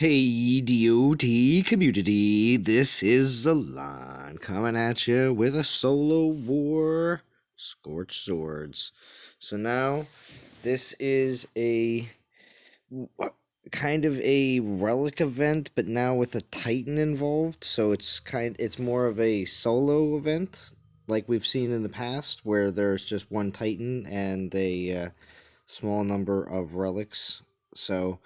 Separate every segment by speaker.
Speaker 1: Hey, DOT community, this is Alon coming at you with a solo war Scorched Swords. So now, this is a kind of a relic event, but now with a Titan involved. So it's more of a solo event, like we've seen in the past, where there's just one Titan and a small number of relics. So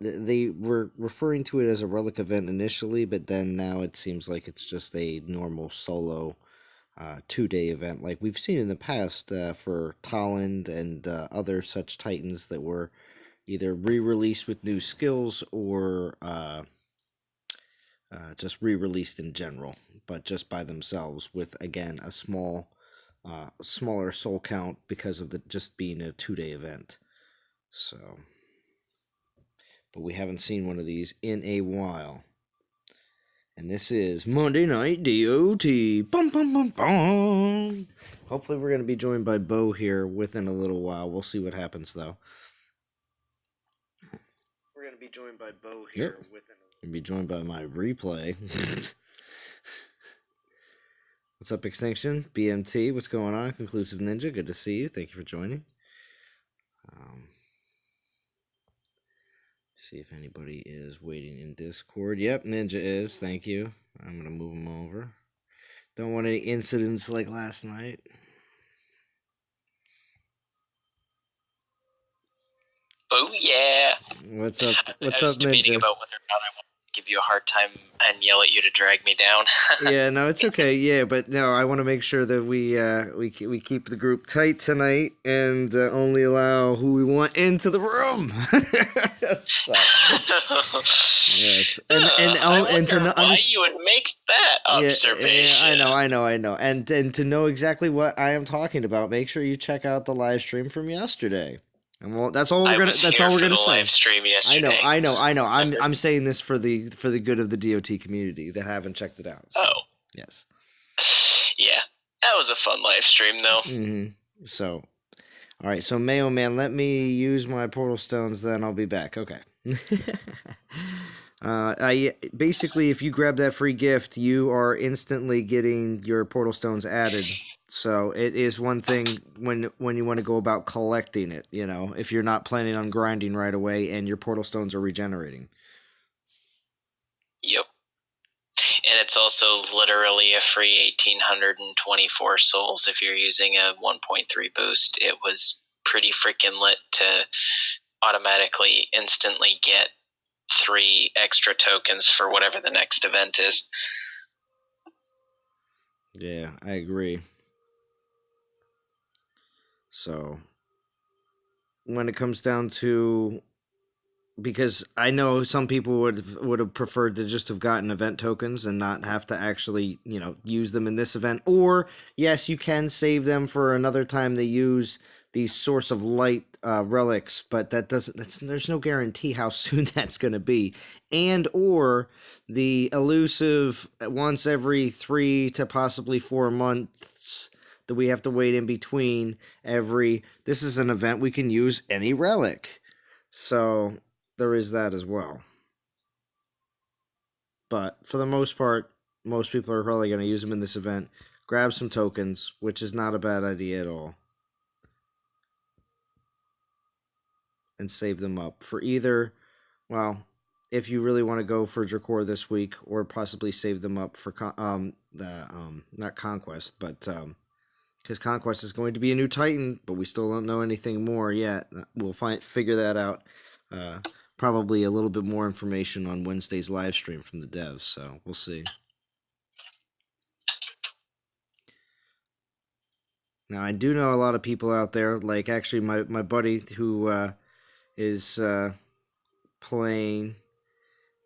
Speaker 1: they were referring to it as a relic event initially, but then now it seems like it's just a normal solo 2 day event, like we've seen in the past for Tolland and other such Titans that were either re-released with new skills or just re-released in general, but just by themselves with again a smaller soul count because of the just being a 2 day event. So, but we haven't seen one of these in a while. And this is Monday Night DOT. Bum, bum, bum, bum. Hopefully we're going to be joined by Bo here within a little while. We'll see what happens, though. We're going to be joined by Bo here within a little while. Be joined by my replay. What's up, Extinction? BMT, what's going on? Conclusive Ninja, good to see you. Thank you for joining. See if anybody is waiting in Discord. Yep, Ninja is. Thank you. I'm going to move him over. Don't want any incidents like last night.
Speaker 2: Oh, yeah.
Speaker 1: What's up? What's
Speaker 2: I was
Speaker 1: up,
Speaker 2: debating
Speaker 1: Ninja?
Speaker 2: about whether or not I want to give you a hard time and yell at you to drag me down.
Speaker 1: Yeah, no, it's okay. Yeah, but no, I want to make sure that we keep the group tight tonight and only allow who we want into the room. So, yes,
Speaker 2: and to why you would make that observation.
Speaker 1: Yeah, I know, and to know exactly what I am talking about, make sure you check out the live stream from yesterday. And well, that's all we're gonna say.
Speaker 2: Live stream yesterday.
Speaker 1: I know. I'm saying this for the good of the DOT community that haven't checked it out. So,
Speaker 2: oh,
Speaker 1: yes.
Speaker 2: Yeah, that was a fun live stream, though.
Speaker 1: Mm-hmm. So, all right. So, Mayo Man, let me use my portal stones. Then I'll be back. Okay. Basically, if you grab that free gift, you are instantly getting your portal stones added. So it is one thing when you want to go about collecting it, if you're not planning on grinding right away and your portal stones are regenerating.
Speaker 2: Yep. And it's also literally a free 1,824 souls if you're using a 1.3 boost. It was pretty freaking lit to automatically, instantly get 3 extra tokens for whatever the next event is.
Speaker 1: Yeah, I agree. So, when it comes down to, because I know some people would have preferred to just have gotten event tokens and not have to actually, use them in this event. Or, yes, you can save them for another time they use these Source of Light relics, but there's no guarantee how soon that's going to be. And or the elusive once every 3 to possibly 4 months that we have to wait in between this is an event we can use any relic. So there is that as well. But for the most part, most people are probably going to use them in this event. Grab some tokens, which is not a bad idea at all. And save them up for either, if you really want to go for Drakor this week, or possibly save them up for not Conquest, but because Conquest is going to be a new Titan, but we still don't know anything more yet. We'll figure that out. Probably a little bit more information on Wednesday's live stream from the devs, so we'll see. Now, I do know a lot of people out there, like actually my buddy who is playing,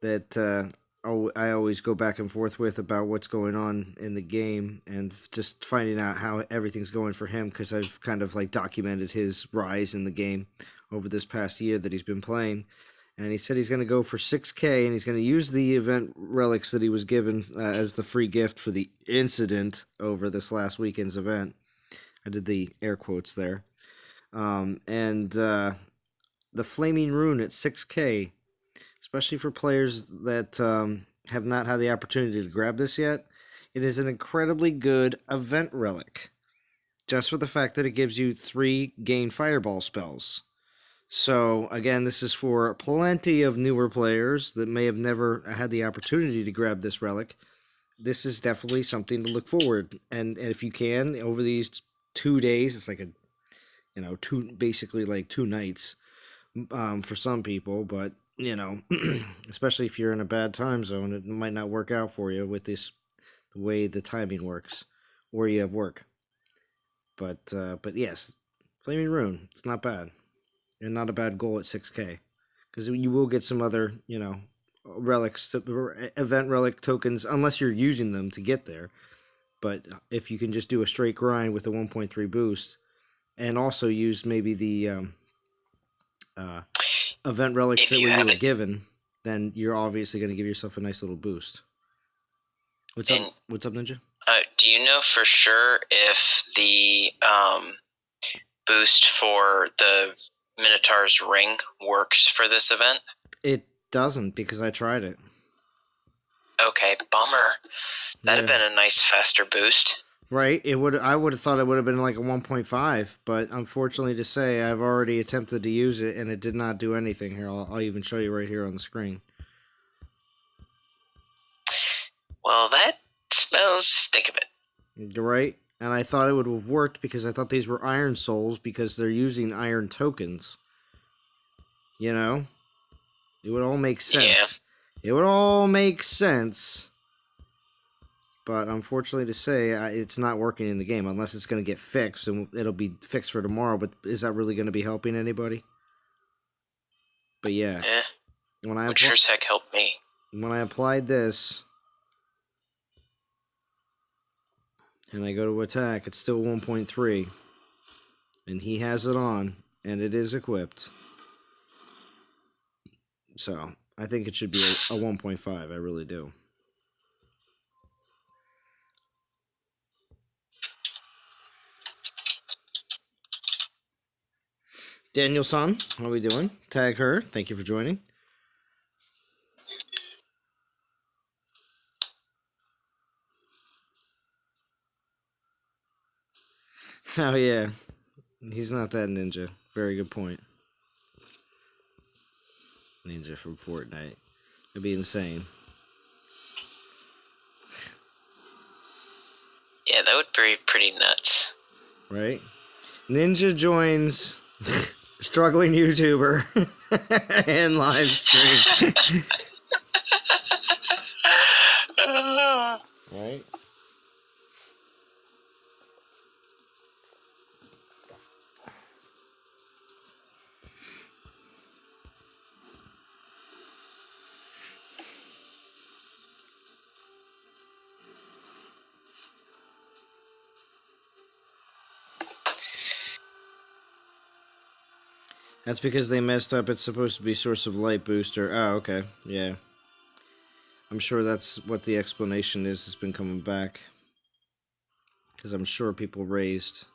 Speaker 1: that I always go back and forth with about what's going on in the game and just finding out how everything's going for him, because I've kind of like documented his rise in the game over this past year that he's been playing. And he said he's going to go for 6K, and he's going to use the event relics that he was given as the free gift for the incident over this last weekend's event. I did the air quotes there. And the Flaming Rune at 6K is especially for players that have not had the opportunity to grab this yet. It is an incredibly good event relic, just for the fact that it gives you 3 gain fireball spells. So, again, this is for plenty of newer players that may have never had the opportunity to grab this relic. This is definitely something to look forward. And if you can, over these 2 days, it's like basically like 2 nights for some people, but, especially if you're in a bad time zone, it might not work out for you with the way the timing works, or you have work. But yes, Flaming Rune, it's not bad. And not a bad goal at 6K, because you will get some other relics, event relic tokens, unless you're using them to get there. But if you can just do a straight grind with a 1.3 boost, and also use maybe the event relics that you were given, then you're obviously going to give yourself a nice little boost. What's up, Ninja?
Speaker 2: Do you know for sure if the boost for the Minotaur's ring works for this event?
Speaker 1: It doesn't, because I tried it.
Speaker 2: Okay, bummer. That'd have been a nice faster boost.
Speaker 1: Right, I would have thought it would have been like a 1.5, but unfortunately to say, I've already attempted to use it and it did not do anything. Here, I'll even show you right here on the screen.
Speaker 2: Well, that smells stink of it.
Speaker 1: Right, and I thought it would have worked because I thought these were iron souls because they're using iron tokens. It would all make sense. Yeah. It would all make sense. But unfortunately to say, it's not working in the game unless it's going to get fixed, and it'll be fixed for tomorrow. But is that really going to be helping anybody? But yeah,
Speaker 2: would sure as heck help me.
Speaker 1: When I applied this, and I go to attack, it's still 1.3, and he has it on, and it is equipped. So I think it should be a 1.5. I really do. Daniel-san, how are we doing? Tag her. Thank you for joining. Oh, yeah. He's not that ninja. Very good point. Ninja from Fortnite. It'd be insane.
Speaker 2: Yeah, that would be pretty nuts.
Speaker 1: Right? Ninja joins struggling YouTuber and live stream. Right? That's because they messed up. It's supposed to be source of light booster. Oh, okay. Yeah. I'm sure that's what the explanation is. It's been coming back. Because I'm sure people raised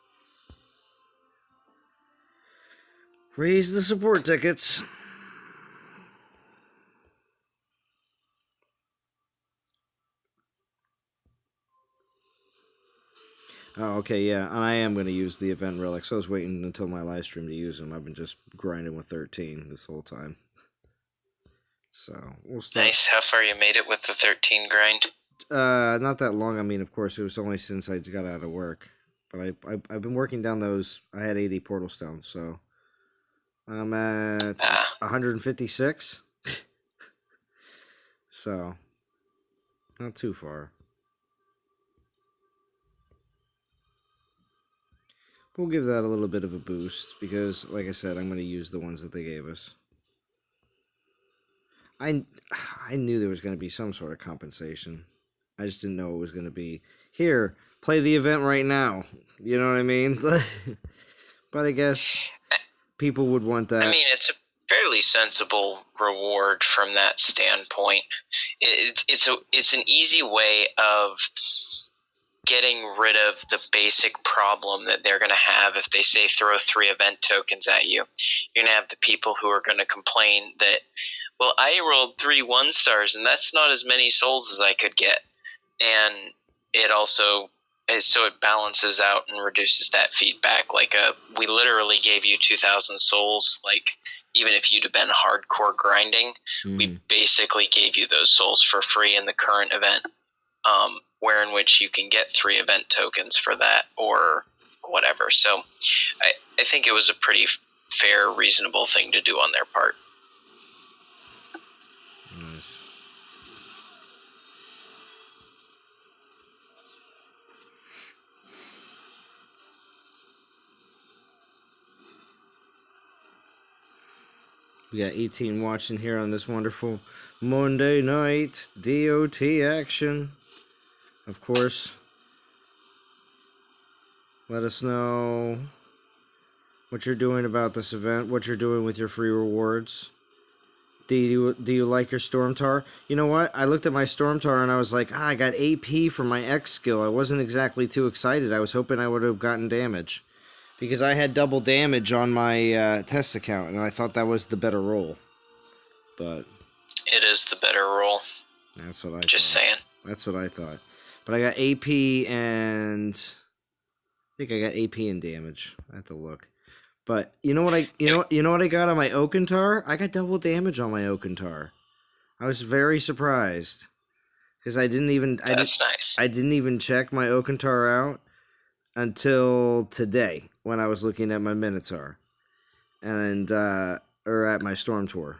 Speaker 1: the support tickets. Oh, okay, yeah. And I am going to use the event relics. I was waiting until my live stream to use them. I've been just grinding with 13 this whole time. So, we'll start.
Speaker 2: Nice. How far you made it with the 13 grind?
Speaker 1: Not that long. I mean, of course, it was only since I got out of work. But I've been working down those. I had 80 portal stones, so I'm at 156. So, not too far. We'll give that a little bit of a boost because, like I said, I'm going to use the ones that they gave us. I knew there was going to be some sort of compensation. I just didn't know it was going to be, here, play the event right now. You know what I mean? But I guess people would want that.
Speaker 2: I mean, it's a fairly sensible reward from that standpoint. It's an easy way of getting rid of the basic problem that they're going to have if they say throw 3 event tokens at you. You're going to have the people who are going to complain that, well, I rolled 3 1-stars and that's not as many souls as I could get. And it also so it balances out and reduces that feedback. Like we literally gave you 2,000 souls. Like even if you'd have been hardcore grinding, we basically gave you those souls for free in the current event. Where in which you can get 3 event tokens for that or whatever. So I think it was a pretty fair, reasonable thing to do on their part.
Speaker 1: Nice. We got 18 watching here on this wonderful Monday night DOT action. Of course, let us know what you're doing about this event, what you're doing with your free rewards. Do you like your Stormtar? You know what? I looked at my Stormtar and I was like, I got AP for my X skill. I wasn't exactly too excited. I was hoping I would have gotten damage. Because I had double damage on my test account, and I thought that was the better roll. But
Speaker 2: it is the better roll.
Speaker 1: That's what I
Speaker 2: just
Speaker 1: thought.
Speaker 2: saying.
Speaker 1: That's what I thought. But I got AP and I think I got AP and damage. I have to look. But you know what I got on my Oakentar? I got double damage on my Oakentar. I was very surprised because I didn't even
Speaker 2: nice.
Speaker 1: I didn't even check my Oakentar out until today when I was looking at my Minotaur and or at my Storm Tour.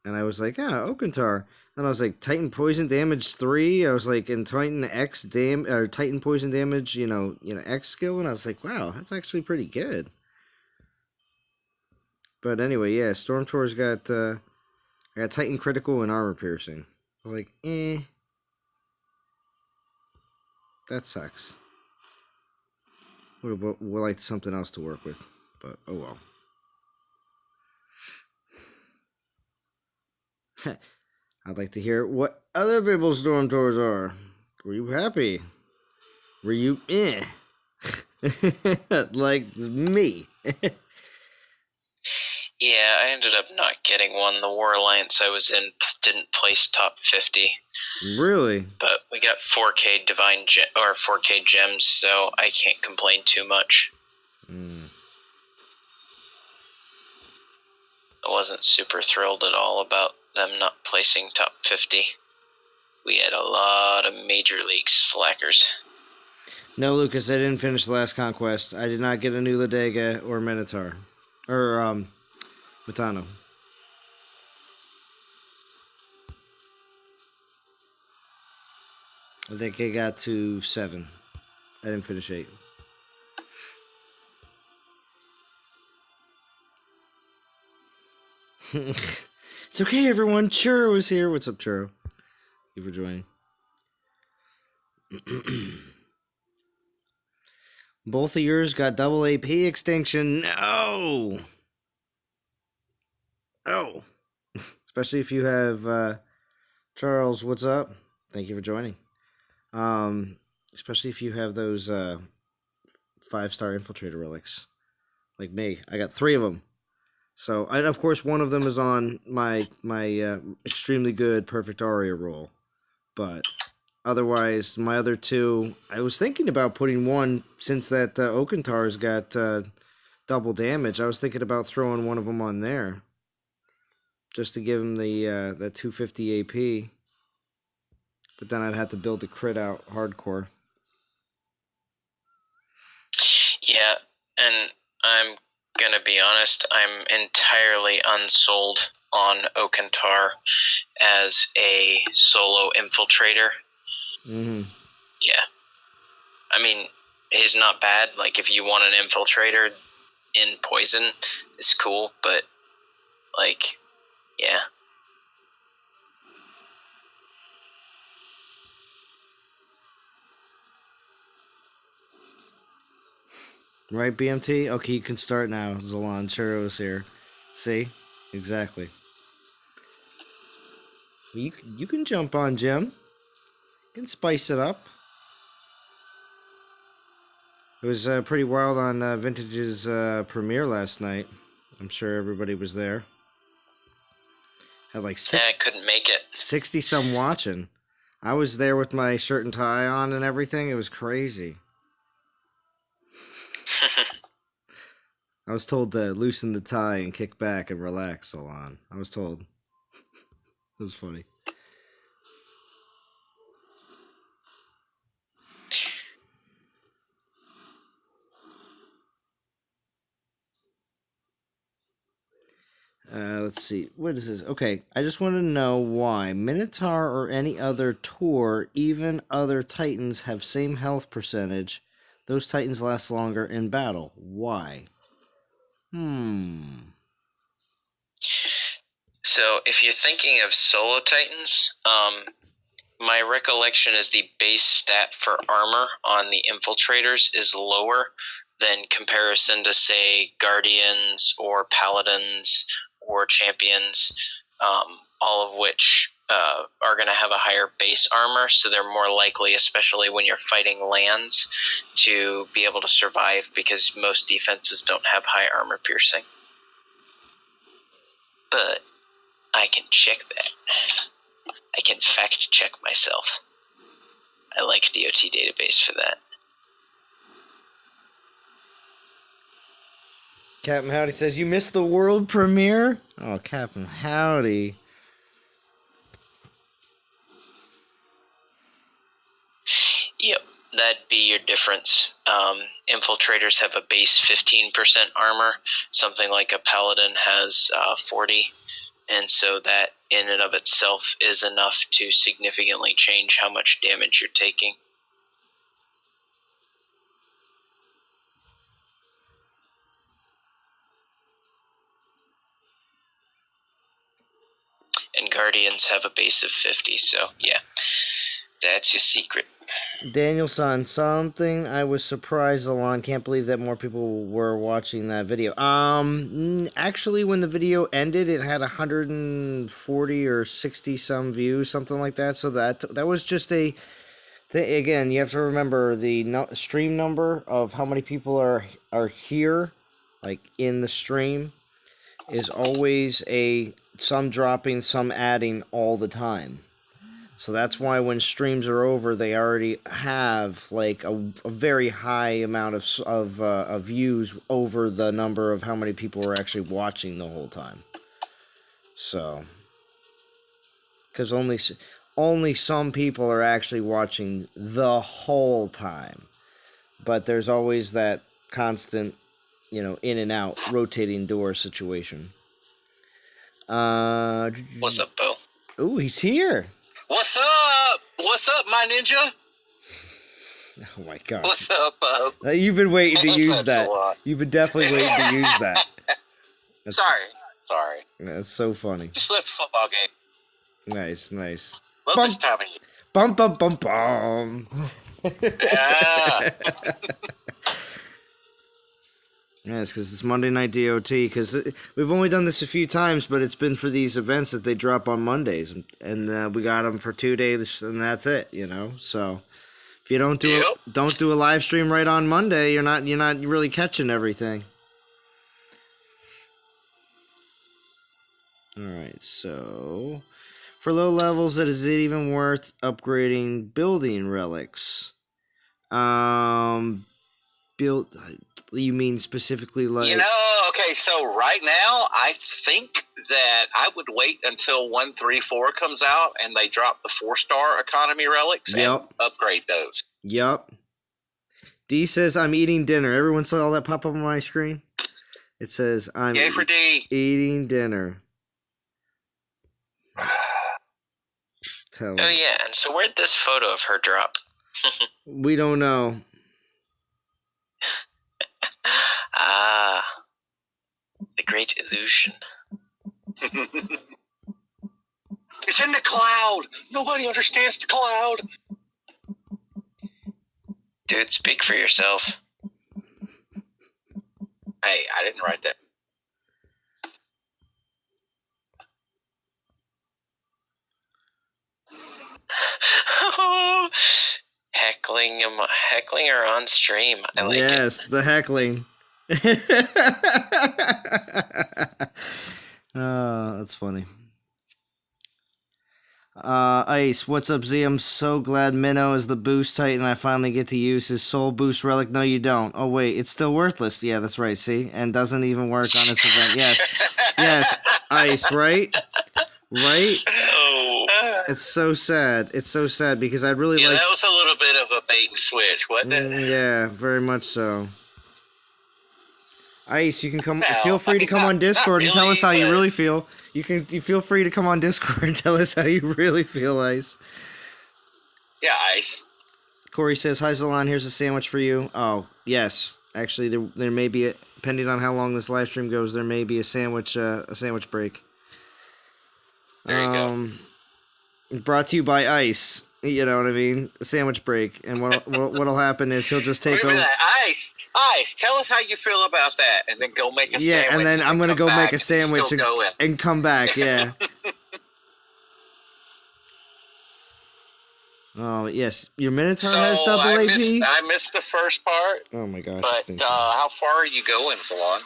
Speaker 1: And I was like, Oakentar. And I was like, Titan Poison Damage 3. I was like, in Titan X or Titan Poison Damage, X skill. And I was like, wow, that's actually pretty good. But anyway, yeah, Storm Tour's got I got Titan Critical and Armor Piercing. I was like, that sucks. Would like something else to work with, but oh well. I'd like to hear what other people's Storm Tours are. Were you happy? Were you like me?
Speaker 2: Yeah, I ended up not getting one. The War Alliance I was in didn't place top 50.
Speaker 1: Really?
Speaker 2: But we got 4K divine 4K gems, so I can't complain too much. I wasn't super thrilled at all about them not placing top 50. We had a lot of Major League slackers.
Speaker 1: No, Lucas, I didn't finish the last conquest. I did not get a new Ladega or Minotaur. Or, Matano. I think I got to 7. I didn't finish 8. It's okay, everyone. Churro is here. What's up, Churro? Thank you for joining. Both of yours got double AP extinction. No! Oh! Especially if you have, Charles, what's up? Thank you for joining. Especially if you have those, 5-star infiltrator relics. Like me. I got 3 of them. So, and of course, one of them is on my extremely good perfect Aria roll. But otherwise, my other 2, I was thinking about putting one, since that Oakentar's got double damage, I was thinking about throwing one of them on there. Just to give him the that 250 AP. But then I'd have to build the crit out hardcore.
Speaker 2: Yeah, and I'm gonna be honest, I'm entirely unsold on Oakentar as a solo infiltrator. Yeah. I mean, he's not bad. Like, if you want an infiltrator in poison, it's cool, but, like, yeah.
Speaker 1: Right, BMT? Okay, you can start now. Zalon Churros here. See? Exactly. You can jump on, Jim. You can spice it up. It was pretty wild on Vintage's premiere last night. I'm sure everybody was there. Had like
Speaker 2: Yeah, I couldn't make it.
Speaker 1: 60 some watching. I was there with my shirt and tie on and everything. It was crazy. I was told to loosen the tie and kick back and relax, Alon. I was told. It was funny. Let's see. What is this? Okay, I just want to know why Minotaur or any other tour, even other Titans, have same health percentage. Those Titans last longer in battle. Why?
Speaker 2: So if you're thinking of solo Titans, my recollection is the base stat for armor on the infiltrators is lower than comparison to, say, Guardians or Paladins or Champions, all of which are going to have a higher base armor, so they're more likely, especially when you're fighting lands, to be able to survive because most defenses don't have high armor piercing. But I can check that. I can fact check myself. I like DOT database for that.
Speaker 1: Captain Howdy says, you missed the world premiere? Oh, Captain Howdy.
Speaker 2: Yep, that'd be your difference. Infiltrators have a base 15% armor. Something like a Paladin has 40. And so that in and of itself is enough to significantly change how much damage you're taking. And Guardians have a base of 50, so yeah, that's your secret.
Speaker 1: Danielson, something I was surprised along. Can't believe that more people were watching that video. Actually, when the video ended, it had 140 or 60 some views, something like that. So that was just a thing. Again, you have to remember the stream number of how many people are here, like in the stream, is always some dropping, some adding all the time. So that's why when streams are over, they already have like a very high amount of views over the number of how many people are actually watching the whole time. So, because only some people are actually watching the whole time, but there's always that constant, in and out, rotating door situation.
Speaker 2: What's up, Bo?
Speaker 1: Ooh, he's here.
Speaker 3: What's up? What's up, my ninja?
Speaker 1: Oh my gosh.
Speaker 3: What's up, Bo?
Speaker 1: You've been waiting to use that. You've been definitely waiting to use that.
Speaker 3: Sorry.
Speaker 1: That's so funny.
Speaker 3: Just left a football game.
Speaker 1: Nice.
Speaker 3: Love this time of year.
Speaker 1: Bum.
Speaker 3: Yeah.
Speaker 1: Yes, because it's Monday Night DOT. Because we've only done this a few times, but it's been for these events that they drop on Mondays, and we got them for 2 days, and that's it. So if you don't do a live stream right on Monday, you're not really catching everything. All right, so for low levels, is it even worth upgrading building relics? You mean specifically like...
Speaker 3: Okay, so right now, I think that I would wait until 134 comes out and they drop the 4-star economy relics and upgrade those.
Speaker 1: Yep. D says, I'm eating dinner. Everyone saw all that pop up on my screen? It says, I'm
Speaker 3: Yay for D.
Speaker 1: eating dinner.
Speaker 2: Oh, yeah, and so where'd this photo of her drop?
Speaker 1: We don't know.
Speaker 2: The great illusion.
Speaker 3: It's in the cloud. Nobody understands the cloud.
Speaker 2: Dude, speak for yourself.
Speaker 3: Hey, I didn't write that.
Speaker 2: Heckling heckling her on stream. I like it.
Speaker 1: Yes, the heckling. Oh, that's funny. Ice, what's up, Z? I'm so glad Minnow is the boost titan. I finally get to use his soul boost relic. No, you don't. Oh, wait, it's still worthless. Yeah, that's right, see? And doesn't even work on this event. Yes. Yes, Ice, right? Right?
Speaker 2: Oh.
Speaker 1: It's so sad. It's so sad because I'd really like...
Speaker 3: that was a little bit of a bait and switch, wasn't it?
Speaker 1: Yeah, very much so. Ice, you can come. Feel free to come on Discord and tell us how you really feel. You feel free to come on Discord and tell us how you really feel, Ice.
Speaker 3: Yeah, Ice.
Speaker 1: Corey says, "Hi Zalon, here's a sandwich for you." Oh, yes. Actually, there may be depending on how long this live stream goes, there may be a sandwich break.
Speaker 3: There you go.
Speaker 1: Brought to you by Ice. You know what I mean? A sandwich break. And what'll happen is he'll just take over.
Speaker 3: Ice, tell us how you feel about that, and then go make a sandwich.
Speaker 1: Yeah, and then I'm going to go make a sandwich and come back, yeah. Oh, yes. Your Minotaur has double AP?
Speaker 3: I missed the first part.
Speaker 1: Oh, my gosh.
Speaker 3: But how far are you going, Salon?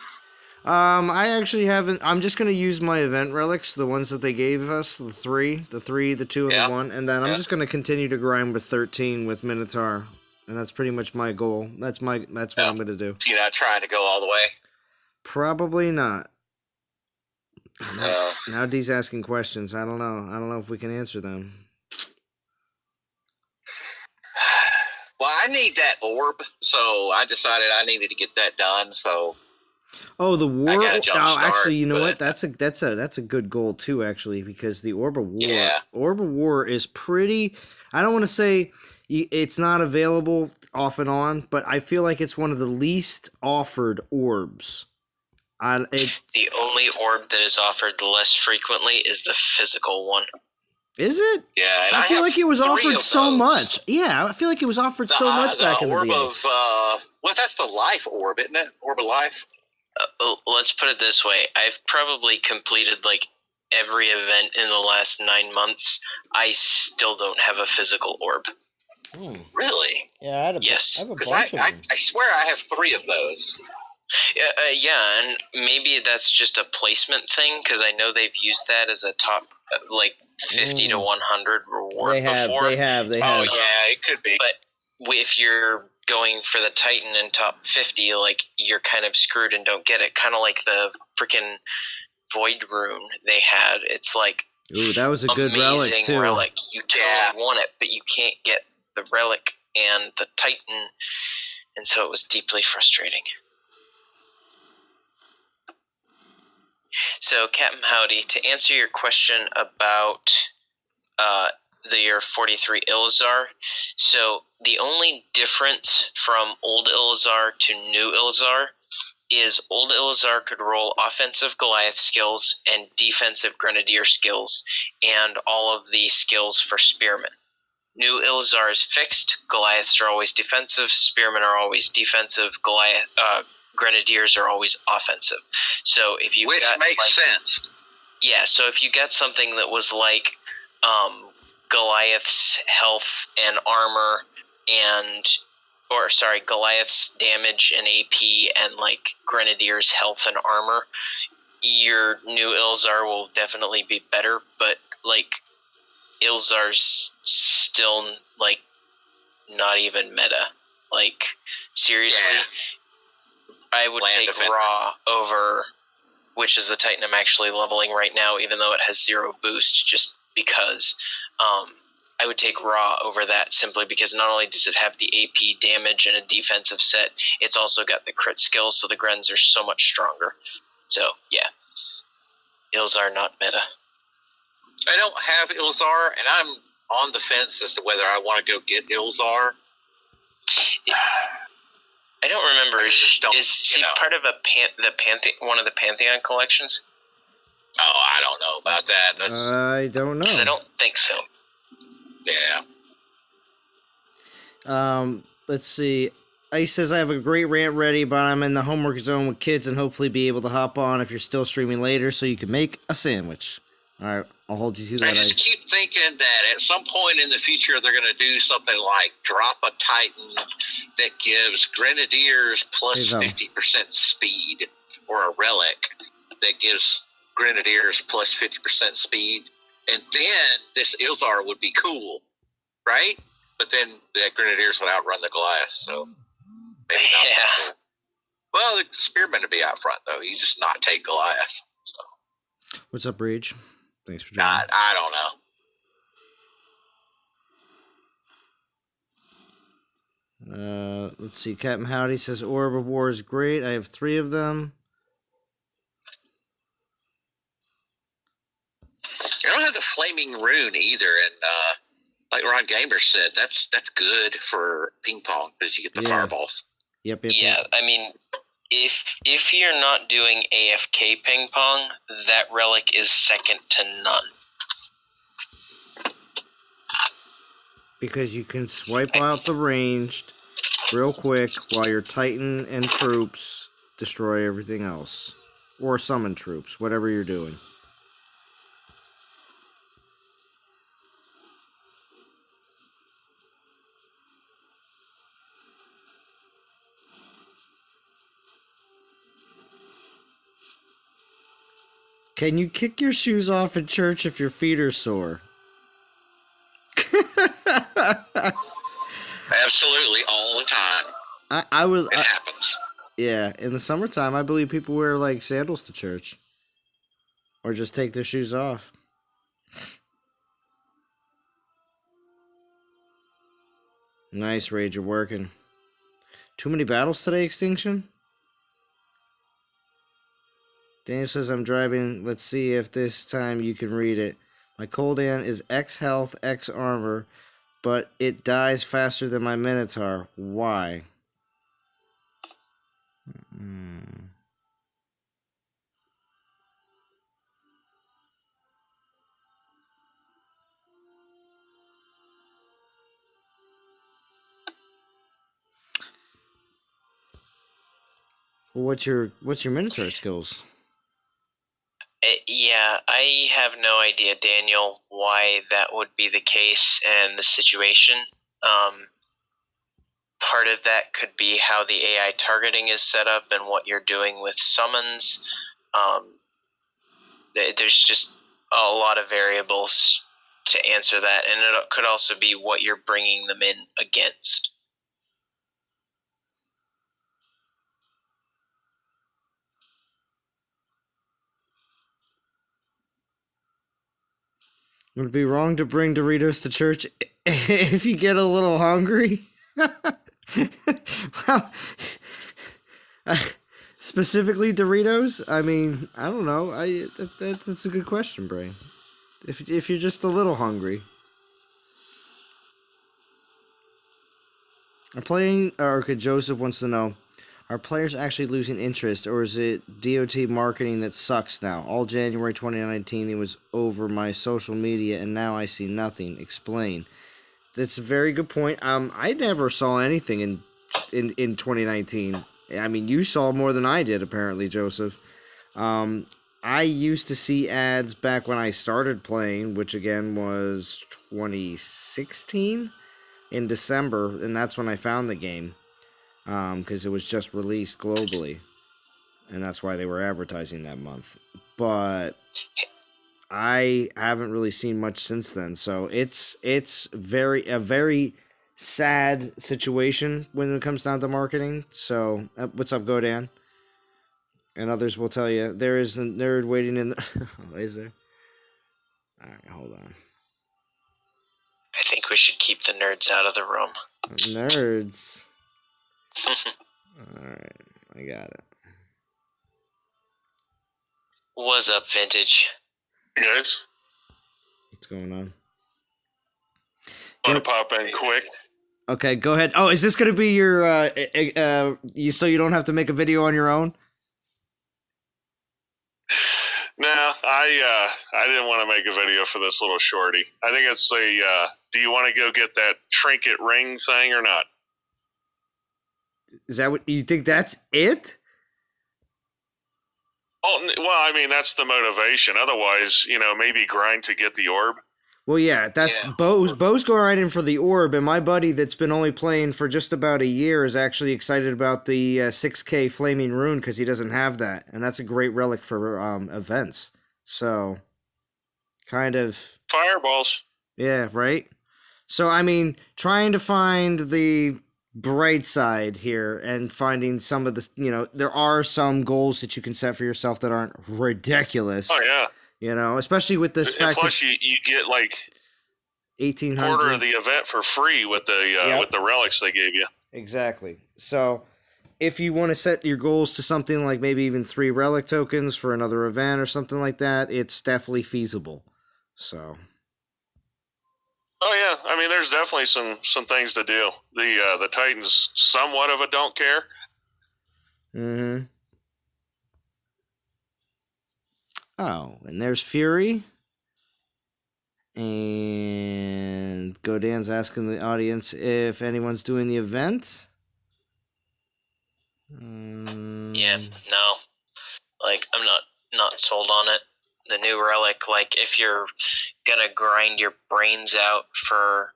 Speaker 1: I actually haven't. I'm just going to use my event relics, the ones that they gave us, the 3, the 2, and the 1, and then I'm just going to continue to grind with 13 with Minotaur, and that's pretty much my goal. That's what I'm going to do.
Speaker 3: You're not trying to go all the way?
Speaker 1: Probably not. Now D's asking questions. I don't know. I don't know if we can answer them.
Speaker 3: Well, I need that orb, so I decided I needed to get that done, so...
Speaker 1: Oh, the war.
Speaker 3: Start,
Speaker 1: actually, you know what? That's a good goal too. Actually, because the Orb of War, Orb of War is pretty. I don't want to say it's not available off and on, but I feel like it's one of the least offered orbs.
Speaker 2: The only orb that is offered less frequently is the physical one.
Speaker 1: Is it?
Speaker 3: Yeah, and
Speaker 1: I feel like it was offered so much. Yeah, I feel like it was offered so much back in the day.
Speaker 3: Orb of well, that's the life orb, isn't it? Orb of life.
Speaker 2: Let's put it this way. I've probably completed like every event in the last 9 months. I still don't have a physical orb.
Speaker 3: Really?
Speaker 1: Yeah, I have a bunch of them.
Speaker 3: I swear I have 3 of those.
Speaker 2: Yeah, and maybe that's just a placement thing, because I know they've used that as a top, like, 50 to 100 reward before.
Speaker 1: They have.
Speaker 3: Oh, yeah, it could be.
Speaker 2: But if you're going for the Titan in top 50, like, you're kind of screwed and don't get it. Kind of like the freaking Void Rune they had. It's like,
Speaker 1: ooh, that was a good relic, too.
Speaker 2: Relic. You totally want it, but you can't get the relic and the Titan, and so it was deeply frustrating. So, Captain Howdy, to answer your question about the year 43 Ilizar, so the only difference from old Ilizar to new Ilizar is old Ilizar could roll offensive Goliath skills and defensive Grenadier skills and all of the skills for Spearmen. New Ilizar is fixed. Goliaths are always defensive. Spearmen are always defensive. Grenadiers are always offensive. So if you
Speaker 3: makes sense. Yeah.
Speaker 2: So if you got something that was like Goliath's health and armor Goliath's damage and AP and like Grenadier's health and armor, your new Ilzar will definitely be better. But like Ilzar's still like not even meta. Like seriously. Yeah. I would take Raw over, which is the Titan I'm actually leveling right now, even though it has 0 boost, just because I would take Raw over that simply because not only does it have the AP damage and a defensive set, it's also got the crit skills, so the Grens are so much stronger. So, yeah. Ilzar not meta.
Speaker 3: I don't have Ilzar, and I'm on the fence as to whether I want to go get Ilzar.
Speaker 2: I don't remember. Is he part of one of the Pantheon collections?
Speaker 3: Oh, I don't know about that.
Speaker 1: I don't know.
Speaker 2: I don't think so.
Speaker 3: Yeah.
Speaker 1: Let's see. Ice says, I have a great rant ready, but I'm in the homework zone with kids and hopefully be able to hop on if you're still streaming later so you can make a sandwich. All right, I'll hold you to that.
Speaker 3: I just keep thinking that at some point in the future they're going to do something like drop a Titan that gives Grenadiers plus 50% speed, or a relic that gives Grenadiers plus 50% speed, and then this Ilzar would be cool, right? But then the Grenadiers would outrun the glass, so maybe not so cool. Well, the Spearmen would be out front, though. You just not take glass. So.
Speaker 1: What's up, Rage? Thanks for joining.
Speaker 3: I don't
Speaker 1: know. Let's see. Captain Howdy says Orb of War is great. I have 3 of them.
Speaker 3: You don't have the Flaming Rune either, and like Ron Gamer said, that's good for ping pong because you get the fireballs.
Speaker 1: Yep.
Speaker 2: Yeah, I mean, if you're not doing AFK ping pong, that relic is second to none.
Speaker 1: Because you can swipe out the ranged real quick while your Titan and troops destroy everything else. Or summon troops, whatever you're doing. Can you kick your shoes off in church if your feet are sore?
Speaker 3: Absolutely, all the time. It happens.
Speaker 1: Yeah, in the summertime, I believe people wear like sandals to church, or just take their shoes off. Nice, Rage, you're working. Too many battles today, Extinction? Daniel says I'm driving. Let's see if this time you can read it. My cooldown is X health, X armor, but it dies faster than my Minotaur. Why? Well, what's your Minotaur skills?
Speaker 2: Yeah, I have no idea, Daniel, why that would be the case and the situation. Part of that could be how the AI targeting is set up and what you're doing with summons. There's just a lot of variables to answer that, and it could also be what you're bringing them in against.
Speaker 1: Would it be wrong to bring Doritos to church if you get a little hungry? Well, specifically Doritos? I mean, I don't know. That's a good question, Bray. If you're just a little hungry. Joseph wants to know, are players actually losing interest, or is it DOT marketing that sucks now? All January 2019, it was over my social media, and now I see nothing. Explain. That's a very good point. I never saw anything in 2019. I mean, you saw more than I did, apparently, Joseph. I used to see ads back when I started playing, which again was 2016 in December, and that's when I found the game. Because it was just released globally, and that's why they were advertising that month. But I haven't really seen much since then, so it's a very sad situation when it comes down to marketing. So, what's up, Godan? And others will tell you there is a nerd waiting in the... Is there? All right, hold on.
Speaker 2: I think we should keep the nerds out of the room.
Speaker 1: Nerds. Alright, I got it.
Speaker 2: What's up, Vintage?
Speaker 4: Hey guys.
Speaker 1: What's going on?
Speaker 4: Want to pop in quick?
Speaker 1: Okay, go ahead. Oh, is this going to be your, so you don't have to make a video on your own?
Speaker 4: No, I didn't want to make a video for this little shorty. I think it's do you want to go get that trinket ring thing or not?
Speaker 1: Is that what you think? That's it?
Speaker 4: Oh, well, I mean, that's the motivation. Otherwise, maybe grind to get the orb.
Speaker 1: Well, yeah, that's Bo's going right in for the orb, and my buddy that's been only playing for just about a year is actually excited about the 6K Flaming Rune because he doesn't have that, and that's a great relic for events. So, kind of...
Speaker 4: Fireballs.
Speaker 1: Yeah, right? So, I mean, trying to find the bright side here and finding some of the, there are some goals that you can set for yourself that aren't ridiculous.
Speaker 4: Oh, yeah.
Speaker 1: Especially with this fact.
Speaker 4: Plus, you get like
Speaker 1: 1,800
Speaker 4: quarter of the event for free with the relics they gave you.
Speaker 1: Exactly. So, if you want to set your goals to something like maybe even 3 relic tokens for another event or something like that, it's definitely feasible. So.
Speaker 4: Oh yeah, I mean, there's definitely some things to do. The Titans somewhat of a don't care.
Speaker 1: Mm-hmm. Oh, and there's Fury. And Godan's asking the audience if anyone's doing the event.
Speaker 2: Yeah, no. Like, I'm not sold on it. The new relic, like, if you're gonna grind your brains out for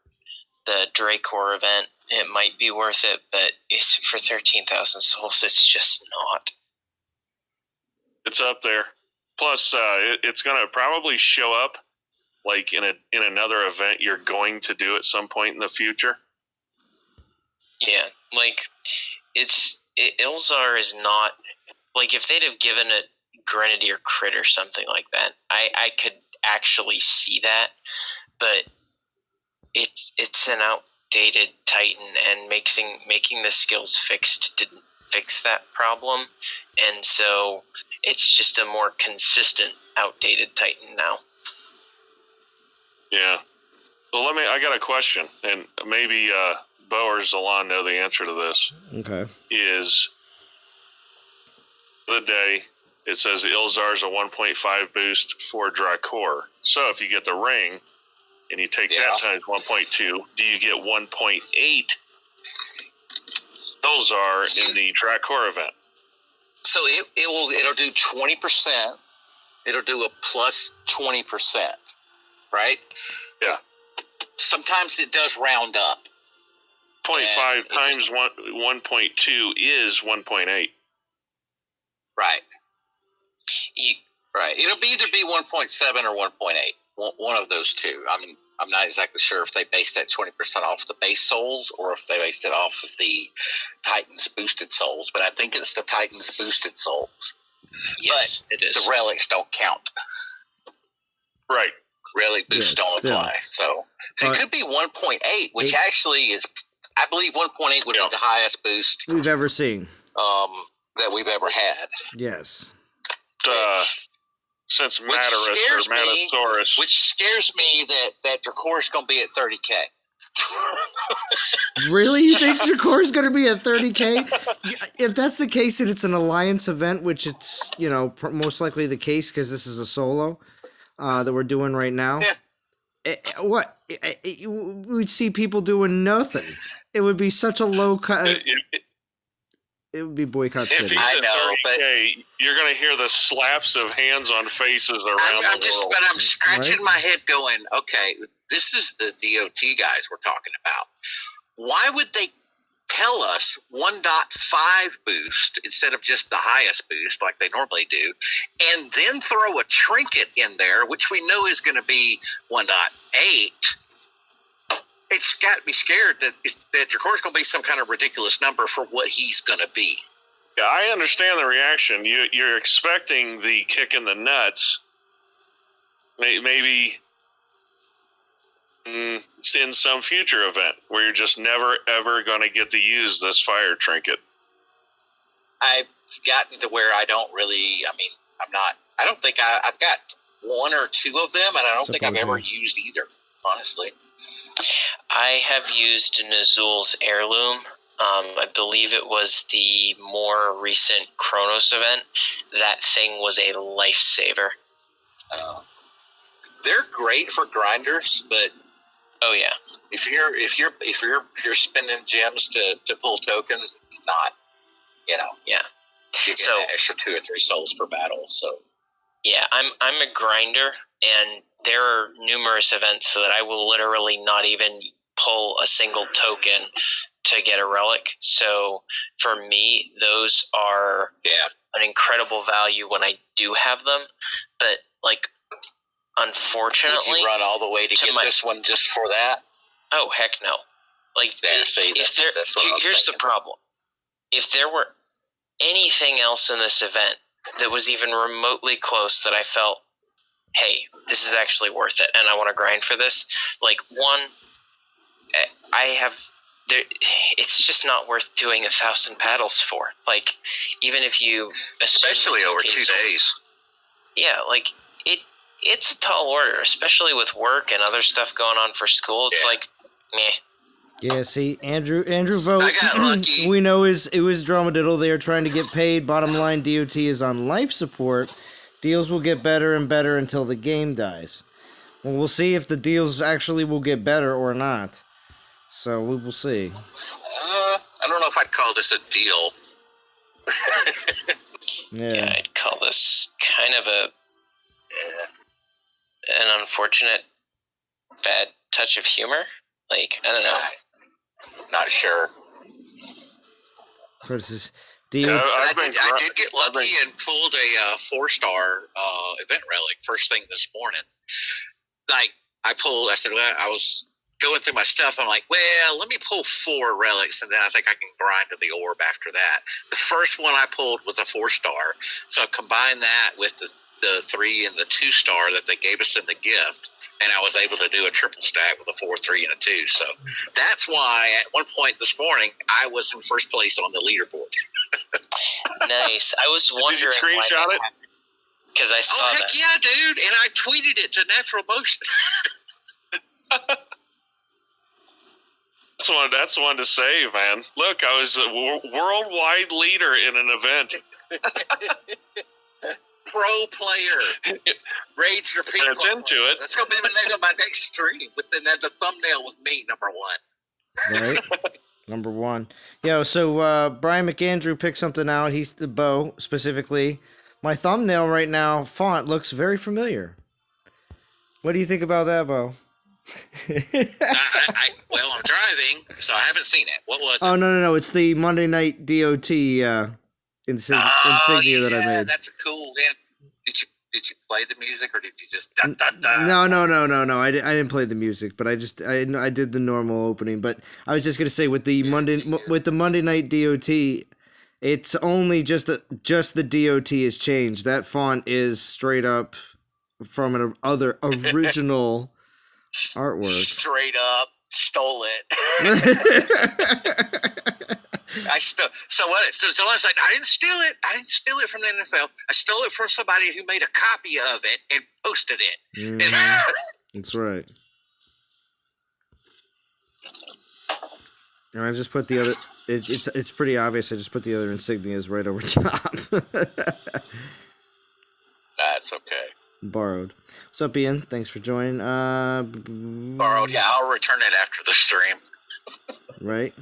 Speaker 2: the Dracor event, it might be worth it, but it's for 13,000 souls, it's just not.
Speaker 4: It's up there. Plus, it's gonna probably show up like in another event you're going to do at some point in the future.
Speaker 2: Yeah, like, Ilzar is not, like, if they'd have given it Grenadier crit or something like that, I could actually see that, but it's an outdated Titan, and making the skills fixed didn't fix that problem, and so it's just a more consistent outdated Titan now.
Speaker 4: Yeah. Well, I got a question, and maybe Bo or Zalan know the answer to this.
Speaker 1: Okay.
Speaker 4: Is the day it says Ilzar's a 1.5 boost for Dracor. So if you get the ring and you take that times 1.2, do you get 1.8 Ilzar in the Dracor event?
Speaker 3: So it'll do 20%. It'll do a plus 20%, right?
Speaker 4: Yeah.
Speaker 3: Sometimes it does round up.
Speaker 4: 0.5 times 1.2 is 1.8.
Speaker 3: Right. Right. It'll either be 1.7 or 1.8. One of those two. I mean, I'm not exactly sure if they based that 20% off the base souls or if they based it off of the Titans boosted souls, but I think it's the Titans boosted souls.
Speaker 2: Yes,
Speaker 3: but
Speaker 2: it is.
Speaker 3: The relics don't count.
Speaker 4: Right.
Speaker 3: Relic boosts don't apply. So it could be 1.8, which actually is, I believe 1.8 would be the highest boost
Speaker 1: we've ever seen.
Speaker 3: That we've ever had.
Speaker 1: Yes.
Speaker 4: Since Materus or Matasaurus.
Speaker 3: Which scares me that Dracor is going to be at 30K.
Speaker 1: Really? You think Dracor is going to be at 30K? If that's the case and it's an alliance event, which it's, most likely the case because this is a solo that we're doing right now. Yeah. We'd see people doing nothing. It would be such a low cut. It would be boycott city.
Speaker 4: I know, but you're going to hear the slaps of hands on faces around the world.
Speaker 3: But I'm scratching my head going, okay, this is the DOT guys we're talking about. Why would they tell us 1.5 boost instead of just the highest boost like they normally do, and then throw a trinket in there, which we know is going to be 1.8? It's got to be scared that Dracor's going to be some kind of ridiculous number for what he's going to be.
Speaker 4: Yeah, I understand the reaction. You're expecting the kick in the nuts. Maybe in some future event where you're just never, ever going to get to use this fire trinket.
Speaker 3: I've gotten to where I don't really, I don't think I've got 1 or 2 of them, and I don't think I've ever used either, honestly.
Speaker 2: I have used Nazul's Heirloom. I believe it was the more recent Kronos event. That thing was a lifesaver.
Speaker 3: They're great for grinders, but
Speaker 2: oh yeah,
Speaker 3: if you're spending gems to pull tokens, it's not.
Speaker 2: Yeah.
Speaker 3: You get an extra 2 or 3 souls per battle. So
Speaker 2: yeah, I'm a grinder, and there are numerous events so that I will literally not even pull a single token to get a relic. So for me, those are an incredible value when I do have them. But like, unfortunately,
Speaker 3: would you run all the way to get this one just for that?
Speaker 2: Oh heck no! Like, here's the problem: if there were anything else in this event that was even remotely close that I felt, hey, this is actually worth it, and I want to grind for this. Like, one, it's just not worth doing 1,000 paddles for. Like, even if you
Speaker 3: especially over 2 days.
Speaker 2: Yeah, like it's a tall order, especially with work and other stuff going on for school. It's like, meh.
Speaker 1: Yeah, see, Andrew vote.
Speaker 3: I got lucky.
Speaker 1: We know it was Dromediddle. They are trying to get paid. Bottom line, DOT is on life support. Deals will get better and better until the game dies. Well, we'll see if the deals actually will get better or not. So we will see.
Speaker 3: I don't know if I'd call this a deal.
Speaker 2: Yeah, I'd call this kind of an unfortunate bad touch of humor. Like, I don't know.
Speaker 3: Not sure.
Speaker 1: Versus
Speaker 3: I did get lucky and pulled a 4-star event relic first thing this morning. Like, I said, well, I was going through my stuff. I'm like, well, let me pull 4 relics, and then I think I can grind to the orb after that. The first one I pulled was a 4-star. So I combined that with the 3 and the 2-star that they gave us in the gift. And I was able to do a triple stack with a 4, 3, and a 2. So that's why at one point this morning I was in first place on the leaderboard.
Speaker 2: Nice. I was wondering.
Speaker 4: Did you screenshot it?
Speaker 2: Because I saw that.
Speaker 3: Oh heck yeah, dude! And I tweeted it to Natural Motion.
Speaker 4: That's one to save, man. Look, I was a worldwide leader in an event.
Speaker 3: Pro player. Rage your people.
Speaker 4: That's into it.
Speaker 3: That's going to be the name of my next stream. With the thumbnail with me, number 1.
Speaker 1: Right. Number 1. Yeah, so Brian McAndrew picked something out. He's the Bo, specifically. My thumbnail right now, font, looks very familiar. What do you think about that, Bo?
Speaker 3: Well, I'm driving, so I haven't seen it. What was it?
Speaker 1: Oh, no. It's the Monday Night DOT insignia that I made.
Speaker 3: That's a cool one. Did you play the music, or did you just
Speaker 1: No. I didn't play the music, but I did the normal opening. But I was just gonna say with the Monday Night DOT, it's only just the DOT has changed. That font is straight up from an other original artwork.
Speaker 3: Straight up stole it. So I was like, I didn't steal it. I didn't steal it from the NFL. I stole it from somebody who made a copy of it and posted it.
Speaker 1: That's right. And I just put the other. It's pretty obvious. I just put the other insignias right over top.
Speaker 3: That's okay.
Speaker 1: Borrowed. What's up, Ian? Thanks for joining.
Speaker 3: Borrowed. Yeah, I'll return it after the stream.
Speaker 1: Right.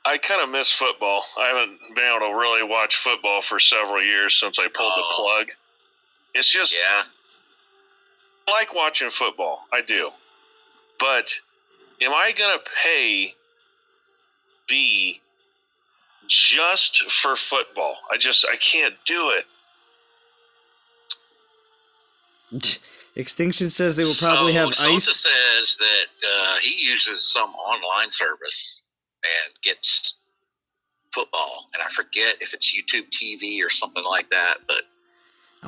Speaker 4: I kind of miss football. I haven't been able to really watch football for several years since I pulled the plug. It's just, I like watching football. I do. But am I going to pay B just for football? I can't do it.
Speaker 1: Extinction says they will probably have
Speaker 3: Sosa
Speaker 1: ice.
Speaker 3: says that he uses some online service and gets football, and I forget if it's YouTube TV or something like that, but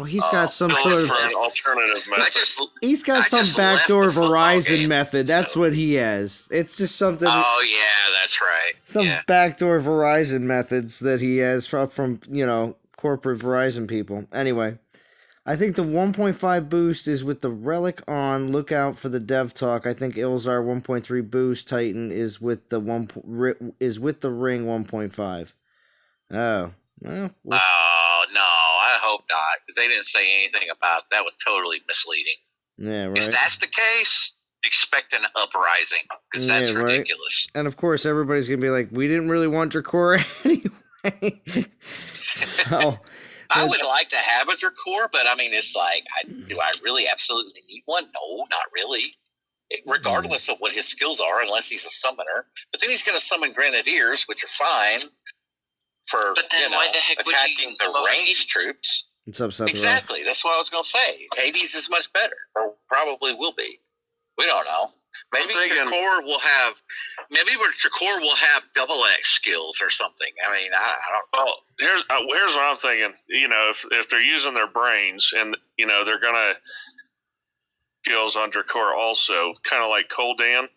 Speaker 1: he's got some sort of
Speaker 4: an alternative method.
Speaker 1: He's got some backdoor Verizon method. That's what he has. It's just something.
Speaker 3: Oh yeah, that's right.
Speaker 1: Some backdoor Verizon methods that he has from corporate Verizon people. Anyway, I think the 1.5 boost is with the relic on. Look out for the dev talk. I think Ilzar 1.3 boost Titan is with the ring 1.5. Oh, well.
Speaker 3: Oh no, I hope not, because they didn't say anything about that. Was totally misleading.
Speaker 1: Yeah, right.
Speaker 3: If that's the case, expect an uprising, because that's ridiculous.
Speaker 1: And of course, everybody's gonna be like, "We didn't really want Dracora anyway." So
Speaker 3: I would like to have a Dracor, but I mean, it's like, do I really absolutely need one? No, not really. Regardless of what his skills are, unless he's a summoner. But then he's going to summon Grenadiers, which are fine for attacking the ranged troops.
Speaker 1: What's up, Seth?
Speaker 3: Exactly. That's what I was going to say. Hades is much better, or probably will be. We don't know. Maybe Dracor will have double X skills or something. I mean, I don't know.
Speaker 4: Well, here's what I'm thinking. You know, if they're using their brains and, you know, they're going to skills on Dracor also, kind of like Koldan,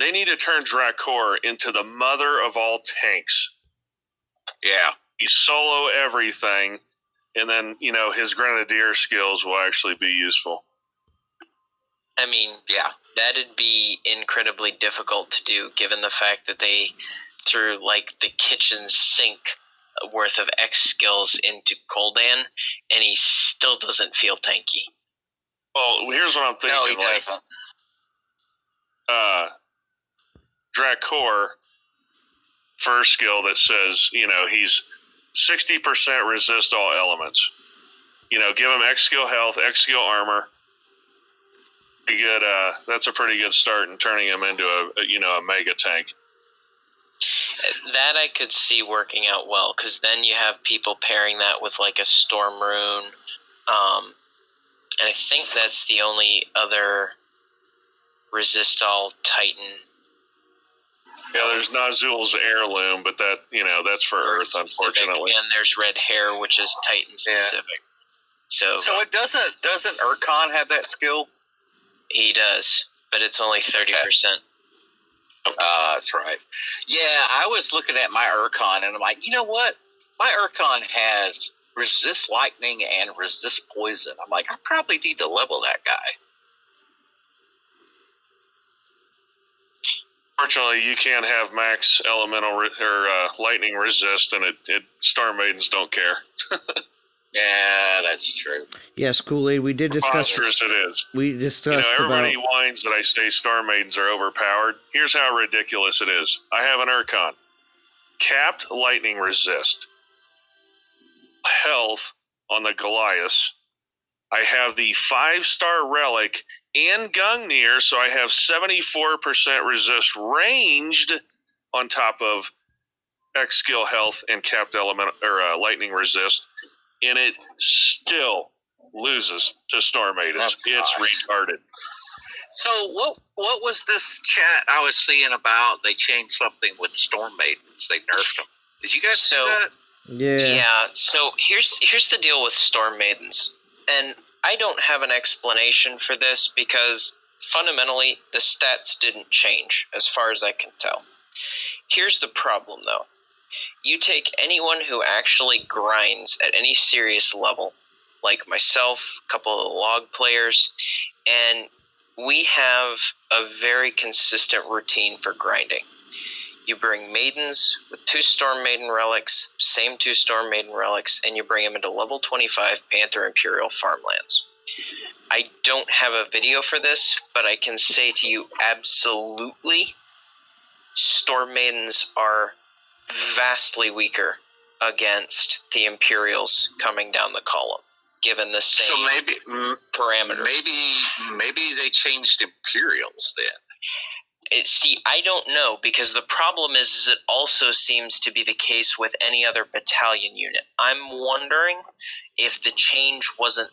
Speaker 4: they need to turn Dracor into the mother of all tanks.
Speaker 3: Yeah.
Speaker 4: You solo everything, and then, you know, his Grenadier skills will actually be useful.
Speaker 2: I mean, yeah, that'd be incredibly difficult to do, given the fact that they threw, like, the kitchen sink worth of X skills into Koldan, and he still doesn't feel tanky.
Speaker 4: Well, here's what I'm thinking.
Speaker 3: No, he doesn't.
Speaker 4: Dracor, first skill that says, you know, he's 60% resist all elements. You know, give him X skill health, X skill armor. Pretty good. That's a pretty good start in turning him into a mega tank.
Speaker 2: That I could see working out well, because then you have people pairing that with like a Storm Rune, and I think that's the only other resist all Titan.
Speaker 4: Yeah, there's Nazul's heirloom, but that, you know, that's for Earth, unfortunately.
Speaker 2: And there's Red Hair, which is Titan specific. Yeah. So
Speaker 3: it doesn't Urkon have that skill?
Speaker 2: He does, but it's only 30%.
Speaker 3: That's right. Yeah, I was looking at my Urkon, and I'm like, you know what? My Urkon has resist lightning and resist poison. I'm like, I probably need to level that guy.
Speaker 4: Fortunately, you can't have max elemental or lightning resist, and Storm Maidens don't care.
Speaker 3: Yeah, that's true.
Speaker 1: Yes, Kool-Aid, we did discuss.
Speaker 4: Monstrous it is.
Speaker 1: We discussed
Speaker 4: everybody whines that I say Storm Maidens are overpowered. Here's how ridiculous it is. I have an Urkon. Capped lightning resist. Health on the Goliath. I have the 5-star relic and Gungnir, so I have 74% resist ranged on top of X skill health and capped element or lightning resist, and it still loses to Storm Maidens. It's retarded.
Speaker 3: So what was this chat I was seeing about? They changed something with Storm Maidens. They nerfed them. Did you guys see that?
Speaker 2: Yeah. So here's the deal with Storm Maidens, and I don't have an explanation for this because fundamentally the stats didn't change as far as I can tell. Here's the problem though. You take anyone who actually grinds at any serious level, like myself, a couple of the log players, and we have a very consistent routine for grinding. You bring Maidens with 2 Storm Maiden relics, same 2 Storm Maiden relics, and you bring them into level 25 Panther Imperial farmlands. I don't have a video for this, but I can say to you absolutely, Storm Maidens are vastly weaker against the Imperials coming down the column, given the same parameters.
Speaker 3: Maybe they changed Imperials then.
Speaker 2: See, I don't know, because the problem is it also seems to be the case with any other battalion unit. I'm wondering if the change wasn't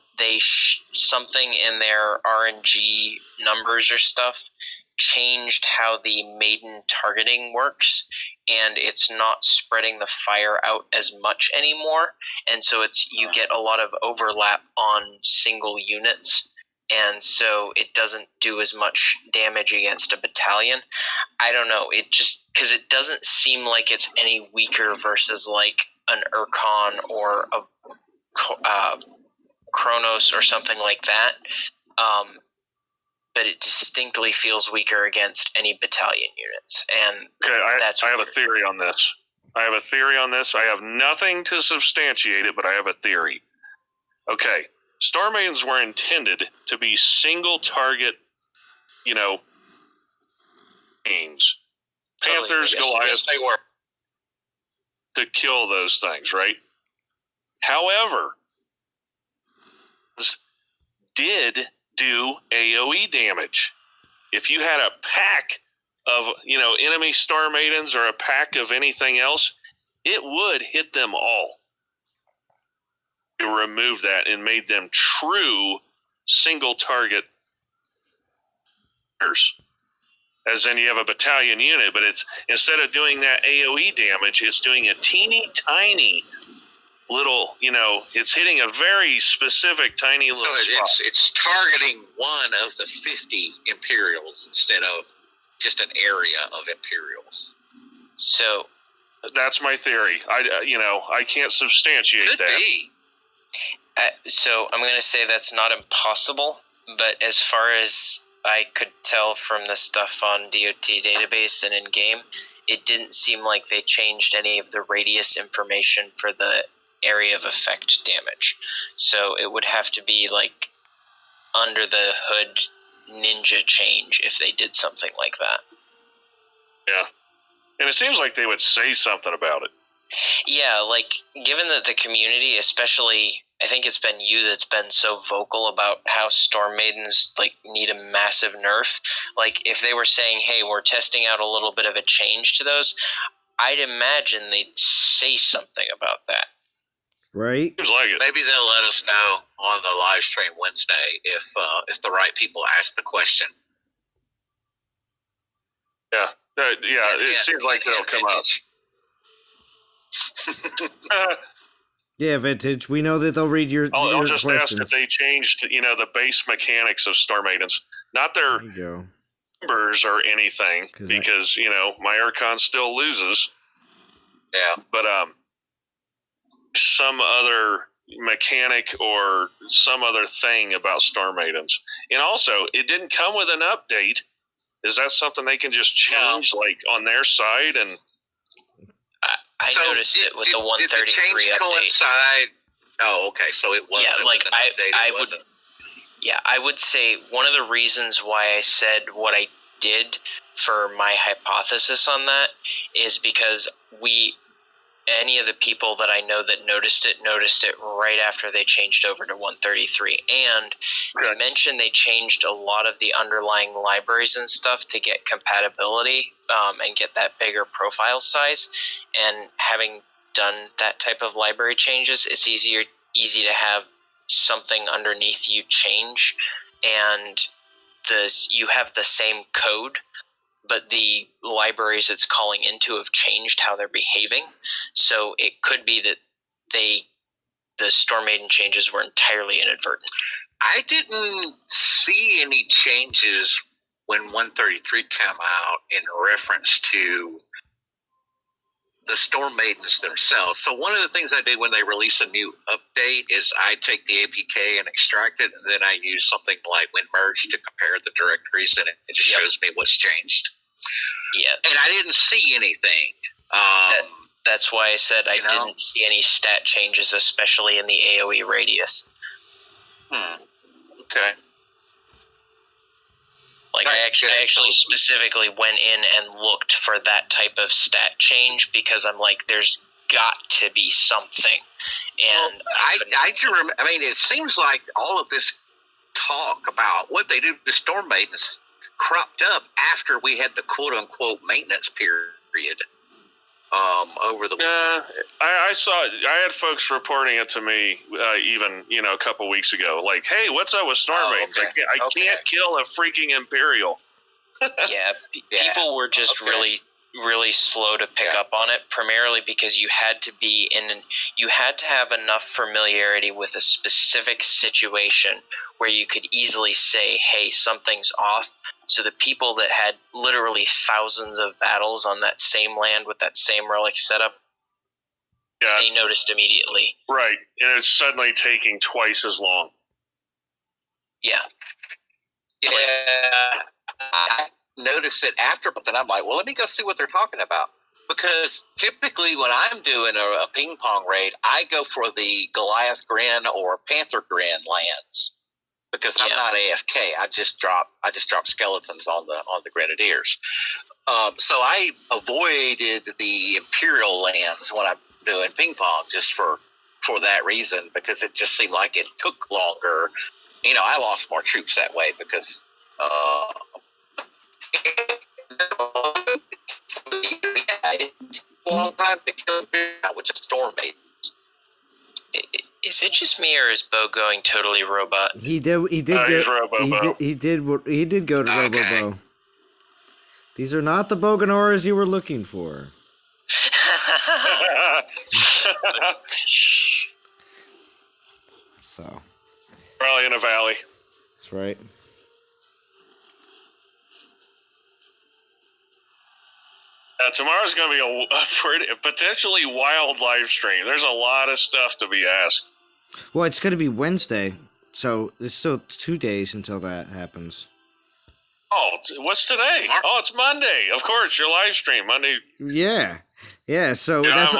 Speaker 2: something in their RNG numbers or stuff changed how the Maiden targeting works, and it's not spreading the fire out as much anymore, and so you get a lot of overlap on single units. And so it doesn't do as much damage against a battalion. I don't know. It just because it doesn't seem like it's any weaker versus like an Urkon or a Kronos or something like that. But it distinctly feels weaker against any battalion units. And
Speaker 4: I have a theory on this. I have nothing to substantiate it, but I have a theory. Okay. Storm Maidens were intended to be single target, aims. Panthers, Goliath,
Speaker 3: yes, they were.
Speaker 4: to kill those things, right? However, did do AoE damage. If you had a pack of, enemy Star Maidens or a pack of anything else, it would hit them all. You removed that and made them true single target. As in you have a battalion unit, but it's instead of doing that AoE damage, it's doing a teeny tiny little, it's hitting a very specific tiny little spot.
Speaker 3: It's targeting one of the 50 Imperials instead of just an area of Imperials.
Speaker 2: So
Speaker 4: that's my theory. I can't substantiate
Speaker 3: could
Speaker 4: that.
Speaker 3: Be.
Speaker 2: So I'm going to say that's not impossible, but as far as I could tell from the stuff on DOT database and in game, it didn't seem like they changed any of the radius information for the area of effect damage. So it would have to be like under the hood ninja change if they did something like that.
Speaker 4: Yeah. And it seems like they would say something about it.
Speaker 2: Yeah, like, given that the community, especially, I think it's been you that's been so vocal about how Storm Maidens, like, need a massive nerf. Like, if they were saying, hey, we're testing out a little bit of a change to those, I'd imagine they'd say something about that.
Speaker 1: Right?
Speaker 4: Seems like it.
Speaker 3: Maybe they'll let us know on the live stream Wednesday if the right people ask the question.
Speaker 4: Yeah. It seems like they'll come up.
Speaker 1: Yeah, Vintage. We know that they'll read your
Speaker 4: I'll just
Speaker 1: questions.
Speaker 4: ask if they changed, the base mechanics of Star Maidens. Not their numbers or anything, because, my Archon still loses.
Speaker 3: Yeah.
Speaker 4: But some other mechanic or some other thing about Star Maidens. And also, it didn't come with an update. Is that something they can just change, like, on their side? And
Speaker 2: I noticed it with the 133
Speaker 3: did the change
Speaker 2: update.
Speaker 3: Coincide? Oh, okay. So it wasn't.
Speaker 2: Yeah, like I would. Yeah, I would say one of the reasons why I said what I did for my hypothesis on that is because any of the people that I know that noticed it right after they changed over to 133. And they mentioned they changed a lot of the underlying libraries and stuff to get compatibility and get that bigger profile size. And having done that type of library changes, it's easy to have something underneath you change, and you have the same code, but the libraries it's calling into have changed how they're behaving. So it could be that the Storm Maiden changes were entirely inadvertent.
Speaker 3: I didn't see any changes when 133 came out in reference to the Storm Maidens themselves. So one of the things I did when they release a new update is I take the APK and extract it, and then I use something like WinMerge to compare the directories, and it just shows me what's changed.
Speaker 2: Yeah.
Speaker 3: And I didn't see anything.
Speaker 2: That's why I said I didn't see any stat changes, especially in the AoE radius.
Speaker 3: Okay.
Speaker 2: Like, I actually specifically went in and looked for that type of stat change because I'm like, there's got to be something. And
Speaker 3: I mean, it seems like all of this talk about what they do to Storm Maidens cropped up after we had the quote-unquote maintenance period over the weekend.
Speaker 4: I had folks reporting it to me even, a couple weeks ago. Like, hey, what's up with Storm Maidens?
Speaker 3: Okay.
Speaker 4: I can't kill a freaking Imperial.
Speaker 2: People were just really, really slow to pick up on it, primarily because you had to have enough familiarity with a specific situation where you could easily say, hey, something's off. So the people that had literally thousands of battles on that same land with that same relic setup, they noticed immediately.
Speaker 4: Right, and it's suddenly taking twice as long.
Speaker 3: Yeah, I noticed it after, but then I'm like, well, let me go see what they're talking about. Because typically when I'm doing a ping pong raid, I go for the Goliath Grin or Panther Grin lands. Because I'm not AFK, I just drop skeletons on the Grenadiers. So I avoided the Imperial lands when I'm doing ping pong, just for for that reason, because it just seemed like it took longer. I lost more troops that way because long time to kill with a storm bait.
Speaker 2: Is it just me, or is Bo going totally robot?
Speaker 1: He did. He did go.
Speaker 4: He's Robo-Bo.
Speaker 1: He did go to Robo-Bo. These are not the Boganoras you were looking for. So.
Speaker 4: Probably in a valley.
Speaker 1: That's right.
Speaker 4: Tomorrow's going to be a potentially wild live stream. There's a lot of stuff to be asked.
Speaker 1: Well, it's going to be Wednesday, so it's still 2 days until that happens.
Speaker 4: Oh, what's today? Oh, it's Monday. Of course, your live stream Monday.
Speaker 1: Yeah. So that's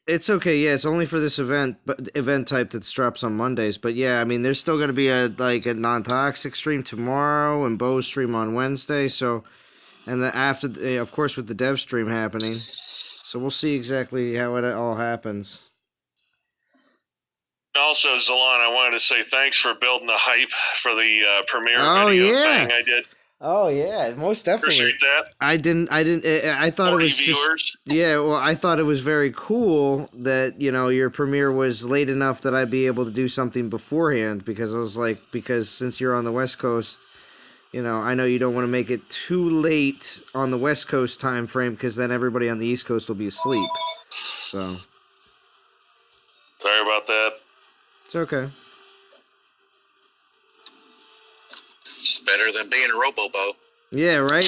Speaker 1: it's okay. Yeah, it's only for this event type that drops on Mondays. But yeah, I mean, there's still going to be a non-toxic stream tomorrow and Bo's stream on Wednesday. So, and then after, of course, with the dev stream happening. So we'll see exactly how it all happens.
Speaker 4: Also, Zalon, I wanted to say thanks for building the hype for the premiere video thing I did.
Speaker 1: Oh yeah, most definitely.
Speaker 4: Appreciate that.
Speaker 1: I thought it was
Speaker 4: viewers.
Speaker 1: I thought it was very cool that, your premiere was late enough that I'd be able to do something beforehand, because I was like, since you're on the West Coast, I know you don't want to make it too late on the West Coast time frame, because then everybody on the East Coast will be asleep. So.
Speaker 4: Sorry about that.
Speaker 1: It's okay.
Speaker 3: It's better than being a Robo-Bo.
Speaker 1: Yeah, right?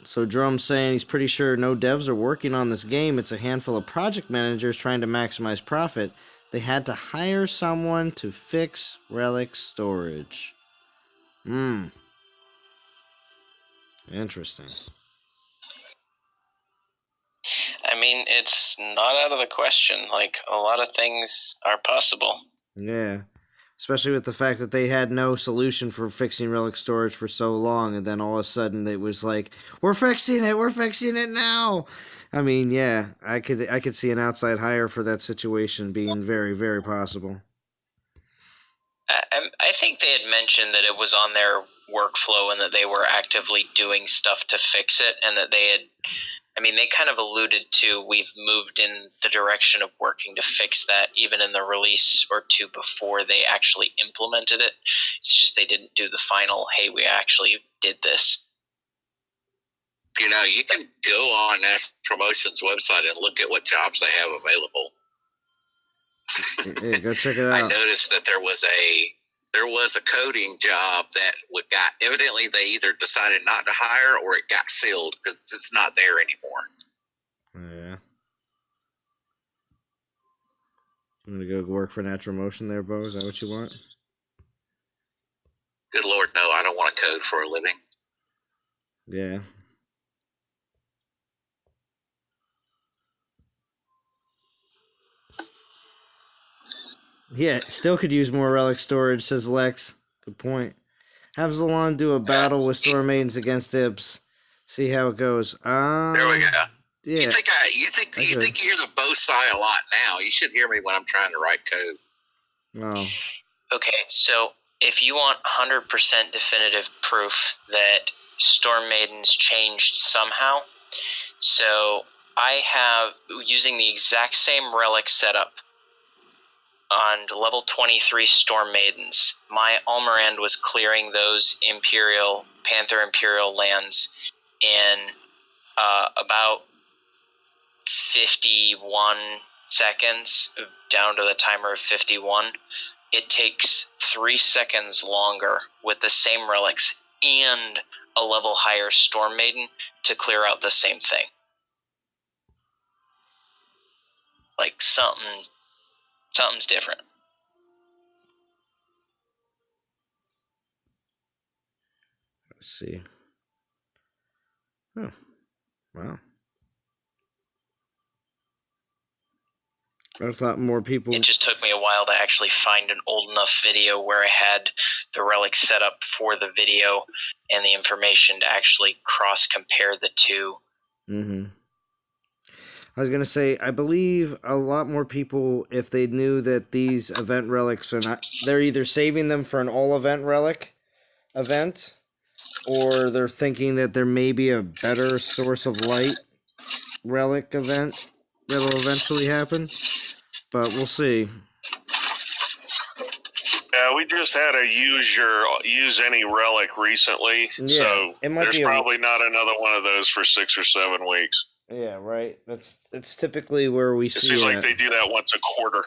Speaker 1: So Drum's saying he's pretty sure no devs are working on this game. It's a handful of project managers trying to maximize profit. They had to hire someone to fix relic storage. Interesting.
Speaker 2: I mean, it's not out of the question. Like, a lot of things are possible.
Speaker 1: Yeah. Especially with the fact that they had no solution for fixing relic storage for so long, and then all of a sudden it was like, we're fixing it now. I mean, yeah, I could see an outside hire for that situation being very, very possible.
Speaker 2: I think they had mentioned that it was on their workflow and that they were actively doing stuff to fix it, and that they kind of alluded to, we've moved in the direction of working to fix that even in the release or two before they actually implemented it. It's just they didn't do the final, hey, we actually did this.
Speaker 3: You can go on National Motion's website and look at what jobs they have available.
Speaker 1: Yeah, go check it out.
Speaker 3: I noticed that there was a coding job that got, evidently they either decided not to hire or it got filled because it's not there anymore.
Speaker 1: Yeah. You want to go work for Natural Motion there, Bo? Is that what you want?
Speaker 3: Good Lord, no, I don't want to code for a living.
Speaker 1: Yeah. Yeah, still could use more relic storage, says Lex. Good point. Have Zalon do a battle with Storm Maidens against Ibs. See how it goes.
Speaker 3: There we go.
Speaker 1: Yeah.
Speaker 3: You think you hear the Bo sigh a lot now. You should hear me when I'm trying to write code.
Speaker 1: Oh.
Speaker 2: Okay, so if you want 100% definitive proof that Storm Maidens changed somehow, so I have, using the exact same relic setup on level 23 Storm Maidens, my Almirand was clearing those Panther Imperial lands in about 51 seconds, down to the timer of 51. It takes 3 seconds longer with the same relics and a level higher Storm Maiden to clear out the same thing. Like something's different.
Speaker 1: Let's see. Oh, wow. I thought more people...
Speaker 2: It just took me a while to actually find an old enough video where I had the relic set up for the video and the information to actually cross-compare the two
Speaker 1: Mm-hmm. I was gonna say, I believe a lot more people, if they knew that these event relics are not, they're either saving them for an all event relic event, or they're thinking that there may be a better source of light relic event that'll eventually happen. But we'll see.
Speaker 4: Yeah, we just had a use any relic recently, so there's probably not another one of those for 6 or 7 weeks.
Speaker 1: Yeah, right. It's typically where we see.
Speaker 4: It seems like they do that once a quarter.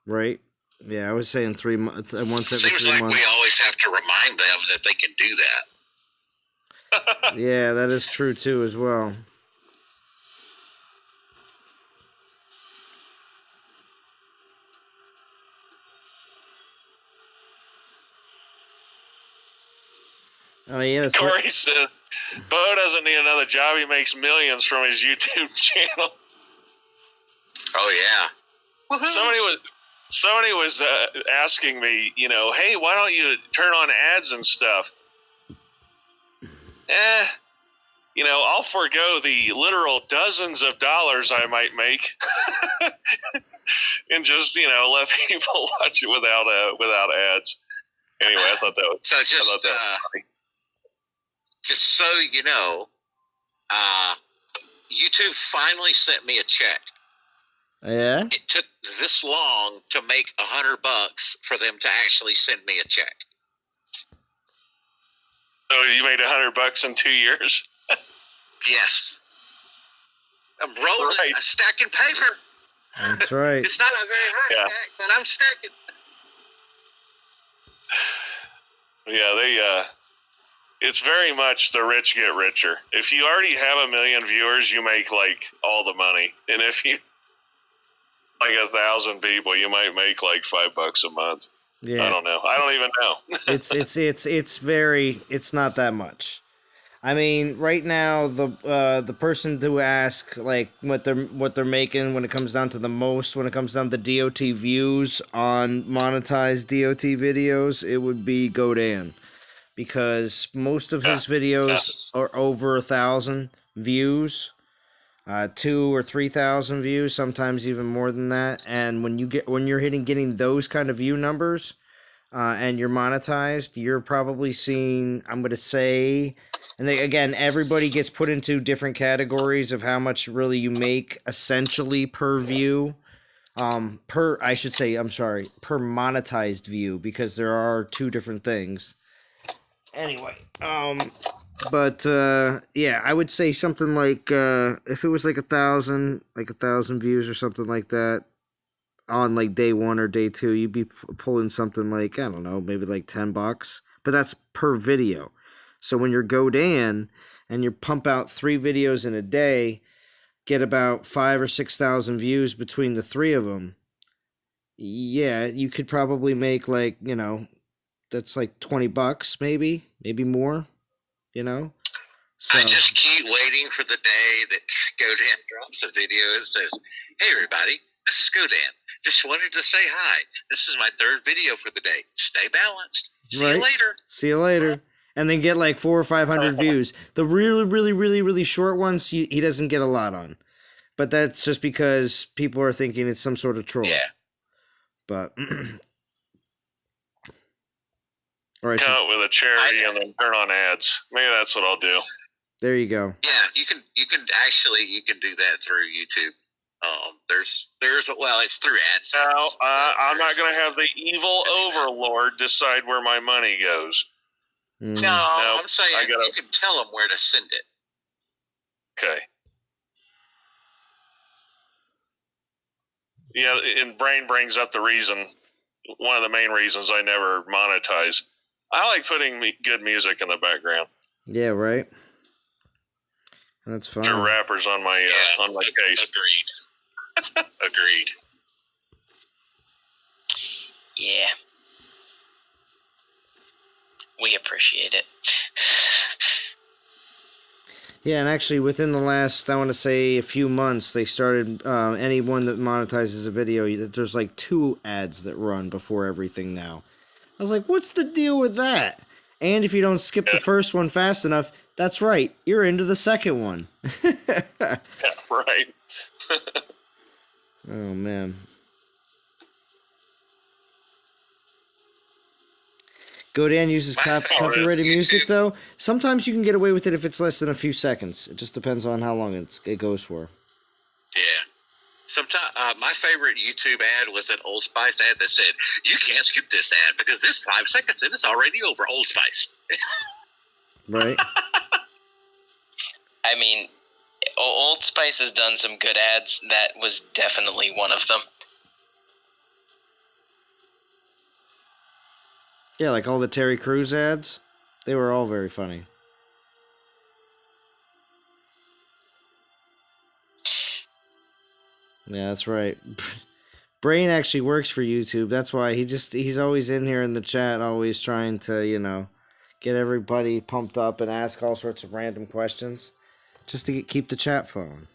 Speaker 1: Right. Yeah, I was saying 3 months. Once every 3 months.
Speaker 3: Seems like we always have to remind them that they can do that.
Speaker 1: Yeah, that is true too, as well. Oh yeah,
Speaker 4: Corey said, "Bo doesn't need another job. He makes millions from his YouTube channel."
Speaker 3: Oh yeah.
Speaker 4: Somebody was asking me, hey, why don't you turn on ads and stuff? I'll forego the literal dozens of dollars I might make, and just let people watch it without ads. Anyway, I thought that was
Speaker 3: so.
Speaker 4: Funny.
Speaker 3: Just so you know, YouTube finally sent me a check.
Speaker 1: Yeah.
Speaker 3: It took this long to make $100 for them to actually send me a check.
Speaker 4: So you made $100 in 2 years?
Speaker 3: Yes. I'm rolling. I'm stacking paper.
Speaker 1: That's right.
Speaker 3: It's not a very high stack, but I'm stacking.
Speaker 4: Yeah, it's very much the rich get richer. If you already have 1 million viewers, you make like all the money. And if you like 1,000 people, you might make like $5 a month. Yeah. I don't know. I don't even know.
Speaker 1: It's not that much. I mean, right now the person to ask like what they're making when it comes down to when it comes down to DOT views on monetized DOT videos, it would be Godan, because most of his videos are over 1,000 views, 2,000 or 3,000 views, sometimes even more than that. And when you're getting those kind of view numbers, and you're monetized, you're probably seeing, I'm going to say, and again, everybody gets put into different categories of how much really you make essentially per view, per monetized view, because there are two different things. Anyway, but yeah, I would say something like, if it was like 1,000 views or something like that, on like day 1 or day 2, you'd be pulling something like, I don't know, maybe like $10, but that's per video. So when you're Godan and you pump out 3 videos in a day, get about 5,000 or 6,000 views between the 3 of them. Yeah, you could probably make like, that's like $20, maybe more, So
Speaker 3: I just keep waiting for the day that Godan drops a video and says, "Hey everybody, this is Godan. Just wanted to say hi. This is my 3rd video for the day. Stay balanced. See you later."
Speaker 1: See you later. And then get like 400 or 500 views. The really, really, really, really short ones, he doesn't get a lot on. But that's just because people are thinking it's some sort of troll.
Speaker 3: Yeah.
Speaker 1: But all right.
Speaker 4: Count with a charity and then turn on ads. Maybe that's what I'll do.
Speaker 1: There you go.
Speaker 3: Yeah, you can do that through YouTube. It's through AdSense.
Speaker 4: Now, I'm not going to have the evil overlord decide where my money goes.
Speaker 3: No, I'm saying you can tell them where to send it.
Speaker 4: Okay. Yeah, and Brain brings up one of the main reasons I never monetize. I like putting good music in the background.
Speaker 1: Yeah, right. That's fine.
Speaker 4: There are rappers on my case.
Speaker 3: Agreed. Agreed.
Speaker 2: Yeah. We appreciate it.
Speaker 1: Yeah, and actually within the last, I want to say, a few months, they started, anyone that monetizes a video, there's like 2 ads that run before everything now. I was like, what's the deal with that? And if you don't skip the first one fast enough, that's right, you're into the second one.
Speaker 4: Yeah, right.
Speaker 1: Oh, man. Godan uses copyrighted music, though. Sometimes you can get away with it if it's less than a few seconds. It just depends on how long it goes for.
Speaker 3: Yeah. Sometimes my favorite YouTube ad was an Old Spice ad that said, "You can't skip this ad because this 5 seconds and it's already over." Old Spice.
Speaker 1: Right.
Speaker 2: I mean, Old Spice has done some good ads. That was definitely one of them.
Speaker 1: Yeah, like all the Terry Crews ads. They were all very funny. Yeah, that's right. Brain actually works for YouTube. That's why he's always in here in the chat, always trying to, get everybody pumped up and ask all sorts of random questions just to keep the chat flowing.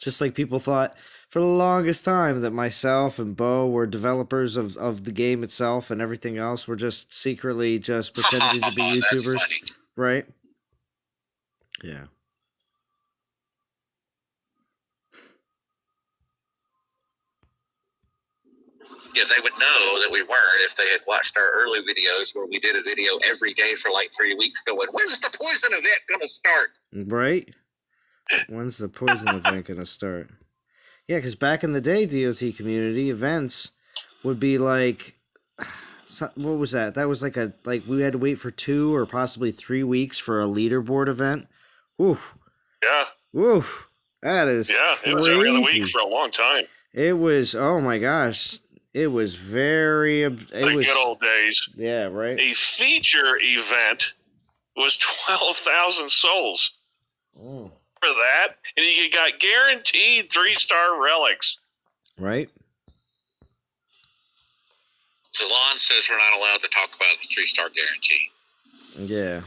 Speaker 1: Just like people thought for the longest time that myself and Bo were developers of the game itself and everything else. We're just secretly just pretending to be YouTubers.
Speaker 3: That's funny.
Speaker 1: Right? Yeah.
Speaker 3: Yeah, they would know that we weren't if they had watched our early videos where we did a video every day for like 3 weeks going, "When's the poison event going to start?"
Speaker 1: Right? When's the poison event going to start? Yeah, because back in the day, DOT community events would be like, what was that? That was like we had to wait for 2 or possibly 3 weeks for a leaderboard event. Woo.
Speaker 4: Yeah.
Speaker 1: Woo. That is
Speaker 4: it was every other week for a long time.
Speaker 1: It was, oh my gosh. It was very...
Speaker 4: good old days.
Speaker 1: Yeah, right?
Speaker 4: A feature event was 12,000 souls.
Speaker 1: Oh.
Speaker 4: For that, and you got guaranteed 3-star relics.
Speaker 1: Right?
Speaker 3: Salon says we're not allowed to talk about the 3-star guarantee.
Speaker 1: Yeah.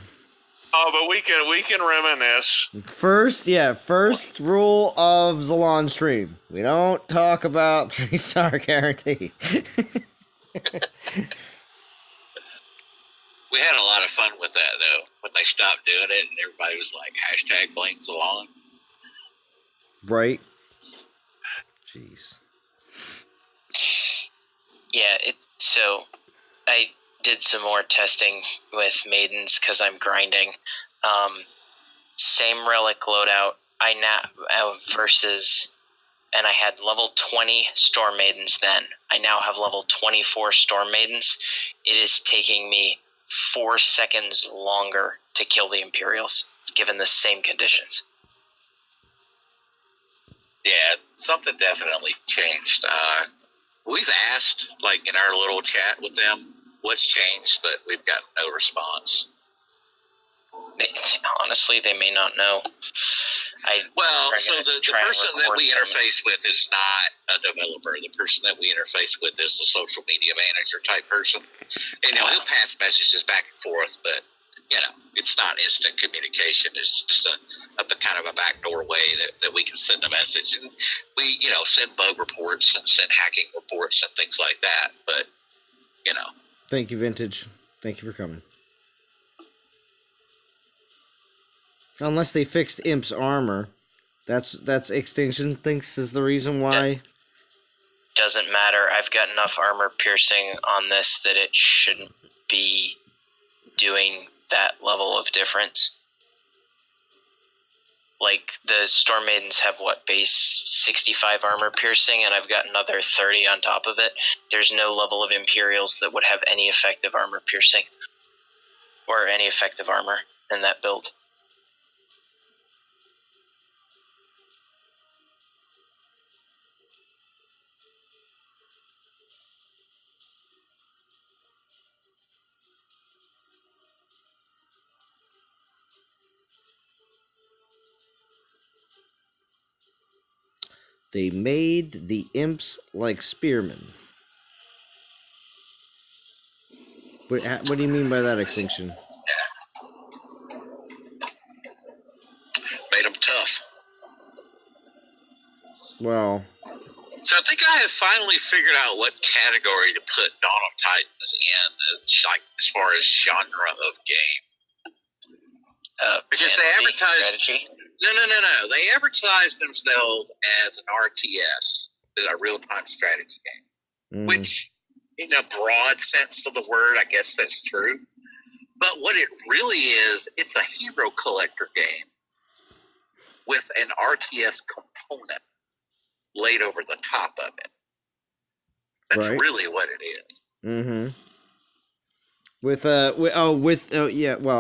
Speaker 4: Oh, but we can reminisce.
Speaker 1: First rule of Zalon stream. We don't talk about 3-star guarantee.
Speaker 3: We had a lot of fun with that, though, when they stopped doing it and everybody was like, #blame Zalon.
Speaker 1: Right? Jeez.
Speaker 2: Yeah, so I did some more testing with Maidens because I'm grinding. Same relic loadout. I now versus, and I had level 20 Storm Maidens then. I now have level 24 Storm Maidens. It is taking me 4 seconds longer to kill the Imperials, given the same conditions.
Speaker 3: Yeah, something definitely changed. We've asked, like, in our little chat with them, what's changed, but we've got no response.
Speaker 2: Honestly, they may not know.
Speaker 3: So the person that we interface with is not a developer. The person that we interface with is a social media manager type person. And, he'll pass messages back and forth, but, it's not instant communication. It's just a kind of a backdoor way that we can send a message. And we, send bug reports and send hacking reports and things like that. But,
Speaker 1: Thank you, Vintage. Thank you for coming. Unless they fixed Imp's armor. That's Extinction thinks is the reason why.
Speaker 2: Doesn't matter. I've got enough armor piercing on this that it shouldn't be doing that level of difference. Like, the Storm Maidens have, base 65 armor piercing, and I've got another 30 on top of it. There's no level of Imperials that would have any effective armor piercing. Or any effective armor in that build.
Speaker 1: They made the imps like spearmen. What do you mean by that, Extinction?
Speaker 3: made them tough.
Speaker 1: Well...
Speaker 3: So I think I have finally figured out what category to put Dawn of Titans in, like as far as genre of game, because they advertise strategy. No. They advertise themselves as an RTS, as a real-time strategy game, which, in a broad sense of the word, I guess that's true. But what it really is, it's a hero collector game with an RTS component laid over the top of it. That's really what it is.
Speaker 1: Mm-hmm.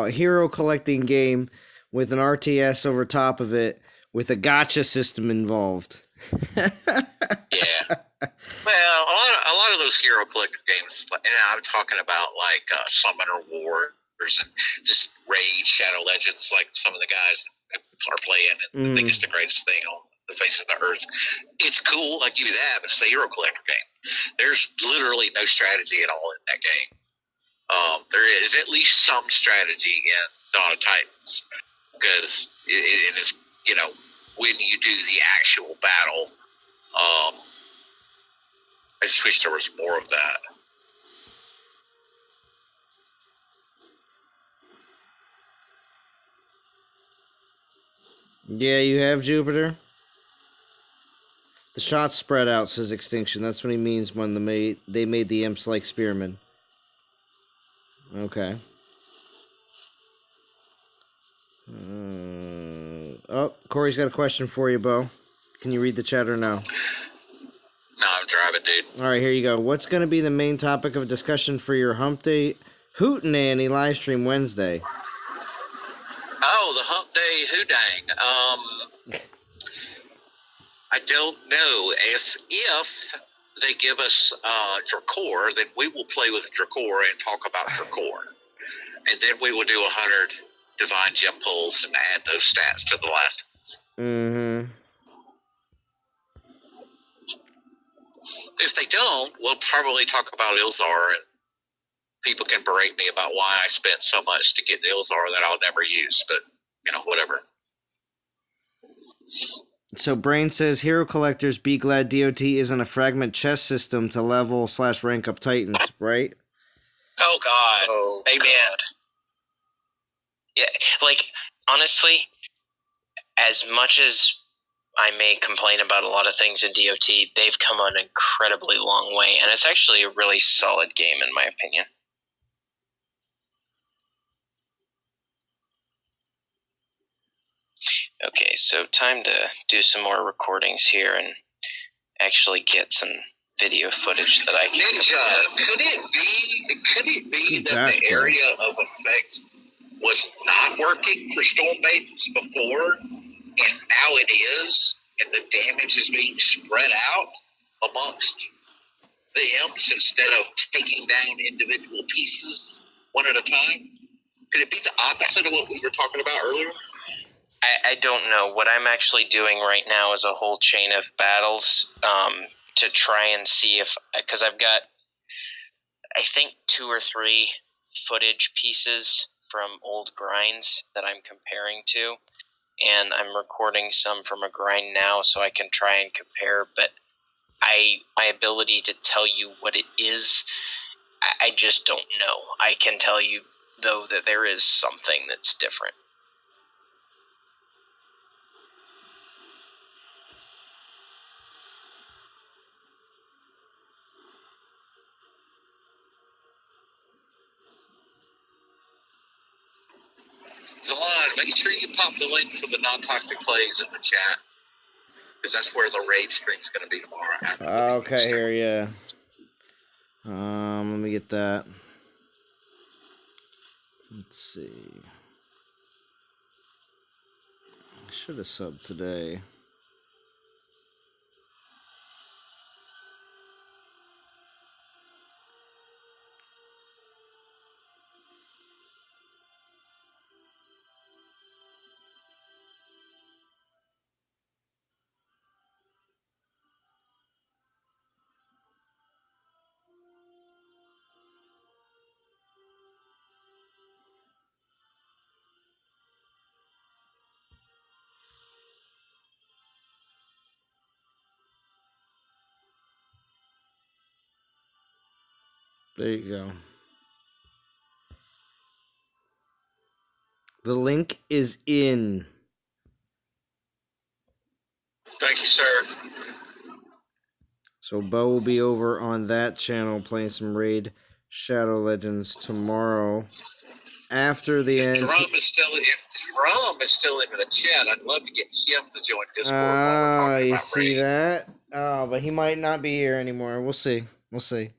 Speaker 1: A hero collecting game with an RTS over top of it with a gotcha system involved.
Speaker 3: Yeah. Well, a lot of those hero collector games, and I'm talking about like Summoner Wars and just Raid, Shadow Legends, like some of the guys are playing and think it's the greatest thing on the face of the earth. It's cool, I give you that, but it's a hero collector game. There's literally no strategy at all in that game. There is at least some strategy in Dawn of Titans, because it is, when you do the actual battle, I just wish there was more of that.
Speaker 1: Yeah, you have Jupiter. The shot spread out, says Extinction. That's what he means when they made the imps like spearmen. Okay. Corey's got a question for you, Bo. Can you read the chat or no?
Speaker 3: No, I'm driving, dude.
Speaker 1: All right, here you go. What's going to be the main topic of discussion for your Hump Day Hootenanny live stream Wednesday?
Speaker 3: Oh, the Hump Day Hoodang. I don't know. If they give us Drakor, then we will play with Drakor and talk about Drakor. And then we will do 100 Divine Gem pulls and add those stats to the last ones.
Speaker 1: Mm-hmm.
Speaker 3: If they don't, we'll probably talk about Ilzar, and people can berate me about why I spent so much to get Ilzar that I'll never use, but, whatever.
Speaker 1: So Brain says, Hero Collectors, be glad DOT isn't a fragment chess system to level/rank up Titans, right?
Speaker 3: Oh, God.
Speaker 2: Oh,
Speaker 3: Amen.
Speaker 2: God. Yeah, honestly, as much as I may complain about a lot of things in DOT, they've come an incredibly long way, and it's actually a really solid game in my opinion. Okay, so time to do some more recordings here and actually get some video footage that I can
Speaker 3: Ninja, could it be that the area of effect was not working for Storm Maidens before, and now it is, and the damage is being spread out amongst the imps instead of taking down individual pieces one at a time? Could it be the opposite of what we were talking about earlier?
Speaker 2: I don't know. What I'm actually doing right now is a whole chain of battles to try and see if, because I've got, I think, 2 or 3 footage pieces from old grinds that I'm comparing to, and I'm recording some from a grind now so I can try and compare, but my ability to tell you what it is, I just don't know. I can tell you, though, that there is something that's different.
Speaker 3: Zalon, make sure you pop the link for the non-toxic plays in the chat, because that's where the raid stream's going to be tomorrow.
Speaker 1: Okay, here, yeah. Let me get that. Let's see. I should have subbed today. There you go. The link is in.
Speaker 3: Thank you, sir.
Speaker 1: So Bo will be over on that channel playing some Raid Shadow Legends tomorrow. After the end.
Speaker 3: If Drum is still in the chat, I'd love to get him to join Discord while we're talking
Speaker 1: You
Speaker 3: about
Speaker 1: see
Speaker 3: Raid.
Speaker 1: that? Oh, but he might not be here anymore. We'll see. We'll see.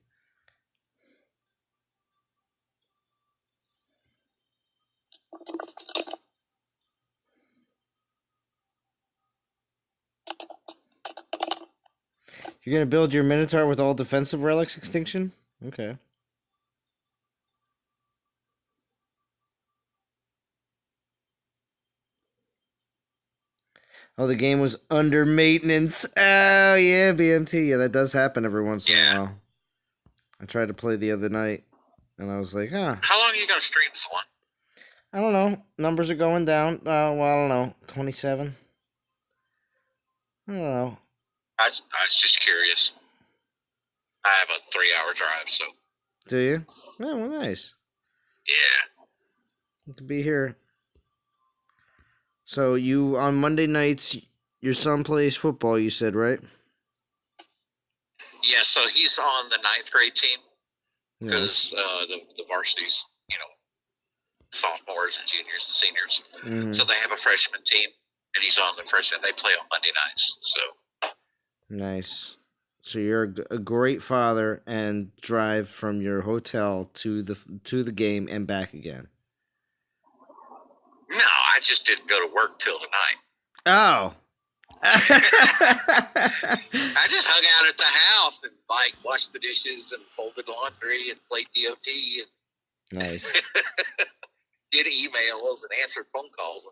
Speaker 1: You're going to build your Minotaur with all defensive relics extinction? Okay. Oh, the game was under maintenance. Oh, yeah, BMT. Yeah, that does happen every once in a while. I tried to play the other night, and I was like,
Speaker 3: How long are you going to stream this one?
Speaker 1: I don't know. Numbers are going down. Well, I don't know. 27? I don't know.
Speaker 3: I was just curious. I have a 3-hour drive, so.
Speaker 1: Do you? Oh, well, nice.
Speaker 3: Yeah.
Speaker 1: Good to be here. So you, on Monday nights, your son plays football, you said, right?
Speaker 3: Yeah, so he's on the 9th grade team because the varsity's, sophomores and juniors and seniors. Mm-hmm. So they have a freshman team, and he's on the freshman. They play on Monday nights. So
Speaker 1: nice. So you're a great father and drive from your hotel to the game and back again.
Speaker 3: No, I just didn't go to work till tonight.
Speaker 1: Oh.
Speaker 3: I just hung out at the house and washed the dishes and folded laundry and played DOT and
Speaker 1: nice.
Speaker 3: Did emails and answered phone calls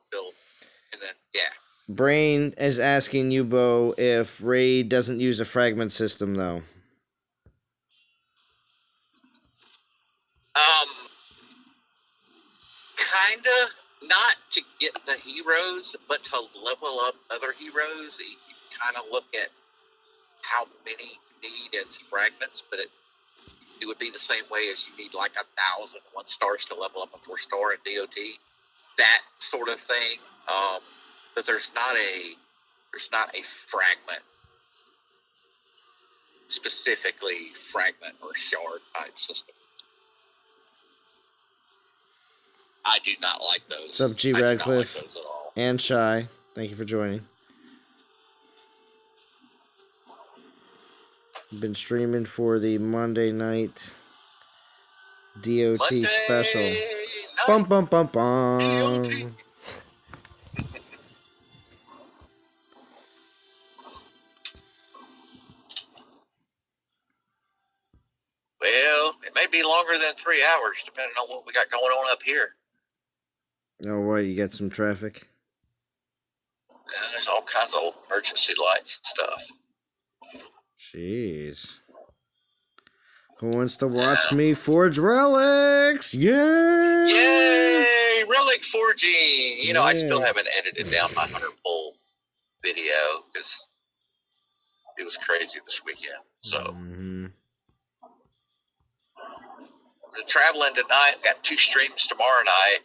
Speaker 3: and then
Speaker 1: Brain is asking you, Bo, if Raid doesn't use a fragment system though.
Speaker 3: Kinda. Not to get the heroes, but to level up other heroes. You kind of look at how many you need as fragments, but it would be the same way as you need 1,000 1-stars to level up a 4-star in DOT. That sort of thing. But there's not a fragment, specifically fragment or shard type system. I do not like those.
Speaker 1: What's up, G. Radcliffe?
Speaker 3: I do not like those at all.
Speaker 1: And Shy. Thank you for joining. Been streaming for the Monday night DOT
Speaker 3: Monday
Speaker 1: special.
Speaker 3: Night
Speaker 1: Bum bum bum bum.
Speaker 3: Well, it may be longer than 3 hours, depending on what we got going on up here.
Speaker 1: Oh, what? You got some traffic?
Speaker 3: Yeah, there's all kinds of emergency lights and stuff.
Speaker 1: Jeez. Who wants to watch me forge relics? Yay!
Speaker 3: Yay! Relic forging! I still haven't edited down my 100-pull video because it was crazy this weekend. So, We're traveling tonight. Got 2 streams tomorrow night,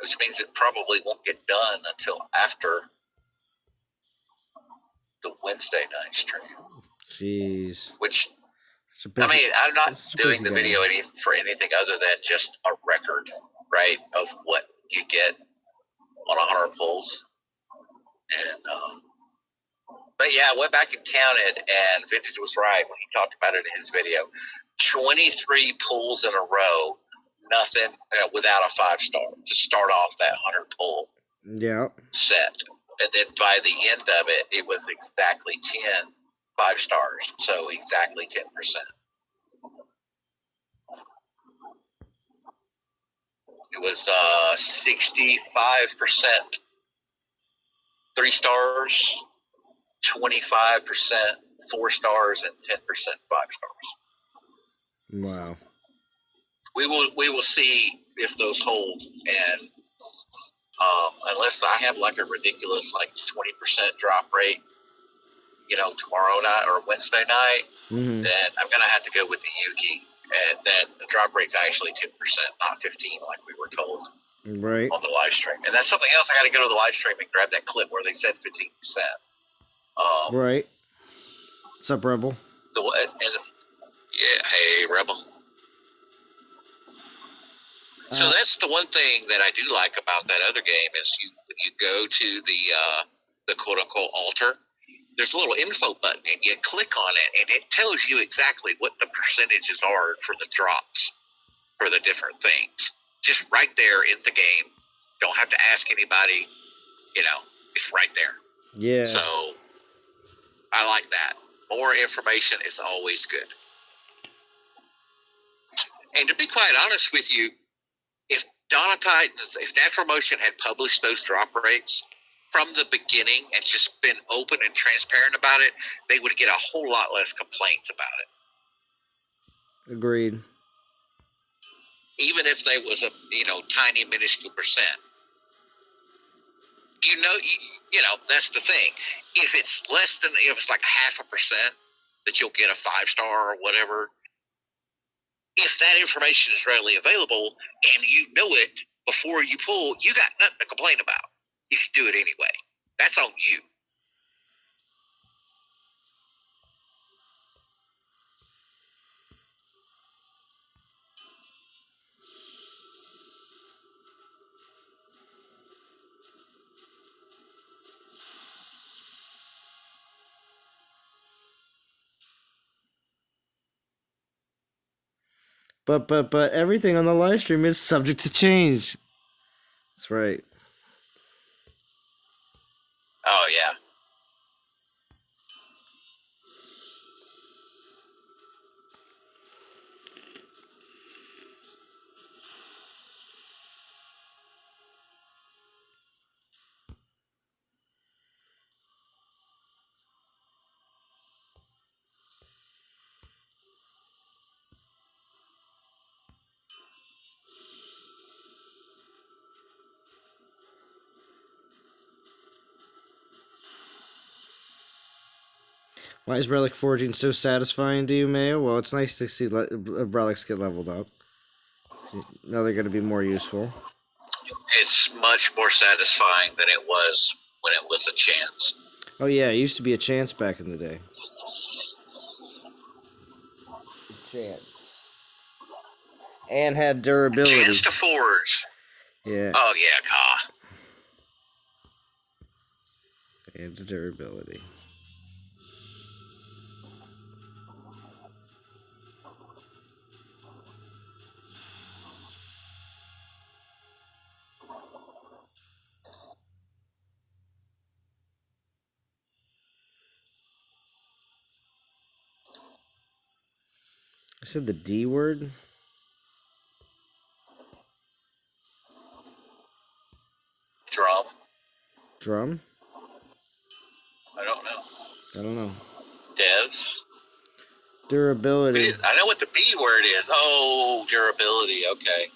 Speaker 3: which means it probably won't get done until after the Wednesday night stream.
Speaker 1: Jeez.
Speaker 3: Which, I'm not doing the video for anything other than just a record, right, of what you get on 100 pulls. And, but yeah, I went back and counted, and Vintage was right when he talked about it in his video. 23 pulls in a row, nothing without a 5-star to start off that 100-pull set. And then by the end of it, it was exactly 10 5-stars, so exactly 10%. It was 65% 3 stars, 25% 4 stars, and 10% 5 stars.
Speaker 1: Wow.
Speaker 3: We will see if those hold, and unless I have a ridiculous 20% drop rate, tomorrow night or Wednesday night, then I'm gonna have to go with the Yugi and that the drop rate's actually 10%, not 15, like we were told
Speaker 1: Right.
Speaker 3: on the live stream. And that's something else. I got to go to the live stream and grab that clip where they said 15%.
Speaker 1: Right. What's up, Rebel?
Speaker 3: Yeah, hey, Rebel. So that's the one thing that I do like about that other game is when you go to the quote unquote altar, there's a little info button and you click on it and it tells you exactly what the percentages are for the drops for the different things. Just right there in the game. Don't have to ask anybody, it's right there.
Speaker 1: Yeah.
Speaker 3: So I like that. More information is always good. And to be quite honest with you, if Dawn of Titans, if Natural Motion had published those drop rates from the beginning and just been open and transparent about it, they would get a whole lot less complaints about it.
Speaker 1: Agreed.
Speaker 3: Even if there was a tiny minuscule percent. That's the thing. If it's less than, if it's like 0.5% that you'll get a 5-star or whatever, if that information is readily available and you know it before you pull, you got nothing to complain about. You should do it anyway. That's on you.
Speaker 1: But everything on the live stream is subject to change. That's right.
Speaker 3: Oh, yeah.
Speaker 1: Why is relic forging so satisfying to you, Mayo? Well, it's nice to see relics get leveled up. Now they're going to be more useful.
Speaker 3: It's much more satisfying than it was when it was a chance.
Speaker 1: Oh, yeah, it used to be a chance back in the day. Chance. And had durability.
Speaker 3: Chance to forge.
Speaker 1: Yeah.
Speaker 3: Oh, yeah, God.
Speaker 1: And the durability. I said the D word?
Speaker 3: Drum.
Speaker 1: Drum?
Speaker 3: I don't know.
Speaker 1: I don't know.
Speaker 3: Devs.
Speaker 1: Durability.
Speaker 3: I know what the B word is. Oh, durability. Okay.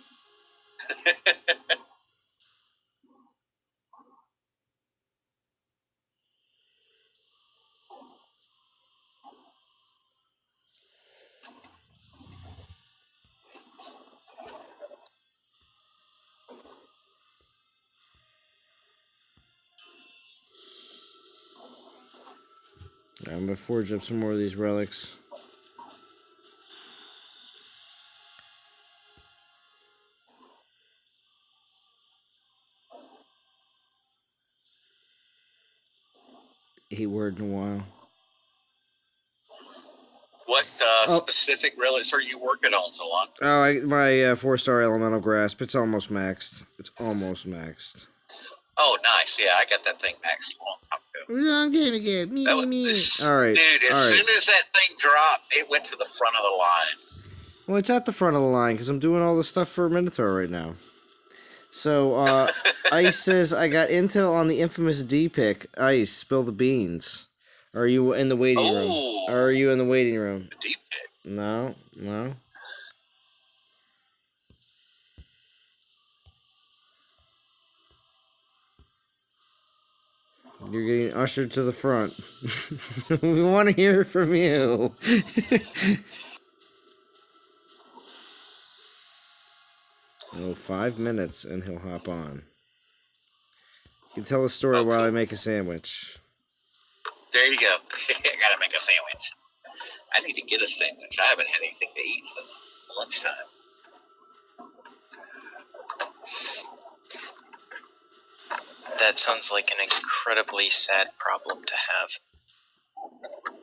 Speaker 1: I'm going to forge up some more of these relics. A word in a while.
Speaker 3: What specific relics are you working on, Salon?
Speaker 1: Oh, my 4-star elemental grasp. It's almost maxed. It's almost maxed.
Speaker 3: Oh, nice. Yeah, I got that thing maxed a long time ago.
Speaker 1: I'm getting it. Me. All right.
Speaker 3: Dude, as soon as that thing dropped, it went to the front of the line.
Speaker 1: Well, it's at the front of the line because I'm doing all the stuff for Minotaur right now. So, Ice says, I got intel on the infamous D pick. Ice, spill the beans. Are you in the waiting room? Are you in the waiting room?
Speaker 3: The D pick.
Speaker 1: No. You're getting ushered to the front. We want to hear from you. Oh, 5 minutes, and he'll hop on. You can tell a story while I make a sandwich.
Speaker 3: There you go. I gotta make a sandwich. I need to get a sandwich. I haven't had anything to eat since lunchtime.
Speaker 2: That sounds like an incredibly sad problem to have.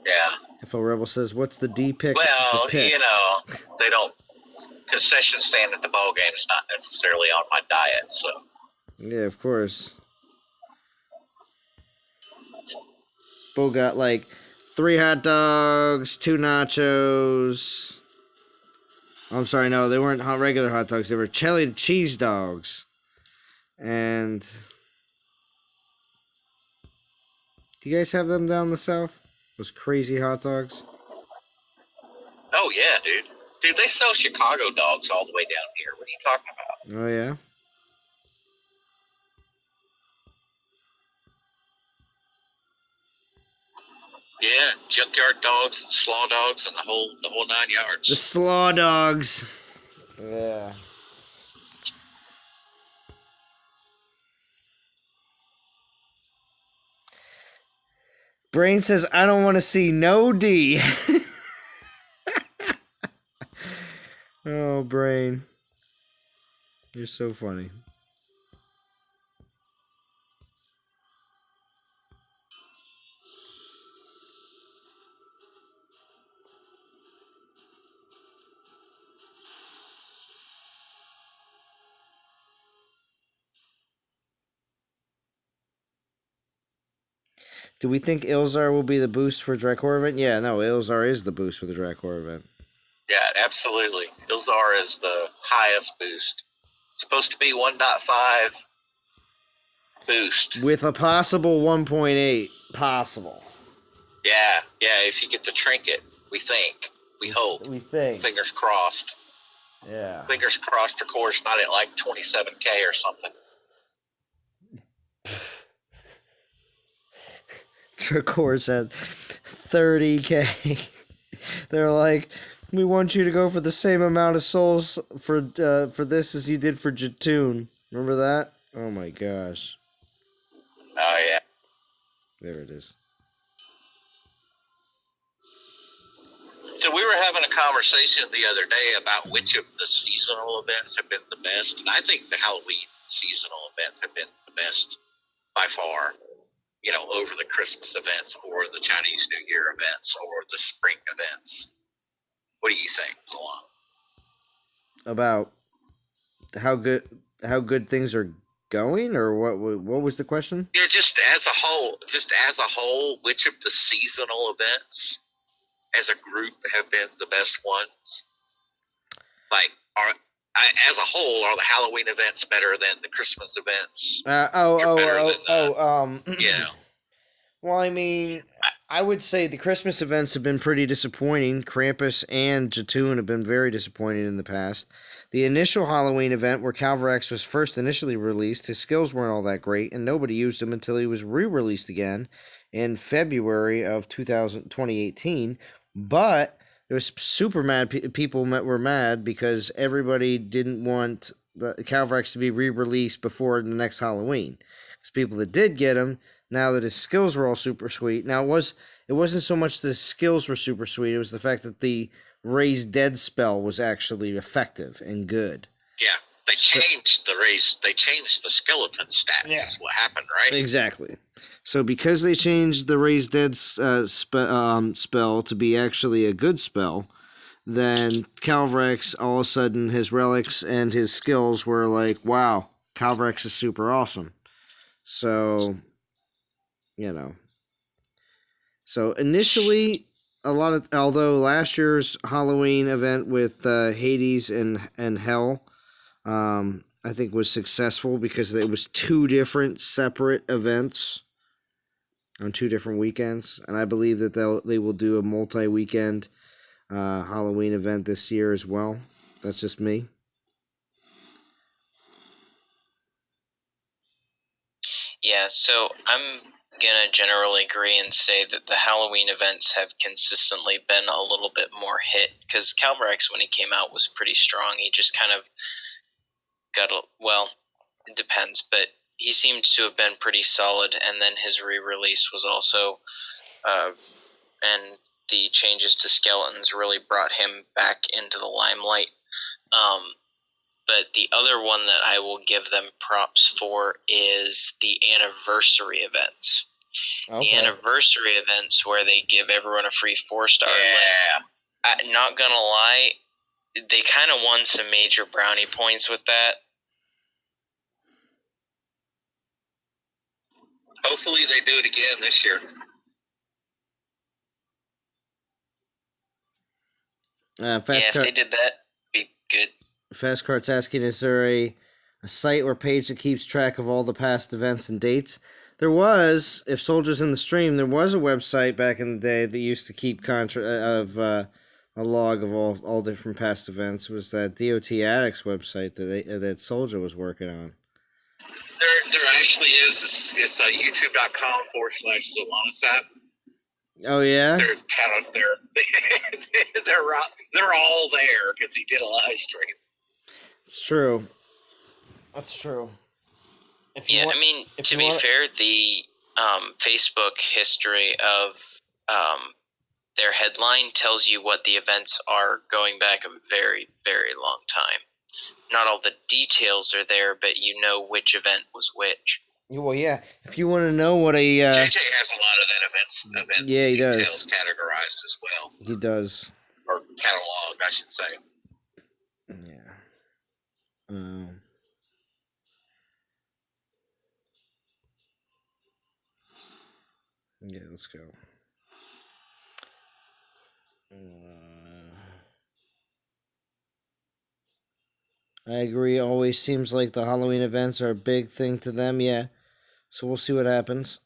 Speaker 3: Yeah.
Speaker 1: If a rebel says, "What's the D pick?"
Speaker 3: Well, they don't. Concession stand at the ball game is not necessarily on my diet, so.
Speaker 1: Yeah, of course. Bo got like 3 hot dogs, 2 nachos. I'm sorry, no, they weren't regular hot dogs. They were chili cheese dogs. And do you guys have them down the south? Those crazy hot dogs?
Speaker 3: Oh, yeah, dude. Dude, they sell Chicago dogs all the way down here. What are you talking about?
Speaker 1: Oh, yeah?
Speaker 3: Yeah, junkyard dogs and slaw dogs and the whole 9 yards.
Speaker 1: The slaw dogs. Yeah. Brain says, I don't want to see no D. Oh, Brain. You're so funny. Do we think Ilzar will be the boost for Dracor event? Yeah, no, Ilzar is the boost for the Dracor event.
Speaker 3: Yeah, absolutely. Ilzar is the highest boost. It's supposed to be 1.5 boost.
Speaker 1: With a possible 1.8. Possible.
Speaker 3: Yeah, if you get the trinket, we think. We hope.
Speaker 1: We think.
Speaker 3: Fingers crossed.
Speaker 1: Yeah.
Speaker 3: Fingers crossed Dracor's not at like 27K or something.
Speaker 1: Dracor's at 30K. They're like, we want you to go for the same amount of souls for this as you did for Jatoon. Remember that? Oh my gosh.
Speaker 3: Oh yeah.
Speaker 1: There it is.
Speaker 3: So we were having a conversation the other day about which of the seasonal events have been the best, and I think the Halloween seasonal events have been the best by far. You know, over the Christmas events or the Chinese New Year events or the spring events. What do you think, Alon?
Speaker 1: About how good things are going, or what was the question?
Speaker 3: Yeah, just as a whole, which of the seasonal events as a group have been the best ones? Like, as a whole, are the Halloween events better than the Christmas events? Yeah.
Speaker 1: Well, I mean, I would say the Christmas events have been pretty disappointing. Krampus and Jatoon have been very disappointing in the past. The initial Halloween event, where Calvarex was first initially released, his skills weren't all that great, and nobody used him until he was re-released again in February of 2018. But there was super mad people were mad because everybody didn't want the Calvarex to be re-released before the next Halloween. Because people that did get him, now that his skills were all super sweet. Now it wasn't so much the skills were super sweet, it was the fact that the Raise Dead spell was actually effective and good.
Speaker 3: Yeah, they changed the skeleton stats. Yeah. Is what happened, right?
Speaker 1: Exactly. So because they changed the Raise Dead spell to be actually a good spell, then Calvarex, all of a sudden, his relics and his skills were like, wow, Calvarex is super awesome. So, So initially, although last year's Halloween event with Hades and Hell, I think was successful because it was 2 different separate events on 2 different weekends, and I believe that they will do a multi-weekend Halloween event this year as well. That's just me.
Speaker 2: Yeah, so I'm gonna generally agree and say that the Halloween events have consistently been a little bit more hit, because Calvarex, when he came out, was pretty strong. He just kind of well, it depends, but he seemed to have been pretty solid, and then his re-release was also, and the changes to skeletons really brought him back into the limelight. But the other one that I will give them props for is the anniversary events. Okay. The anniversary events where they give everyone a free 4-star.
Speaker 3: Yeah.
Speaker 2: Like, not gonna lie, they kind of won some major brownie points with that.
Speaker 3: Hopefully they do it again this year.
Speaker 2: If they did that, it'd be good.
Speaker 1: Fast Cart's asking, is there a site or page that keeps track of all the past events and dates? There was, if Soldiers in the Stream, there was a website back in the day that used to keep a log of all different past events. It was that DOT Addicts website that Soldier was working on.
Speaker 3: There actually is. It's youtube.com/Solanas.
Speaker 1: Oh yeah.
Speaker 3: They're kind of they're all there because he did a live stream.
Speaker 1: It's true. That's true.
Speaker 2: To be fair, the Facebook history of their headline tells you what the events are going back a very, very long time. Not all the details are there, but you know which event was which.
Speaker 1: Well, yeah. If you want to know what a
Speaker 3: JJ has a lot of that event
Speaker 1: yeah, he
Speaker 3: details
Speaker 1: does
Speaker 3: categorized as well.
Speaker 1: He does,
Speaker 3: or cataloged, I should say.
Speaker 1: Yeah. Yeah, let's go. I agree. Always seems like the Halloween events are a big thing to them. Yeah. So we'll see what happens.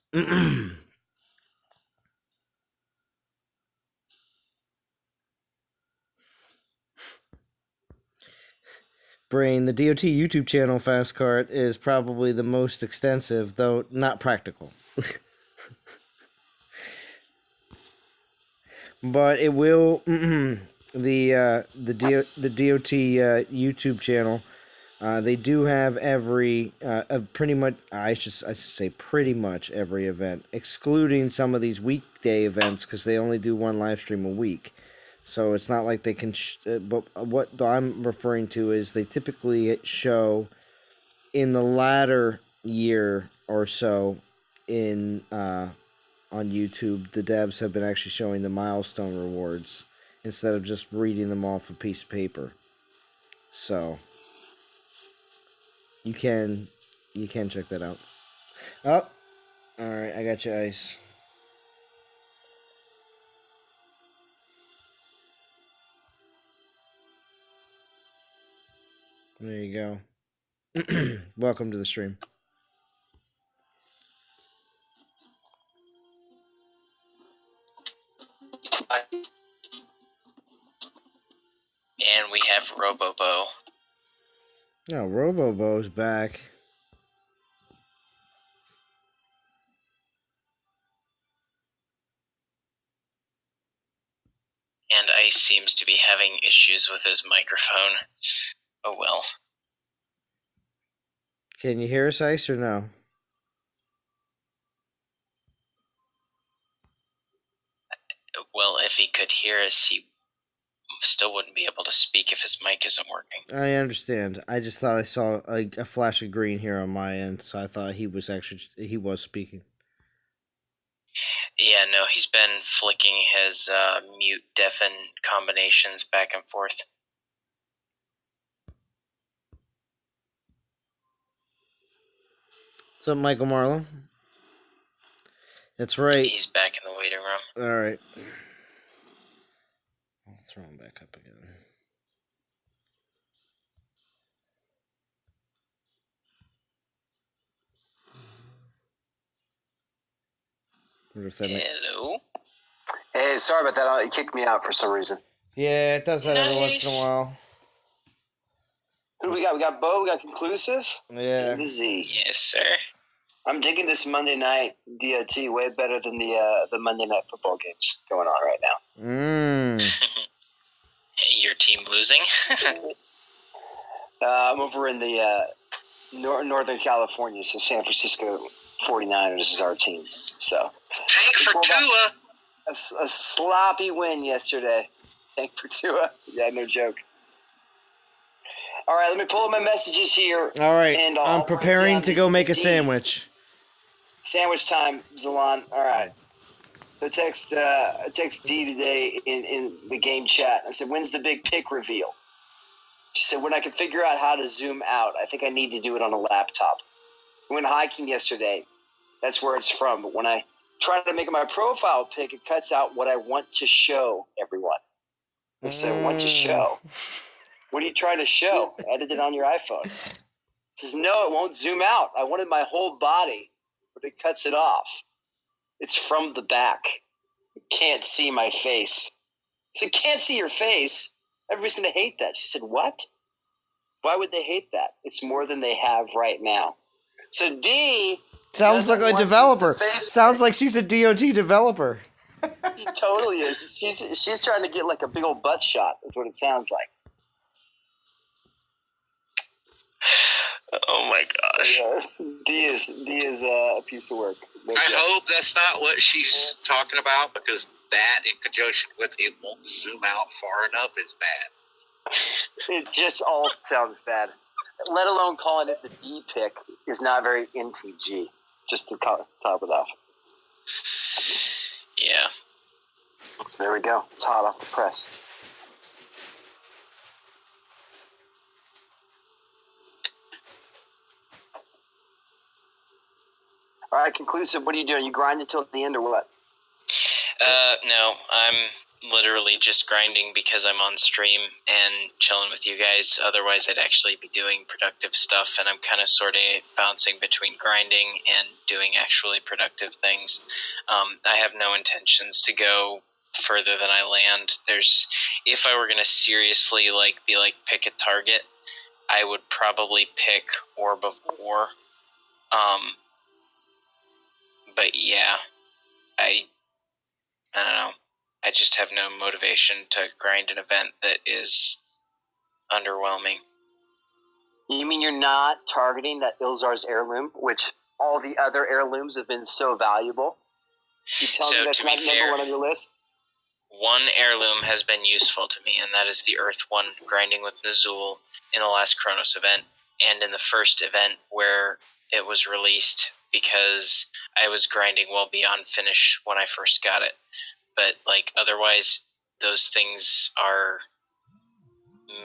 Speaker 1: Brain, the DOT YouTube channel Fast Cart is probably the most extensive, though not practical. But it will the DOT YouTube channel. They do have every pretty much I should say pretty much every event, excluding some of these weekday events because they only do one live stream a week. So it's not like they can. But what I'm referring to is they typically show in the latter year or so in on YouTube, the devs have been actually showing the milestone rewards instead of just reading them off a piece of paper. So you can check that out. Oh, all right, I got you, Ice. There you go. Welcome to the stream.
Speaker 2: And we have Robobo.
Speaker 1: No, Robobo's back.
Speaker 2: And Ice seems to be having issues with his microphone. Oh well.
Speaker 1: Can you hear us, Ice, or no?
Speaker 2: Well, if he could hear us, he still wouldn't be able to speak if his mic isn't working.
Speaker 1: I understand. I just thought I saw a flash of green here on my end, so I thought he was speaking.
Speaker 2: Yeah, no, he's been flicking his mute deafen combinations back and forth.
Speaker 1: What's up, Michael Marlowe? That's right.
Speaker 2: He's back in the waiting room.
Speaker 1: All right. I'll throw him back up again.
Speaker 2: Hello?
Speaker 5: Hey, sorry about that. It kicked me out for some reason.
Speaker 1: Yeah, it does that every once in a while.
Speaker 5: Who do we got? We got Bo. We got Conclusive.
Speaker 1: Yeah.
Speaker 5: And the Z.
Speaker 2: Yes, sir.
Speaker 5: I'm digging this Monday night DOT way better than the Monday night football games going on right now.
Speaker 1: Mm.
Speaker 2: Your team losing?
Speaker 5: I'm over in the Northern California, so San Francisco 49ers is our team. So
Speaker 3: Tank for Tua.
Speaker 5: A sloppy win yesterday. Tank for Tua. Yeah, no joke. All right, let me pull up my messages here.
Speaker 1: All right,
Speaker 5: and
Speaker 1: I'm preparing to go make a sandwich.
Speaker 5: Sandwich time, Zalan. All right. So I text D today in the game chat. I said, when's the big pick reveal? She said, when I can figure out how to zoom out. I think I need to do it on a laptop. I went hiking yesterday. That's where it's from. But when I try to make my profile pic, it cuts out what I want to show everyone. I said, want to show? What are you trying to show? Edit it on your iPhone. It says, no, it won't zoom out. I wanted my whole body, but it cuts it off. It's from the back. You can't see my face. I said, can't see your face? Everybody's going to hate that. She said, what? Why would they hate that? It's more than they have right now. So D...
Speaker 1: Sounds like a developer. Sounds like she's a DOG developer.
Speaker 5: She totally is. She's trying to get like a big old butt shot, is what it sounds like.
Speaker 4: Oh my gosh.
Speaker 5: D is a piece of work.
Speaker 3: I hope that's not what she's talking about, because that in conjunction with it won't zoom out far enough is bad.
Speaker 5: It just all sounds bad. Let alone calling it the D pick is not very NTG. Just to top it off.
Speaker 2: Yeah.
Speaker 5: So there we go. It's hot off the press. All right, conclusive. What are you doing? You grinding until the end or what?
Speaker 2: No, I'm literally just grinding because I'm on stream and chilling with you guys. Otherwise, I'd actually be doing productive stuff, and I'm kind of sort of bouncing between grinding and doing actually productive things. I have no intentions to go further than I land. If I were going to seriously pick a target, I would probably pick Orb of War. But yeah, I don't know. I just have no motivation to grind an event that is underwhelming.
Speaker 5: You mean you're not targeting that Ilzar's heirloom, which all the other heirlooms have been so valuable? You tell me that's not number one on your list?
Speaker 2: One heirloom has been useful to me, and that is the Earth one, grinding with Nazul in the last Chronos event, and in the first event where it was released, because I was grinding well beyond finish when I first got it. But otherwise, those things are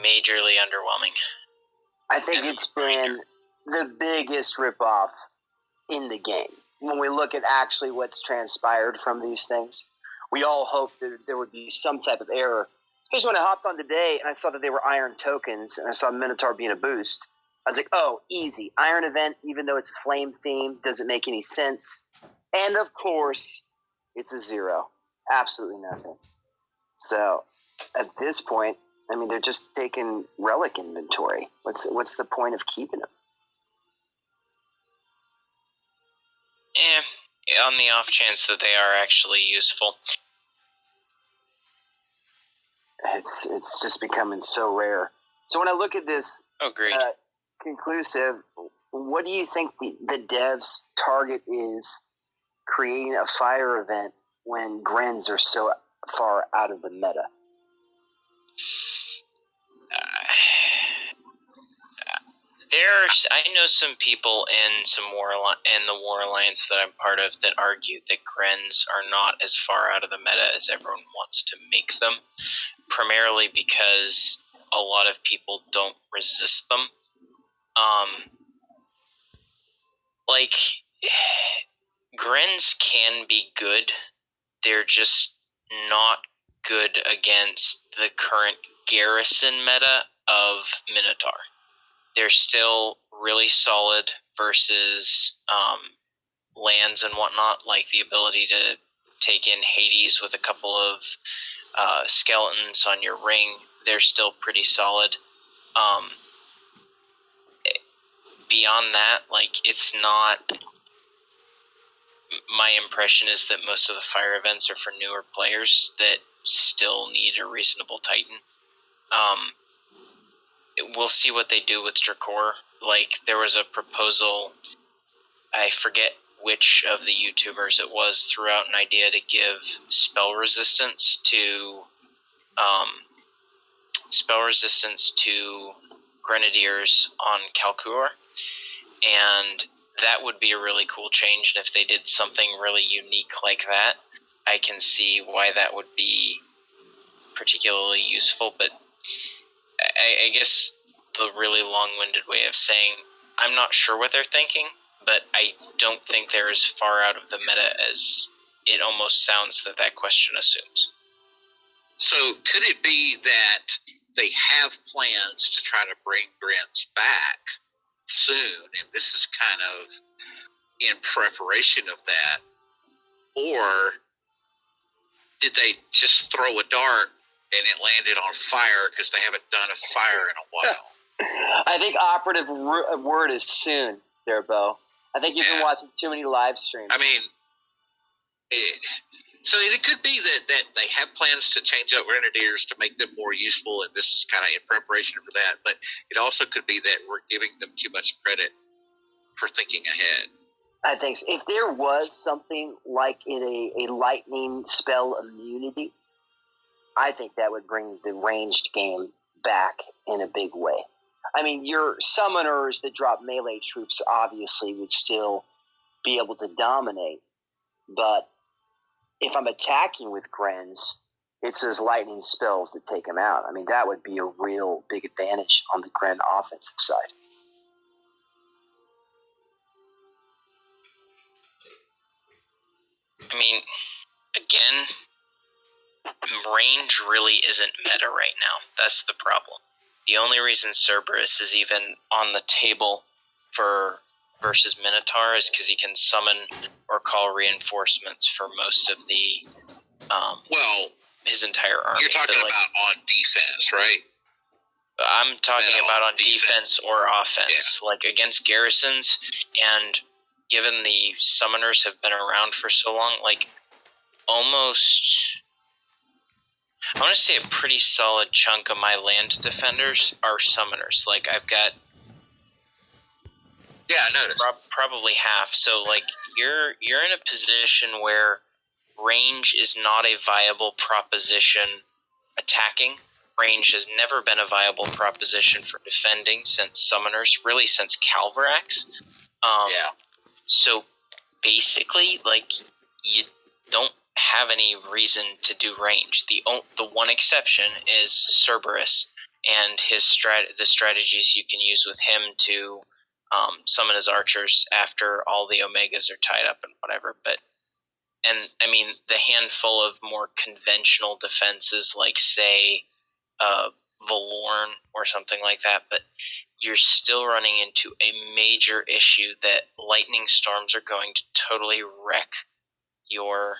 Speaker 2: majorly underwhelming.
Speaker 5: I think it's been the biggest ripoff in the game. When we look at actually what's transpired from these things, we all hoped that there would be some type of error. Especially when I hopped on today and I saw that they were iron tokens and I saw Minotaur being a boost. I was like, oh, easy. Iron event, even though it's a flame theme, doesn't make any sense. And of course, it's a 0. Absolutely nothing. So at this point, I mean, they're just taking relic inventory. What's the point of keeping them?
Speaker 2: On the off chance that they are actually useful.
Speaker 5: It's just becoming so rare. So when I look at this conclusive, what do you think the devs' target is creating a fire event when Grens are so far out of the meta?
Speaker 2: I know some people in the War Alliance that I'm part of that argue that Grens are not as far out of the meta as everyone wants to make them, primarily because a lot of people don't resist them. Grens can be good. They're just not good against the current garrison meta of Minotaur. They're still really solid versus lands and whatnot, like the ability to take in Hades with a couple of skeletons on your ring. They're still pretty solid. Beyond that, it's not... My impression is that most of the fire events are for newer players that still need a reasonable Titan. we'll see what they do with Drakor. Like, there was a proposal, I forget which of the YouTubers it was, threw out an idea to give spell resistance to Grenadiers on Kalkur, and that would be a really cool change. And if they did something really unique like that, I can see why that would be particularly useful. But I guess the really long-winded way of saying, I'm not sure what they're thinking, but I don't think they're as far out of the meta as it almost sounds that question assumes.
Speaker 3: So could it be that they have plans to try to bring Grins back soon, and this is kind of in preparation of that? Or did they just throw a dart and it landed on fire because they haven't done a fire in a while?
Speaker 5: I think operative word is soon there, Bo. I think you've been watching too many live streams.
Speaker 3: I mean, so it could be that they have plans to change up Grenadiers to make them more useful, and this is kind of in preparation for that. But it also could be that we're giving them too much credit for thinking ahead.
Speaker 5: I think so. If there was something like a lightning spell immunity, I think that would bring the ranged game back in a big way. I mean, your summoners that drop melee troops obviously would still be able to dominate, but if I'm attacking with Grens, it's those lightning spells that take them out. I mean, that would be a real big advantage on the Gren offensive side.
Speaker 2: I mean, again, range really isn't meta right now. That's the problem. The only reason Cerberus is even on the table for versus Minotaur is because he can summon or call reinforcements for most of the his entire army.
Speaker 3: You're talking about on defense, right?
Speaker 2: I'm talking about on defense or offense, like against garrisons. And given the summoners have been around for so long, like almost, I want to say a pretty solid chunk of my land defenders are summoners. Like I've got,
Speaker 3: I noticed.
Speaker 2: Probably half. So like you're in a position where range is not a viable proposition attacking. Range has never been a viable proposition for defending since summoners, really since Calvarax. So basically, like, you don't have any reason to do range. The one exception is Cerberus and the strategies you can use with him to summon his archers after all the Omegas are tied up and whatever. But, and I mean, the handful of more conventional defenses, like say Valorn or something like that, but you're still running into a major issue that lightning storms are going to totally wreck your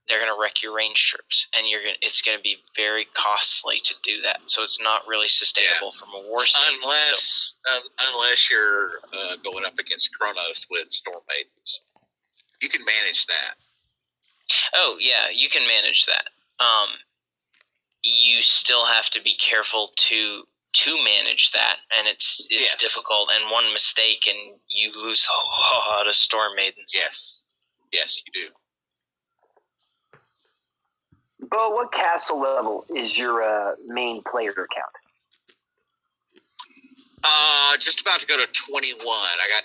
Speaker 2: they're going to wreck your range troops, and it's going to be very costly to do that. So it's not really sustainable from a war scene.
Speaker 3: Unless you're going up against Kronos with Storm Maidens. You can manage that.
Speaker 2: Oh, yeah, you can manage that. You still have to be careful to manage that, and it's difficult, and one mistake and you lose a lot of Storm Maidens.
Speaker 3: Yes, you do.
Speaker 5: Bo, what castle level is your main player account?
Speaker 3: Just about to go to 21. I got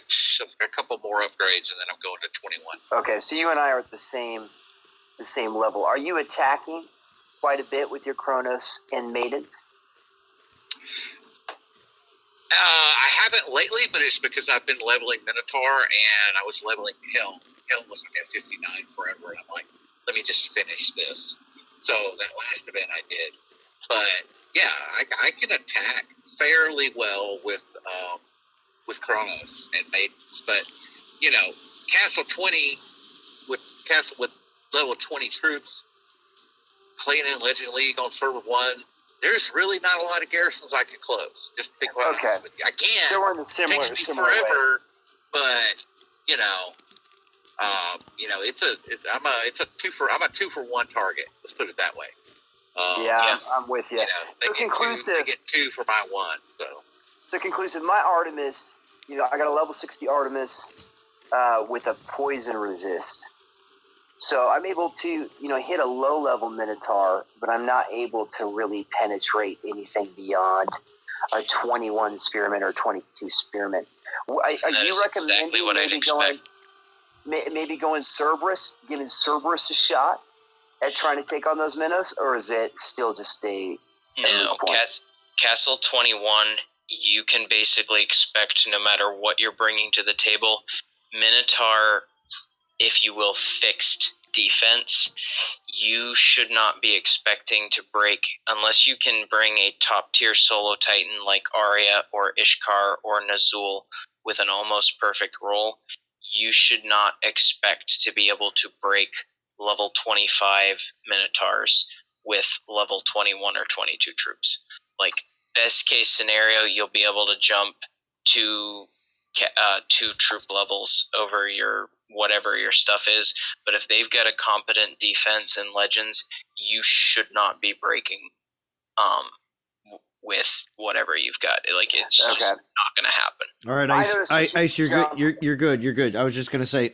Speaker 3: a couple more upgrades, and then I'm going to 21.
Speaker 5: Okay, so you and I are at the same level. Are you attacking quite a bit with your Kronos and Maidens?
Speaker 3: I haven't lately, but it's because I've been leveling Minotaur, and I was leveling Helm. Helm was like at 59 forever, and I'm like, let me just finish this. So that last event I did. But yeah, I can attack fairly well with Kronos and Maidens. But you know, Castle 20 with level 20 troops playing in Legend League on server 1. There's really not a lot of garrisons I can close. Just to be quite honest with you, I can.
Speaker 5: So we're in the similar
Speaker 3: forever,
Speaker 5: way.
Speaker 3: But you know, I'm a 2-for-1 target. Let's put it that way.
Speaker 5: Yeah, I'm with you.
Speaker 3: They
Speaker 5: So
Speaker 3: get
Speaker 5: conclusive.
Speaker 3: They get 2 for my 1.
Speaker 5: So conclusive. My Artemis, I got a level 60 Artemis with a poison resist. So I'm able to, hit a low-level Minotaur, but I'm not able to really penetrate anything beyond a 21 Spearmint or 22 Spearmint. Are you recommending
Speaker 2: exactly what I'd expect.
Speaker 5: maybe going Cerberus, giving Cerberus a shot at trying to take on those Minos, or is it still just a
Speaker 2: No, Castle 21, you can basically expect no matter what you're bringing to the table, Minotaur, if you will, fixed defense, you should not be expecting to break unless you can bring a top tier solo titan like Arya or Ishkar or Nazul with an almost perfect roll. You should not expect to be able to break level 25 Minotaurs with level 21 or 22 troops. Like, best case scenario, you'll be able to jump to 2 troop levels over your whatever your stuff is, but if they've got a competent defense and legends, you should not be breaking with whatever you've got. Like, it's just not going to happen.
Speaker 1: All right, Ice, you're good. I was just gonna say,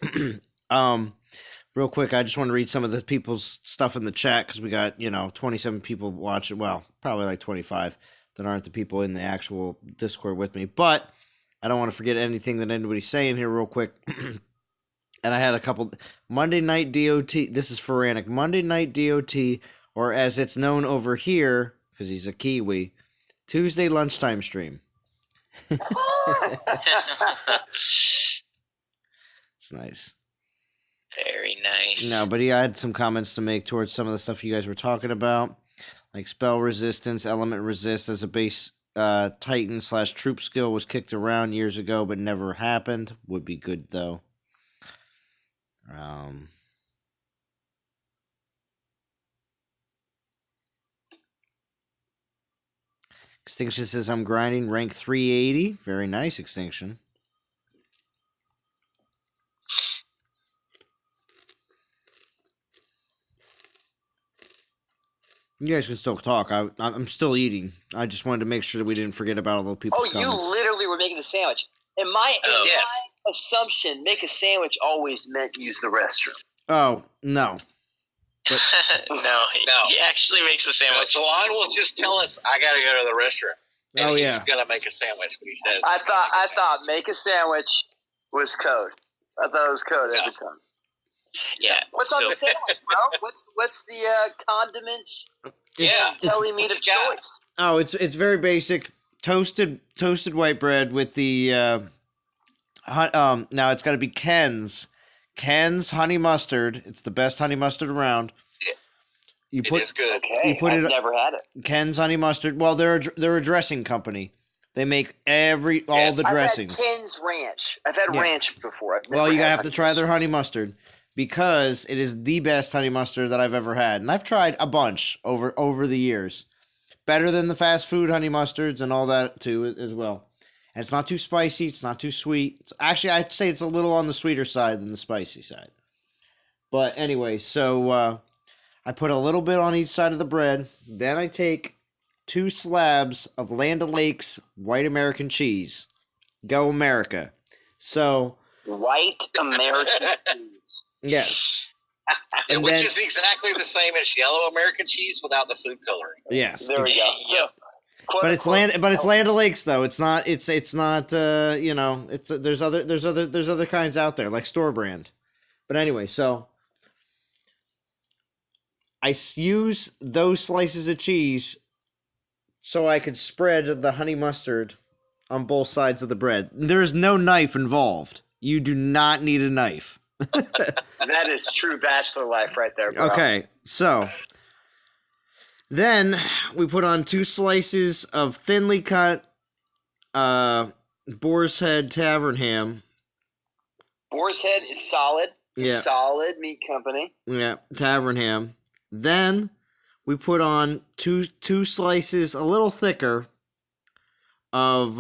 Speaker 1: real quick, I just want to read some of the people's stuff in the chat because we got 27 people watching. Well, probably like 25 that aren't the people in the actual Discord with me, but I don't want to forget anything that anybody's saying here real quick. And I had a couple Monday Night DOT. This is Feranic. Monday Night DOT, or as it's known over here, because he's a Kiwi, Tuesday lunchtime stream. It's nice.
Speaker 2: Very nice.
Speaker 1: No, but I had some comments to make towards some of the stuff you guys were talking about, like spell resistance, element resist as a base Titan / troop skill was kicked around years ago, but never happened. Would be good though. Extinction says I'm grinding rank 380. Very nice, Extinction. You guys can still talk. I'm still eating. I just wanted to make sure that we didn't forget about all the people's comments.
Speaker 5: You literally were making a sandwich. In my assumption, make a sandwich always meant use the restroom.
Speaker 1: Oh, no.
Speaker 2: But, no, he actually makes a sandwich.
Speaker 3: So Lon will just tell us, I got to go to the restroom. And he's going to make a sandwich, but he says...
Speaker 5: I thought make a sandwich was code. I thought it was code every time.
Speaker 2: Yeah.
Speaker 5: What's on the sandwich, bro? What's the condiments? Telling me the choice.
Speaker 1: Oh, it's very basic. Toasted white bread with the now it's got to be Ken's honey mustard. It's the best honey mustard around.
Speaker 3: It is good.
Speaker 5: Okay, I've never had it.
Speaker 1: Ken's honey mustard. Well, they're a dressing company. They make all the dressings.
Speaker 5: I've had Ken's Ranch. I've had ranch before.
Speaker 1: Well, you have to try their honey mustard because it is the best honey mustard that I've ever had, and I've tried a bunch over the years. Better than the fast food honey mustards and all that too as well. And it's not too spicy. It's not too sweet. Actually, I'd say it's a little on the sweeter side than the spicy side. But anyway, so I put a little bit on each side of the bread. Then I take 2 slabs of Land O'Lakes white American cheese. Go America. So
Speaker 5: white American cheese.
Speaker 1: Yes.
Speaker 3: Which is exactly the same as yellow American cheese without the food coloring.
Speaker 1: Yes.
Speaker 5: There we go. So,
Speaker 1: but it's Land O'Lakes though. It's not there's other kinds out there like store brand. But anyway, so I use those slices of cheese so I could spread the honey mustard on both sides of the bread. There's no knife involved. You do not need a knife.
Speaker 5: That is true bachelor life right there, bro.
Speaker 1: Okay, so then we put on 2 slices of thinly cut Boar's Head Tavern ham.
Speaker 5: Boar's Head is solid.
Speaker 1: Yeah.
Speaker 5: Solid meat company.
Speaker 1: Yeah, tavern ham. Then we put on two slices, a little thicker, of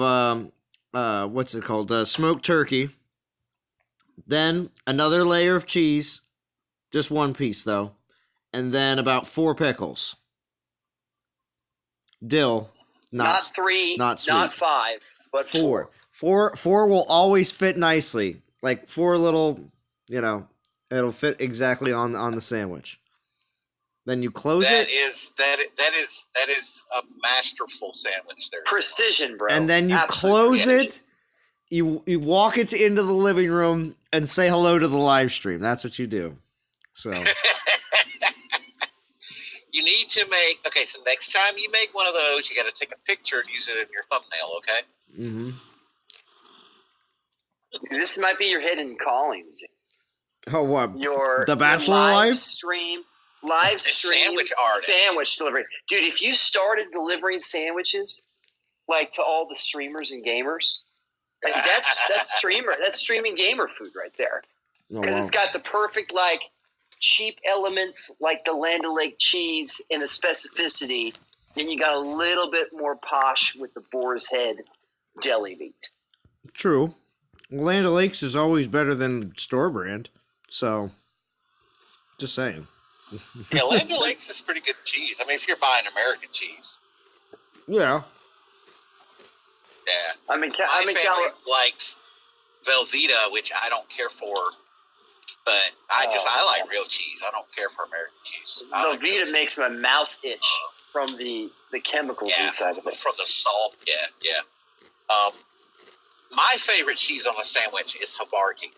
Speaker 1: what's it called? Smoked turkey. Then another layer of cheese, just 1 piece though, and then about 4 pickles. Dill,
Speaker 5: Not 3,
Speaker 1: not sweet.
Speaker 5: not 5, but 4.
Speaker 1: 4 will always fit nicely. Like 4 little, it'll fit exactly on the sandwich. Then you close
Speaker 3: That
Speaker 1: it.
Speaker 3: is a masterful sandwich there.
Speaker 5: Precision, bro.
Speaker 1: And then you
Speaker 5: Absolute
Speaker 1: close
Speaker 5: precision.
Speaker 1: it. You walk it into the living room and say hello to the live stream. That's what you do. So
Speaker 3: you need to make so next time you make one of those, you got to take a picture and use it in your thumbnail, okay?
Speaker 1: Mm-hmm.
Speaker 5: This might be your hidden callings.
Speaker 1: Oh, what?
Speaker 5: Your
Speaker 1: The Bachelor
Speaker 5: live
Speaker 1: life?
Speaker 5: live stream
Speaker 3: sandwich artist.
Speaker 5: sandwich delivery. Dude, if you started delivering sandwiches like to all the streamers and gamers, like that's streaming gamer food right there.
Speaker 1: Oh,
Speaker 5: Because
Speaker 1: wow.
Speaker 5: it's got the perfect like cheap elements like the Land O'Lake cheese and the specificity. Then you got a little bit more posh with the boar's head deli meat.
Speaker 1: True. Land O'Lakes is always better than store brand. So, just saying.
Speaker 3: Yeah, Land O'Lakes is pretty good cheese. I mean, if you're buying American cheese.
Speaker 1: Yeah.
Speaker 3: Yeah.
Speaker 5: I mean,
Speaker 3: My family likes Velveeta, which I don't care for, but I like real cheese. I don't care for American cheese.
Speaker 5: Velveeta makes my mouth itch from the chemicals inside of it.
Speaker 3: From the salt. Yeah. My favorite cheese on a sandwich is Havarti.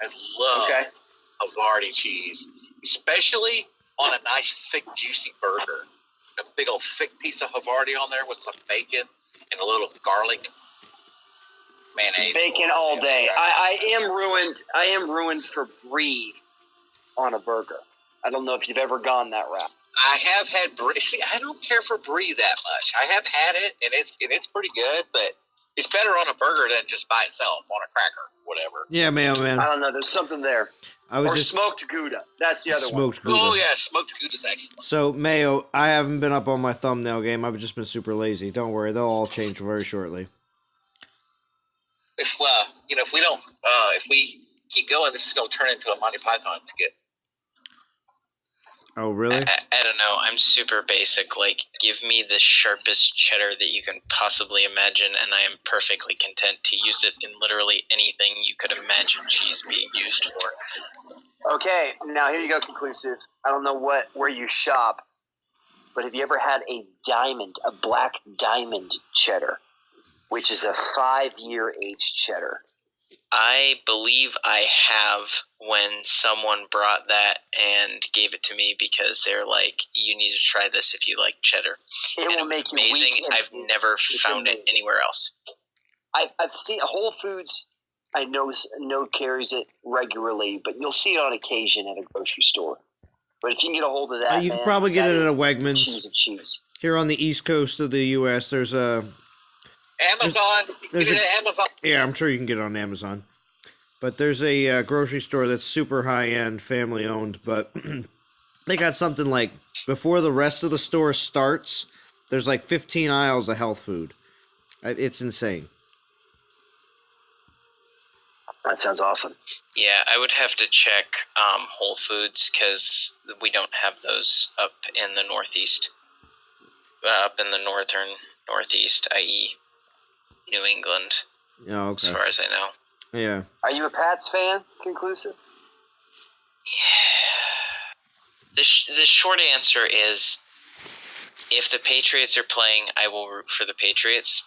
Speaker 3: I love Havarti cheese, especially on a nice, thick, juicy burger. A big old thick piece of Havarti on there with some bacon and a little garlic, mayonnaise.
Speaker 5: Bacon all day. I am ruined for brie on a burger. I don't know if you've ever gone that route.
Speaker 3: I have had brie. See, I don't care for brie that much. I have had it, and it's pretty good, but it's better on a burger than just by itself on a cracker, whatever.
Speaker 1: Yeah, man.
Speaker 5: I don't know. There's something there. Smoked Gouda. That's the other one.
Speaker 1: Smoked Gouda.
Speaker 3: Oh, yeah. Smoked Gouda is excellent.
Speaker 1: So, Mayo, I haven't been up on my thumbnail game. I've just been super lazy. Don't worry. They'll all change very shortly.
Speaker 3: If we keep going, this is going to turn into a Monty Python skit.
Speaker 1: Oh, really?
Speaker 2: I don't know. I'm super basic. Like, give me the sharpest cheddar that you can possibly imagine, and I am perfectly content to use it in literally anything you could imagine cheese being used for.
Speaker 5: Okay, now here you go, conclusive. I don't know where you shop, but have you ever had a black diamond cheddar, which is a 5-year aged cheddar?
Speaker 2: I believe I have when someone brought that and gave it to me because they're like, you need to try this if you like cheddar.
Speaker 5: It will make you
Speaker 2: amazing.
Speaker 5: weak.
Speaker 2: I've never found it anywhere else.
Speaker 5: I've seen Whole Foods. I know carries it regularly, but you'll see it on occasion at a grocery store. But if you can get a hold of that,
Speaker 1: you can probably get it at a Wegmans.
Speaker 5: Cheese of cheese.
Speaker 1: Here on the east coast of the U.S., there's a...
Speaker 3: Amazon. Get it at Amazon.
Speaker 1: Yeah, I'm sure you can get it on Amazon. But there's a grocery store that's super high-end, family-owned, but they got something like, before the rest of the store starts, there's like 15 aisles of health food. It's insane.
Speaker 5: That sounds awesome.
Speaker 2: Yeah, I would have to check Whole Foods because we don't have those up in the Northeast. Up in the Northeast, i.e. New England,
Speaker 1: Oh, okay.
Speaker 2: as far as I know.
Speaker 1: Yeah.
Speaker 5: Are you a Pats fan, conclusive?
Speaker 2: The short answer is, if the Patriots are playing, I will root for the Patriots.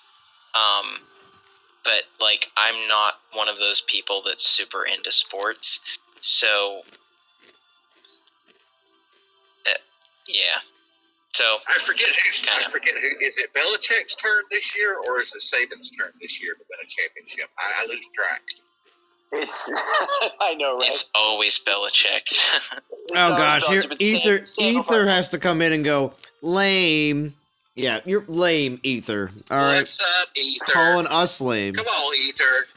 Speaker 2: But, like, I'm not one of those people that's super into sports. So, yeah. So
Speaker 3: I forget who is it. Belichick's turn this year, or is it Saban's turn this year to win a championship? I lose track.
Speaker 5: It's I know, right?
Speaker 2: It's always Belichick's.
Speaker 1: Oh gosh, here Ether has to come in and go lame. Yeah, you're lame, Ether. All right,
Speaker 3: what's up, Ether?
Speaker 1: Calling us lame.
Speaker 3: Come on, Ether.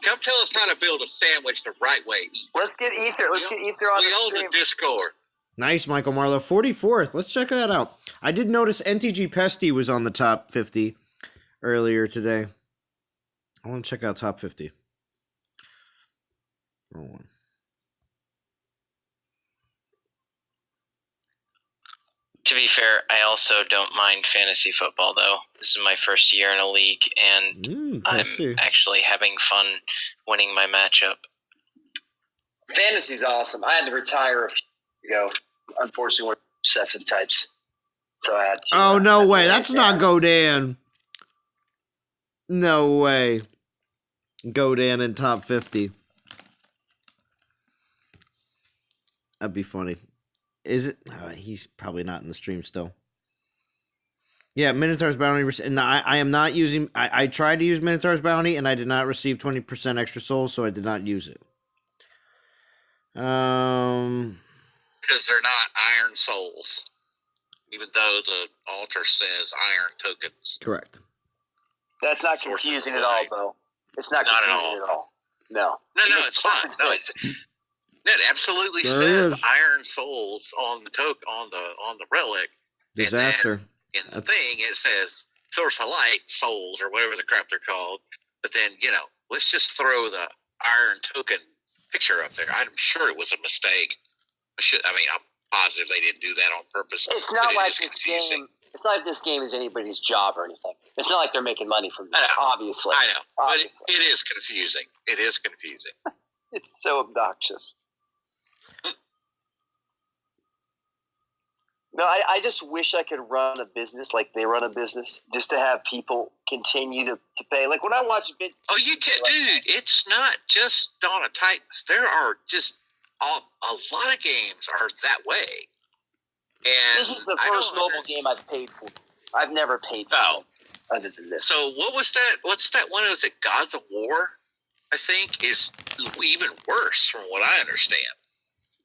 Speaker 3: Come tell us how to build a sandwich the right way, Ether.
Speaker 5: Let's get Ether. Let's get Ether on
Speaker 3: we
Speaker 5: the
Speaker 3: own
Speaker 5: stream.
Speaker 3: the Discord.
Speaker 1: Nice, Michael Marlowe. 44th. Let's check that out. I did notice NTG Pesty was on the top 50 earlier today. I want to check out top 50. Wrong one.
Speaker 2: To be fair, I also don't mind fantasy football, though. This is my first year in a league, and I'm actually having fun winning my matchup.
Speaker 5: Fantasy's awesome. I had to retire a few years ago. Unfortunately, we're obsessive types. So I had to.
Speaker 1: Oh, no way. That's not Godan. No way. Godan in top 50. That'd be funny. Is it? He's probably not in the stream still. Yeah, Minotaur's Bounty. And I am not using... I tried to use Minotaur's Bounty, and I did not receive 20% extra souls, so I did not use it.
Speaker 3: Because they're not iron souls. Even though the altar says iron tokens.
Speaker 1: Correct.
Speaker 5: That's not confusing at all, though. It's not confusing at all. No.
Speaker 3: No, it's not. No, it absolutely says iron souls on the on the relic.
Speaker 1: Disaster.
Speaker 3: And then in the thing, it says source of light souls or whatever the crap they're called. But then let's just throw the iron token picture up there. I'm sure it was a mistake. I'm positive they didn't do that on purpose.
Speaker 5: It's not like this game. It's not like this game is anybody's job or anything. It's not like they're making money from this. Obviously,
Speaker 3: I know, but it is confusing. It is confusing.
Speaker 5: It's so obnoxious. No, I just wish I could run a business like they run a business, just to have people continue to pay. Like when I watch dude,
Speaker 3: it's not just Dawn of Titans. There are just a lot of games are that way. And
Speaker 5: this is the first mobile game I've paid for. I've never paid for other than this.
Speaker 3: So what was that? What's that one? Was it Gods of War? I think is even worse from what I understand.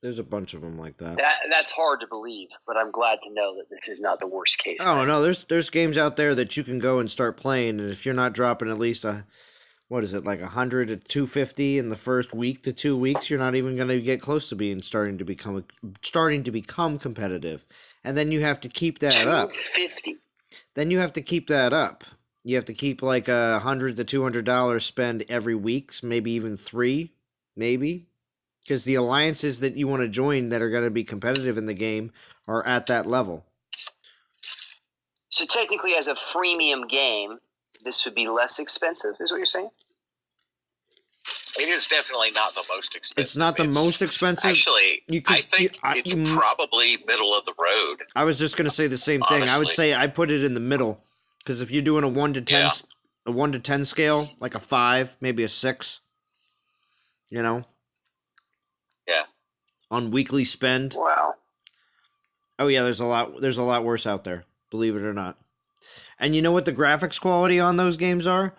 Speaker 1: There's a bunch of them like that.
Speaker 5: That's hard to believe, but I'm glad to know that this is not the worst case.
Speaker 1: Oh, no, there's games out there that you can go and start playing, and if you're not dropping at least like 100 to 250 in the first week to 2 weeks, you're not even going to get close to starting to become competitive. And then you have to keep that up.
Speaker 5: 250.
Speaker 1: Then you have to keep that up. You have to keep like $100 to $200 spend every week, maybe even 3, maybe. Because the alliances that you want to join that are going to be competitive in the game are at that level.
Speaker 5: So technically, as a freemium game, this would be less expensive, is what you're saying?
Speaker 3: It is definitely not the most expensive.
Speaker 1: It's not the most expensive.
Speaker 3: Actually, I think it's probably middle of the road.
Speaker 1: I was just going to say the same thing. I would say I put it in the middle. Because if you're doing a 1 to 10, a 1 to 10 scale, like a 5, maybe a 6,
Speaker 3: Yeah.
Speaker 1: On weekly spend.
Speaker 5: Wow.
Speaker 1: Oh yeah, there's a lot worse out there, believe it or not. And you know what the graphics quality on those games are?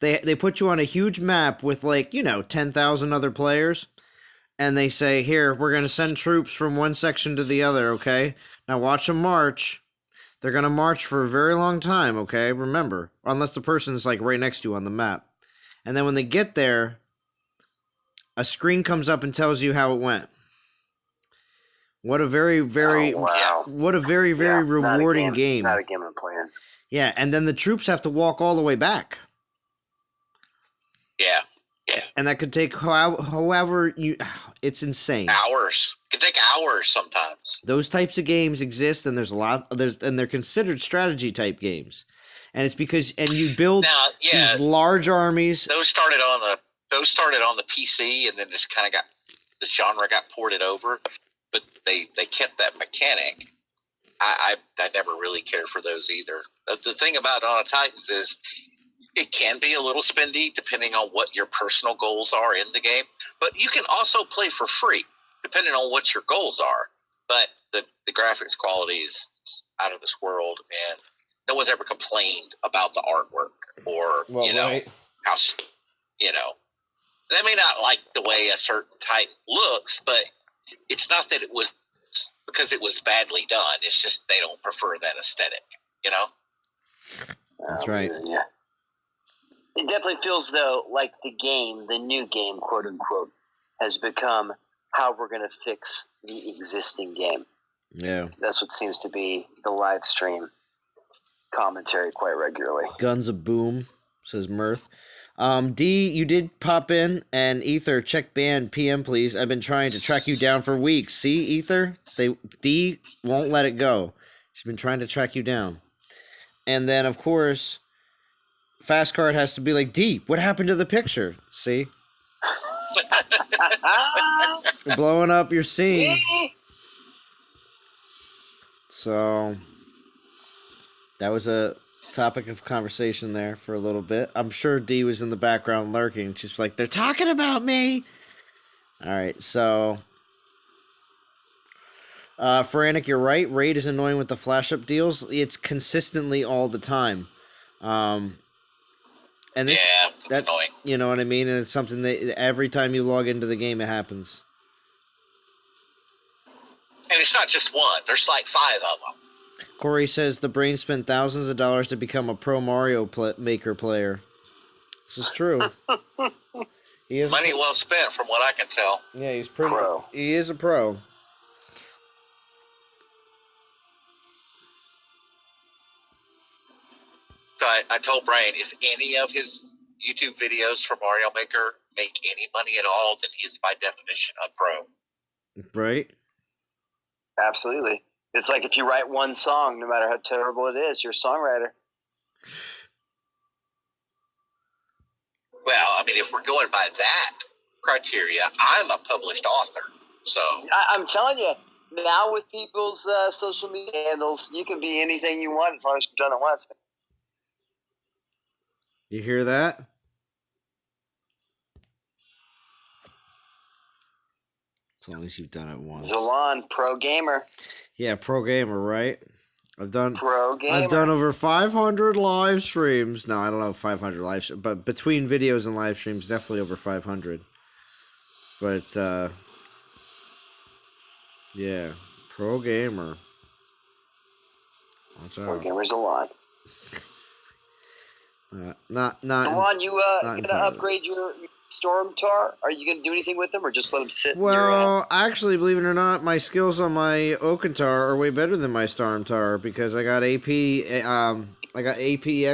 Speaker 1: They put you on a huge map with 10,000 other players, and they say, "Here, we're going to send troops from one section to the other, okay? Now watch them march. They're going to march for a very long time, okay? Remember, unless the person's right next to you on the map. And then when they get there, a screen comes up and tells you how it went. What a very, very, very rewarding game.
Speaker 5: Not a game I'm playing.
Speaker 1: Yeah, and then the troops have to walk all the way back.
Speaker 3: Yeah.
Speaker 1: And that could take however it's insane.
Speaker 3: Hours. It could take hours sometimes.
Speaker 1: Those types of games exist, and they're considered strategy type games. And it's because you build these large armies.
Speaker 3: Those started on the PC, and then the genre got ported over. But they kept that mechanic. I never really cared for those either. The thing about Dawn of Titans is it can be a little spendy depending on what your personal goals are in the game. But you can also play for free depending on what your goals are. But the graphics quality is out of this world, and no one's ever complained about the artwork or how they may not like the way a certain Titan looks, but it's not that it was because it was badly done. It's just they don't prefer that aesthetic,
Speaker 1: That's right.
Speaker 5: Yeah. It definitely feels, though, like the new game, quote unquote, has become how we're going to fix the existing game.
Speaker 1: Yeah.
Speaker 5: That's what seems to be the live stream commentary quite regularly.
Speaker 1: Guns a boom, says Mirth. D, you did pop in, and Ether, check ban PM, please. I've been trying to track you down for weeks. See, Ether? D won't let it go. She's been trying to track you down. And then, of course, Fast Card has to be like, D, what happened to the picture? See? You're blowing up your scene. So, that was a topic of conversation there for a little bit. I'm sure D was in the background lurking. She's like, they're talking about me. All right, so Feranic, you're right. Raid is annoying with the flash up deals. It's consistently all the time. And this,
Speaker 3: it's annoying.
Speaker 1: You know what I mean? And it's something that every time you log into the game, it happens.
Speaker 3: And it's not just one. There's like 5 of them.
Speaker 1: Corey says the brain spent thousands of dollars to become a pro Mario Maker player. This is true. He is
Speaker 3: money well spent, from what I can tell.
Speaker 1: Yeah, he's pretty.
Speaker 5: Pro.
Speaker 1: He is a pro.
Speaker 3: So I told Brian, if any of his YouTube videos for Mario Maker make any money at all, then he's by definition a pro.
Speaker 1: Right?
Speaker 5: Absolutely. It's like if you write one song, no matter how terrible it is, you're a songwriter.
Speaker 3: Well, I mean, if we're going by that criteria, I'm a published author. So
Speaker 5: I'm telling you, now with people's social media handles, you can be anything you want as long as you've done it once.
Speaker 1: You hear that? As long as you've done it once.
Speaker 5: Zalon, pro gamer.
Speaker 1: Yeah, pro gamer, right? I've done
Speaker 5: Pro-gamer.
Speaker 1: I've done over 500 live streams. No, I don't know if 500 live streams, but between videos and live streams, definitely over 500. But yeah, pro gamer. Watch out.
Speaker 5: Pro gamer's a lot.
Speaker 1: Not
Speaker 5: Zalon, you gonna
Speaker 1: entirely.
Speaker 5: upgrade your Storm Tar? Are you gonna do anything with them, or just let them sit?
Speaker 1: Well, actually, believe it or not, my skills on my Oakentar are way better than my Stormtar because I got APX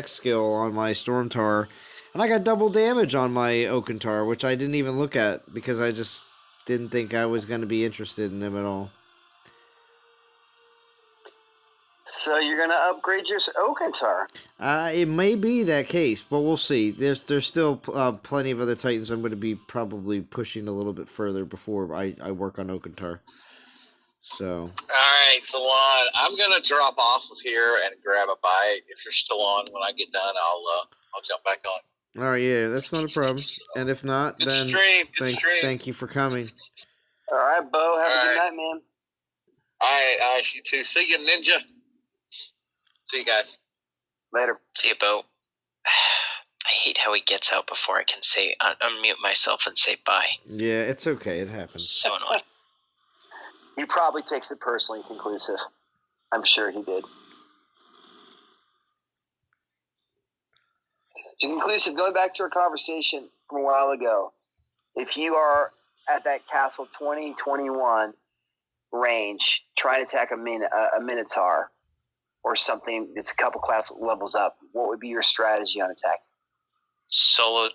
Speaker 1: skill on my Stormtar, and I got double damage on my Oakentar, which I didn't even look at because I just didn't think I was going to be interested in them at all.
Speaker 5: So you're gonna upgrade your Oakentar?
Speaker 1: It may be that case, but we'll see. There's still plenty of other Titans I'm going to be probably pushing a little bit further before I work on Oakentar. So.
Speaker 3: all right, Salon, I'm gonna drop off of here and grab a bite. If you're still on when I get done, I'll jump back on.
Speaker 1: All right, yeah, that's not a problem. And if not,
Speaker 3: Good
Speaker 1: then
Speaker 3: stream. Good stream.
Speaker 1: thank you for coming.
Speaker 5: All right, Bo. Have a good
Speaker 3: right.
Speaker 5: night, man.
Speaker 3: All right, you too. See you, Ninja. See you guys.
Speaker 5: Later.
Speaker 2: See you, Bo. I hate how he gets out before I can say unmute myself and say bye.
Speaker 1: Yeah, it's okay. It happens.
Speaker 2: So annoying.
Speaker 5: He probably takes it personally, Conclusive. I'm sure he did. So, Conclusive, going back to our conversation from a while ago, if you are at that Castle 2021 range trying to attack a Minotaur or something that's a couple class levels up, what would be your strategy on attack?
Speaker 2: Solo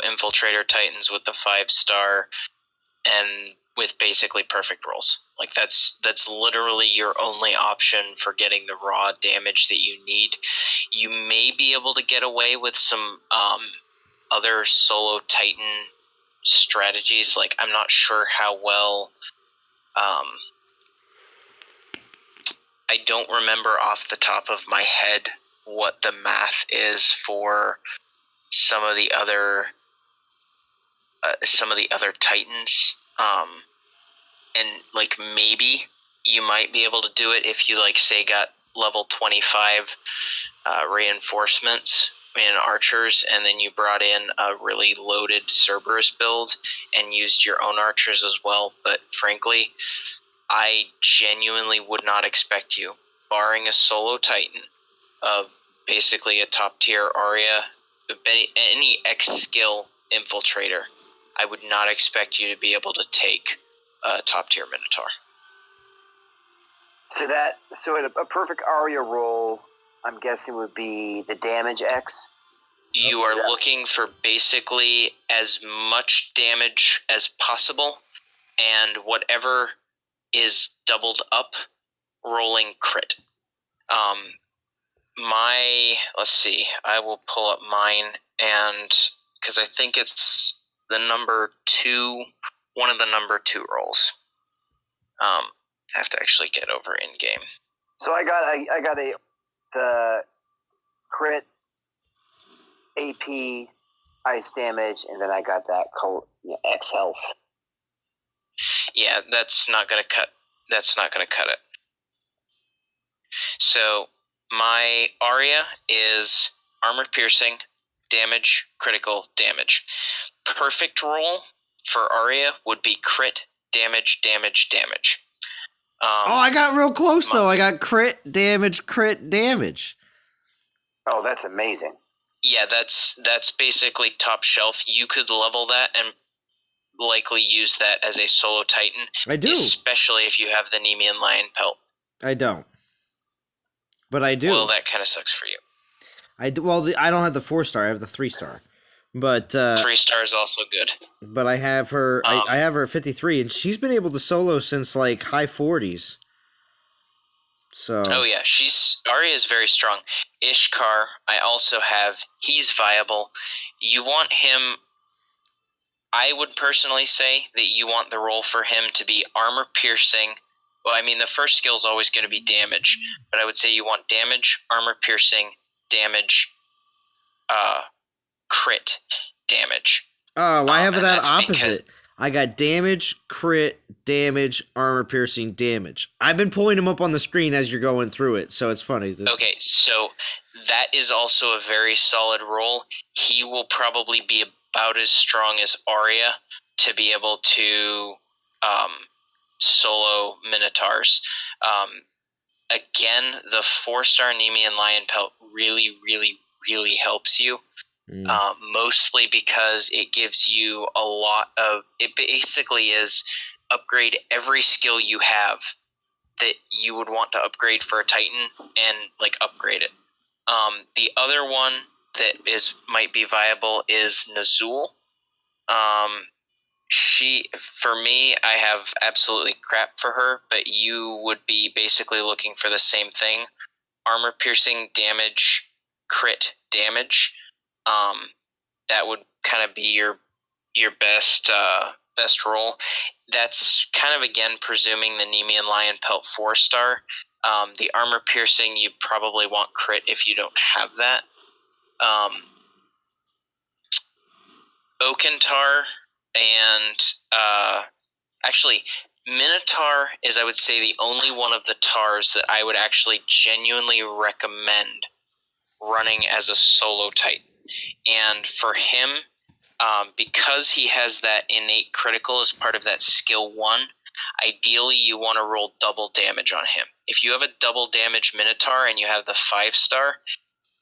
Speaker 2: infiltrator Titans with the 5-star and with basically perfect rolls. Like that's literally your only option for getting the raw damage that you need. You may be able to get away with some other solo Titan strategies. Like I'm not sure how well. I don't remember off the top of my head what the math is for some of the other Titans. And like maybe you might be able to do it if you like say got level 25 reinforcements in archers, and then you brought in a really loaded Cerberus build and used your own archers as well. But frankly, I genuinely would not expect you, barring a solo Titan of basically a top tier Arya, any X skill infiltrator, I would not expect you to be able to take a top tier Minotaur.
Speaker 5: So a perfect Arya roll, I'm guessing, would be the damage X.
Speaker 2: You are looking for basically as much damage as possible, and whatever is doubled up rolling crit. Let's see, I will pull up mine, and because I think it's the number 2, one of the number 2 rolls. I have to actually get over in game.
Speaker 5: So I got the crit, AP, ice damage, and then I got that X health.
Speaker 2: Yeah, that's not gonna cut it. So my Aria is armor piercing, damage, critical damage. Perfect roll for Aria would be crit, damage, damage, damage.
Speaker 1: I got real close though. I got crit, damage, crit, damage.
Speaker 5: Oh, that's amazing.
Speaker 2: Yeah, that's basically top shelf. You could level that and likely use that as a solo Titan.
Speaker 1: I do.
Speaker 2: Especially if you have the Nemean Lion Pelt.
Speaker 1: I don't. But I do.
Speaker 2: Well, that kind of sucks for you.
Speaker 1: I do. Well, I don't have the 4-star. I have the 3-star. But
Speaker 2: 3-star is also good.
Speaker 1: But I have her. I have her at 53, and she's been able to solo since like high 40s. So.
Speaker 2: Oh yeah, Arya is very strong. Ishkar, I also have. He's viable. You want him. I would personally say that you want the role for him to be armor piercing. Well, I mean, the first skill is always going to be damage, but I would say you want damage, armor piercing, damage, crit damage.
Speaker 1: Oh, I have that opposite. I got damage, crit, damage, armor piercing, damage. I've been pulling them up on the screen as you're going through it, so it's funny.
Speaker 2: Okay, so that is also a very solid roll. He will probably be about as strong as Arya to be able to solo Minotaurs. Again, the 4-star Nemean Lion Pelt really, really, really helps you. Mostly because it gives you a lot of. It basically is upgrade every skill you have that you would want to upgrade for a Titan and like upgrade it. The other one that might be viable is Nazul. For me, I have absolutely crap for her, but you would be basically looking for the same thing: armor piercing, damage, crit damage. That would kind of be your best roll. That's kind of again presuming the Nemean Lion Pelt 4-star. The armor piercing you probably want crit if you don't have that. Oakentar and actually Minotaur is, I would say, the only one of the Tars that I would actually genuinely recommend running as a solo Titan. And for him, because he has that innate critical as part of that skill 1, ideally you want to roll double damage on him. If you have a double damage Minotaur and you have the 5-star,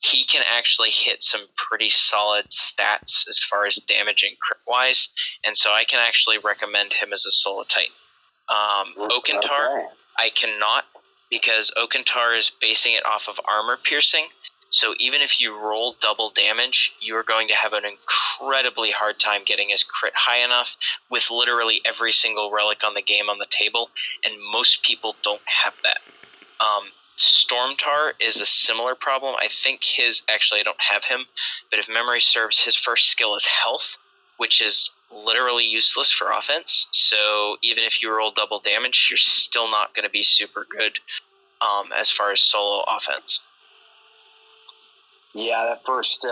Speaker 2: he can actually hit some pretty solid stats as far as damage and crit wise, and so I can actually recommend him as a solo Titan. Oakentar, I cannot, because Oakentar is basing it off of armor piercing. So even if you roll double damage, you are going to have an incredibly hard time getting his crit high enough with literally every single relic on the game on the table, and most people don't have that. Stormtar is a similar problem. I think actually I don't have him, but if memory serves, his first skill is health, which is literally useless for offense. So even if you roll double damage, you're still not going to be super good as far as solo offense.
Speaker 5: Yeah, that first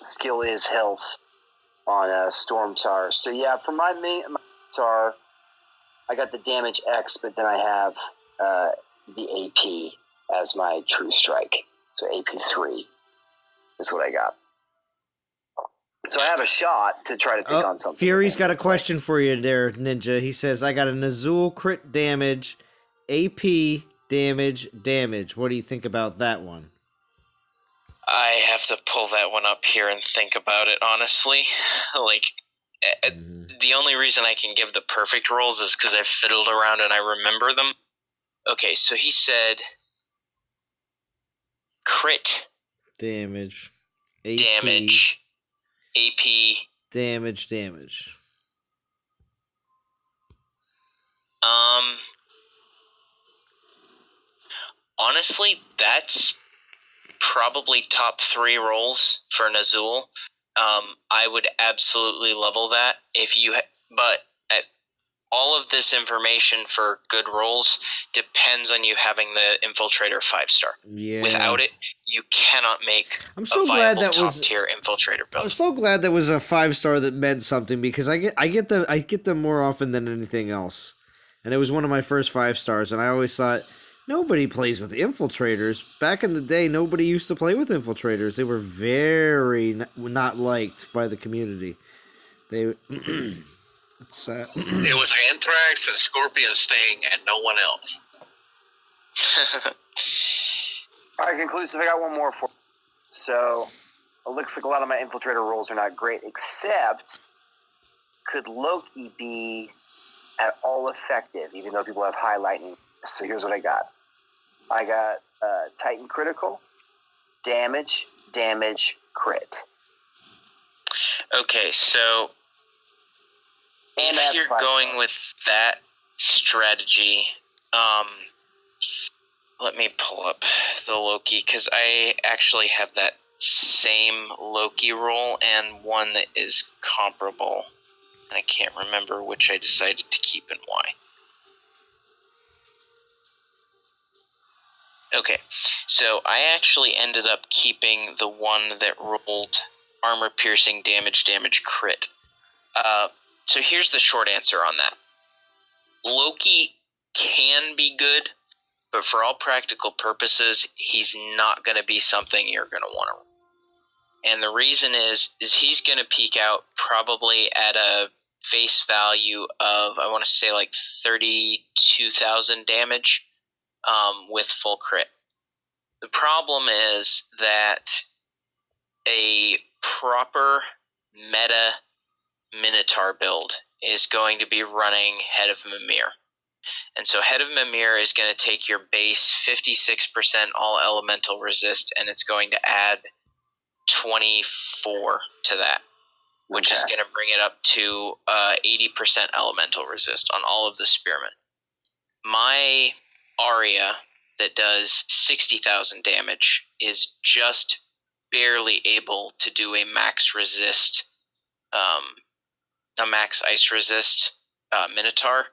Speaker 5: skill is health on Stormtar. So yeah, for my Tar, I got the damage X, but then I have the AP as my true strike. So AP3 is what I got. So I have a shot to try to take on something.
Speaker 1: Fury's got a question for you there, Ninja. He says, I got a Nazul crit damage, AP damage. What do you think about that one?
Speaker 2: I have to pull that one up here and think about it, honestly. The only reason I can give the perfect rolls is because I've fiddled around and I remember them. Okay, so he said crit
Speaker 1: damage, AP, damage.
Speaker 2: Honestly, that's probably top 3 rolls for Nazul. I would absolutely level that but all of this information for good rolls depends on you having the Infiltrator 5-star.
Speaker 1: Yeah.
Speaker 2: Without it, you cannot make
Speaker 1: I'm so
Speaker 2: a
Speaker 1: glad
Speaker 2: viable
Speaker 1: that was
Speaker 2: top-tier Infiltrator build.
Speaker 1: I'm so glad that was a 5-star that meant something, because I get them more often than anything else. And it was one of my first 5-stars, and I always thought, nobody plays with infiltrators. Back in the day, nobody used to play with infiltrators. They were very not liked by the community. They
Speaker 3: It was Anthrax and Scorpion Sting and no one else.
Speaker 5: All right, conclusive. I got one more for you. So, it looks like a lot of my infiltrator rolls are not great, except could Loki be at all effective, even though people have high lightning? So here's what I got. I got Titan critical, damage, crit.
Speaker 2: Okay, so
Speaker 5: And
Speaker 2: if you're going with that strategy, let me pull up the Loki, because I actually have that same Loki roll and one that is comparable. And I can't remember which I decided to keep and why. Okay, so I actually ended up keeping the one that rolled armor-piercing damage crit. So here's the short answer on that. Loki can be good, but for all practical purposes, he's not going to be something you're going to want to. And the reason is he's going to peak out probably at a face value of, I want to say, like 32,000 damage with full crit. The problem is that a proper meta Minotaur build is going to be running Head of Mimir. And so Head of Mimir is going to take your base 56% all elemental resist, and it's going to add 24 to that, which is going to bring it up to 80% elemental resist on all of the spearmen. My Aria that does 60,000 damage is just barely able to do a max resist, a max ice resist Minotaur.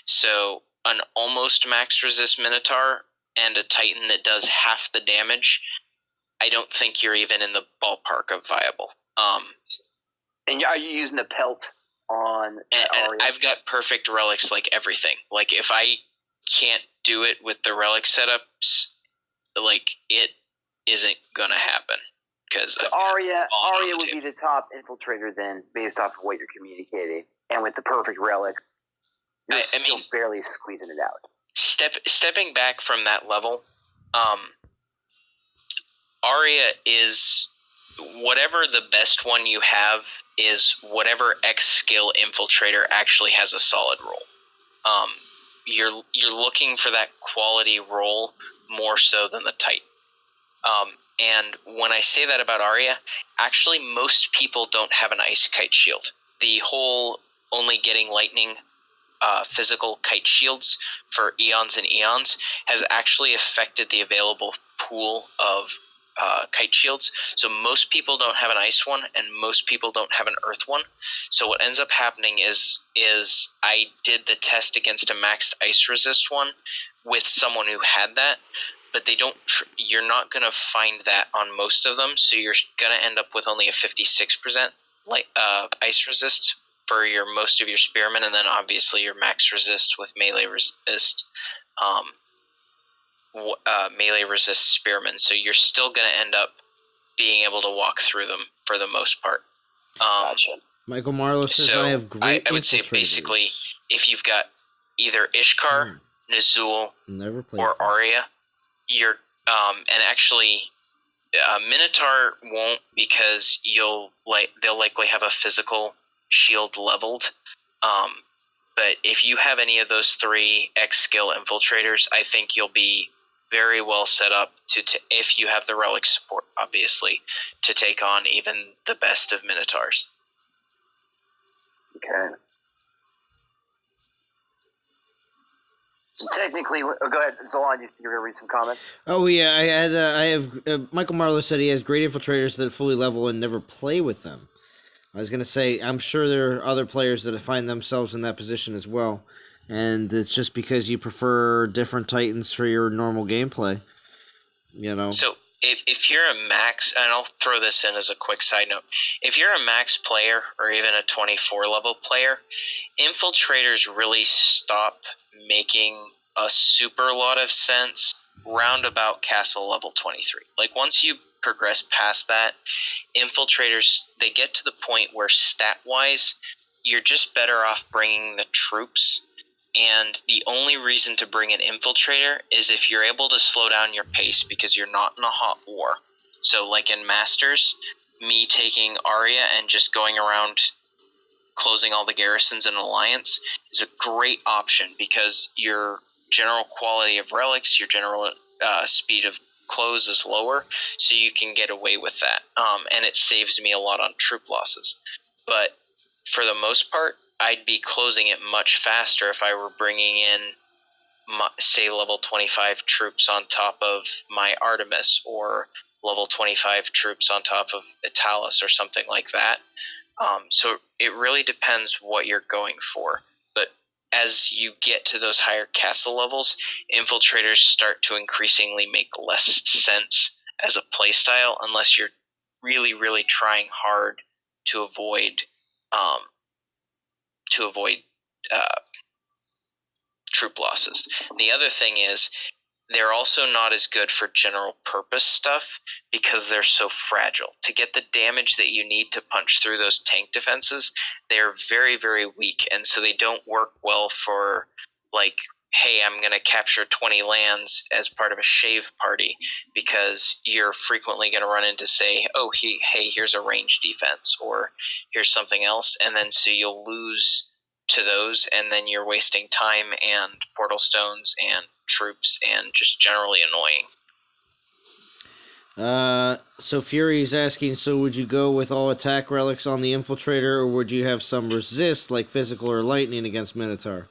Speaker 2: So an almost max resist Minotaur and a Titan that does half the damage, I don't think you're even in the ballpark of viable.
Speaker 5: And are you using the pelt on
Speaker 2: and I've got perfect relics like everything. Like if I can't do it with the relic setups, like it isn't gonna happen. Because
Speaker 5: so Arya would be the top infiltrator then, based off of what you're communicating, and with the perfect relic, you're still barely squeezing it out.
Speaker 2: Stepping back from that level, Arya is whatever the best one you have is whatever X skill infiltrator actually has a solid roll. You're looking for that quality roll more so than the Titan. And when I say that about Arya, actually most people don't have an ice kite shield. The whole only getting lightning physical kite shields for eons and eons has actually affected the available pool of kite shields. So most people don't have an ice one, and most people don't have an earth one. So what ends up happening is I did the test against a maxed ice resist one with someone who had that, but they don't. You're not going to find that on most of them. So you're going to end up with only a 56% ice resist for most of your spearmen, and then obviously your max resist with melee resist. Melee resist spearmen, so you're still going to end up being able to walk through them for the most part.
Speaker 5: Gotcha.
Speaker 1: Michael Marlowe says, I have great
Speaker 2: I would say basically, if you've got either Ishkar, Nazul, or Arya, you're and actually Minotaur won't, because they'll likely have a physical shield leveled. But if you have any of those 3 X skill infiltrators, I think you'll be very well set up to if you have the relic support, obviously, to take on even the best of Minotaurs.
Speaker 5: Okay. So technically, go ahead, Zolan. You're gonna read some comments.
Speaker 1: Oh yeah, I have Michael Marlowe said he has great infiltrators that fully level and never play with them. I was gonna say I'm sure there are other players that find themselves in that position as well, and it's just because you prefer different Titans for your normal gameplay. You know.
Speaker 2: So if you're a max, and I'll throw this in as a quick side note, if you're a max player or even a 24 level player, infiltrators really stop making a super lot of sense round about castle level 23. Like once you progress past that, infiltrators, they get to the point where stat wise you're just better off bringing the troops, and the only reason to bring an infiltrator is if you're able to slow down your pace because you're not in a hot war. So like in Masters, me taking Arya and just going around closing all the garrisons in Alliance is a great option because your general quality of relics, your general speed of close is lower, so you can get away with that. And it saves me a lot on troop losses. But for the most part, I'd be closing it much faster if I were bringing in, say, level 25 troops on top of my Artemis, or level 25 troops on top of Italis or something like that. So it really depends what you're going for. But as you get to those higher castle levels, infiltrators start to increasingly make less sense as a playstyle unless you're really, really trying hard to avoid troop losses. The other thing is they're also not as good for general purpose stuff because they're so fragile. To get the damage that you need to punch through those tank defenses, they're very, very weak, and so they don't work well for, like, hey, I'm going to capture 20 lands as part of a shave party, because you're frequently going to run into, say, oh, hey, here's a range defense, or here's something else, and then so you'll lose to those, and then you're wasting time and portal stones and troops and just generally annoying.
Speaker 1: So Fury's asking, so would you go with all attack relics on the infiltrator, or would you have some resist, like physical or lightning, against Minotaur?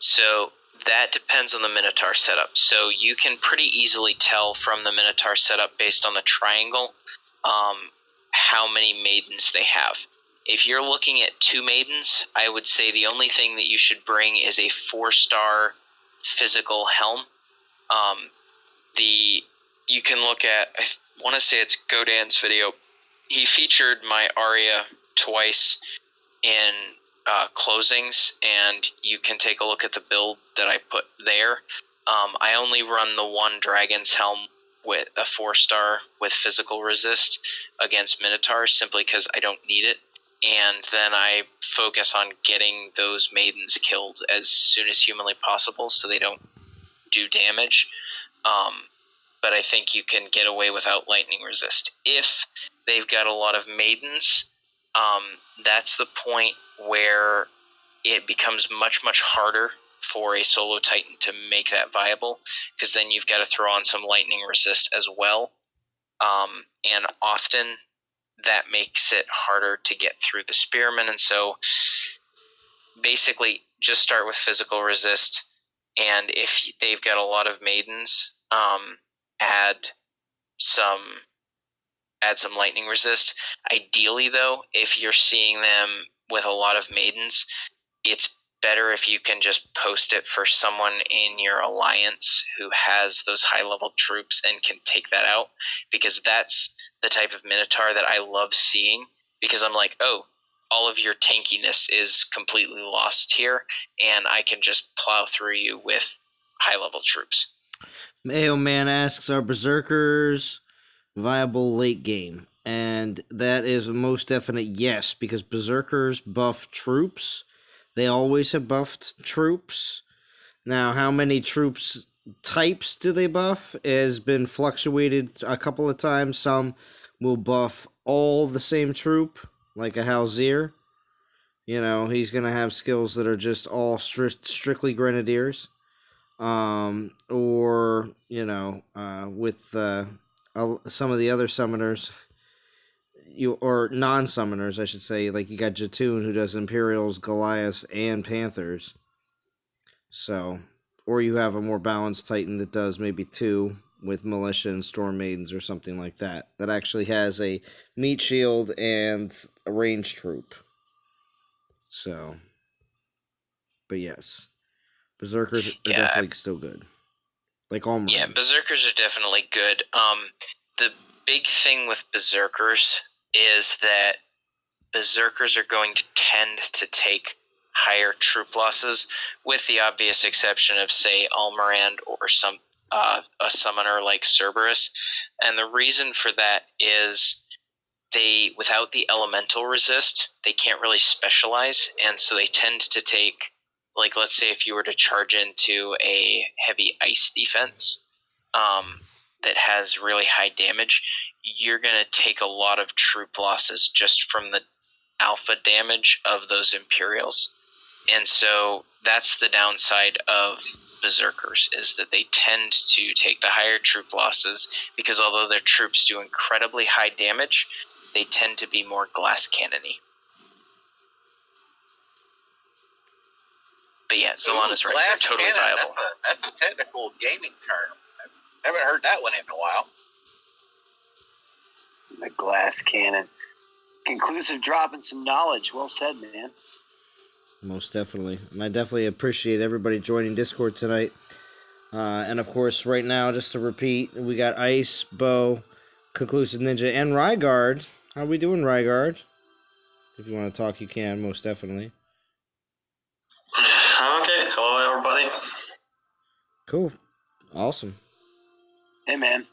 Speaker 2: So that depends on the Minotaur setup. So you can pretty easily tell from the Minotaur setup based on the triangle how many maidens they have. If you're looking at 2 maidens, I would say the only thing that you should bring is a 4-star physical helm. You can look at, I want to say it's Godan's video. He featured my Arya twice in closings, and you can take a look at the build that I put there. I only run the 1 Dragon's Helm with a 4-star with physical resist against Minotaurs simply because I don't need it. And then I focus on getting those maidens killed as soon as humanly possible so they don't do damage. But I think you can get away without lightning resist. If they've got a lot of maidens, that's the point where it becomes much, much harder for a solo Titan to make that viable, because then you've got to throw on some lightning resist as well. And often that makes it harder to get through the spearmen, and so basically just start with physical resist, and if they've got a lot of maidens, add some lightning resist. Ideally though, if you're seeing them with a lot of maidens, it's better if you can just post it for someone in your alliance who has those high level troops and can take that out, because that's the type of Minotaur that I love seeing, because I'm like, oh, all of your tankiness is completely lost here, and I can just plow through you with high level troops.
Speaker 1: Mayo Man asks, are Berserkers viable late game? And that is a most definite yes, because Berserkers buff troops. They always have buffed troops. Now, how many troops types do they buff has been fluctuated a couple of times. Some will buff all the same troop, like a Halzir. You know, he's going to have skills that are just all strictly Grenadiers. Or, you know, with some of the other summoners, or non-summoners, I should say, like you got Jatoon, who does Imperials, Goliaths, and Panthers. So, or you have a more balanced Titan that does maybe 2 with Militia and Storm Maidens or something like that. That actually has a meat shield and a ranged troop. So, but yes, Berserkers are definitely still good. Like all Marines.
Speaker 2: Yeah, Berserkers are definitely good. The big thing with Berserkers is that Berserkers are going to tend to take higher troop losses, with the obvious exception of, say, Almorand or a summoner like Cerberus. And the reason for that is without the elemental resist, they can't really specialize, and so they tend to take, like, let's say if you were to charge into a heavy ice defense that has really high damage, you're going to take a lot of troop losses just from the alpha damage of those Imperials. And so that's the downside of Berserkers, is that they tend to take the higher troop losses, because although their troops do incredibly high damage, they tend to be more glass cannon-y. But yeah, Zalon is right. They're totally
Speaker 3: cannon,
Speaker 2: viable.
Speaker 3: That's a technical gaming term. I haven't heard that one in a while.
Speaker 5: The glass cannon. Conclusive drop and some knowledge. Well said, man.
Speaker 1: Most definitely. And I definitely appreciate everybody joining Discord tonight. And of course, right now, just to repeat, we got Ice, Bo, Conclusive Ninja, and Rygard. How we doing, Rygard? If you want to talk, you can, most definitely.
Speaker 6: I'm okay. Hello, everybody.
Speaker 1: Cool. Awesome.
Speaker 5: Hey, man.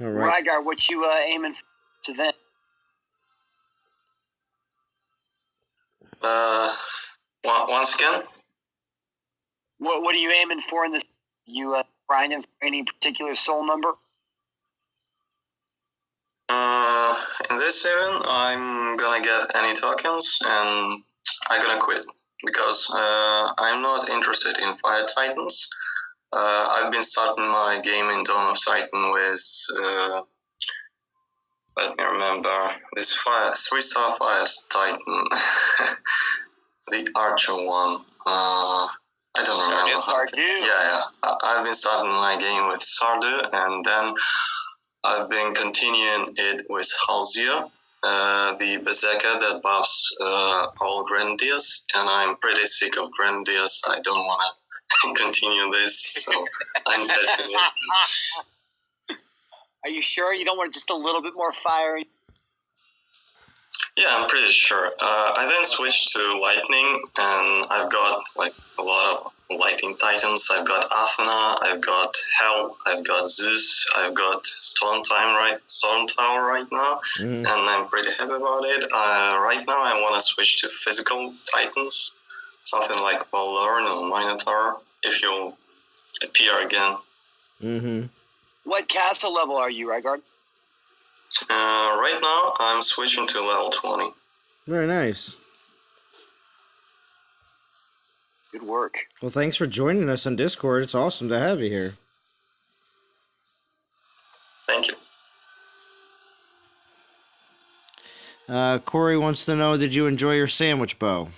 Speaker 1: All right.
Speaker 5: Rygar, what you aiming for this event?
Speaker 6: Once again?
Speaker 5: What are you aiming for in this? You grinding for any particular soul number?
Speaker 6: In this event, I'm gonna get any tokens, and I'm gonna quit, because I'm not interested in Fire Titans. I've been starting my game in Dawn of Titan with, let me remember, this 3-star Fire Titan, the Archer one. I don't remember.
Speaker 5: Sardu.
Speaker 6: Yeah. I've been starting my game with Sardu, and then I've been continuing it with Halzir, the Berserker that buffs all Grenadiers, and I'm pretty sick of Grenadiers. I don't want to continue this, so I'm testing it.
Speaker 5: Are you sure you don't want just a little bit more fire?
Speaker 6: Yeah, I'm pretty sure. I then switched to Lightning, and I've got like a lot of Lightning Titans. I've got Athena, I've got Hel, I've got Zeus, I've got Storm Tower right now, and I'm pretty happy about it. Right now, I want to switch to physical Titans, something like Valorn or Minotaur, if you'll appear again.
Speaker 1: Mm-hmm.
Speaker 5: What castle level are you, Rygard?
Speaker 6: Right now, I'm switching to level 20.
Speaker 1: Very nice.
Speaker 5: Good work.
Speaker 1: Well, thanks for joining us on Discord. It's awesome to have you here.
Speaker 6: Thank you.
Speaker 1: Corey wants to know, did you enjoy your sandwich, Bo?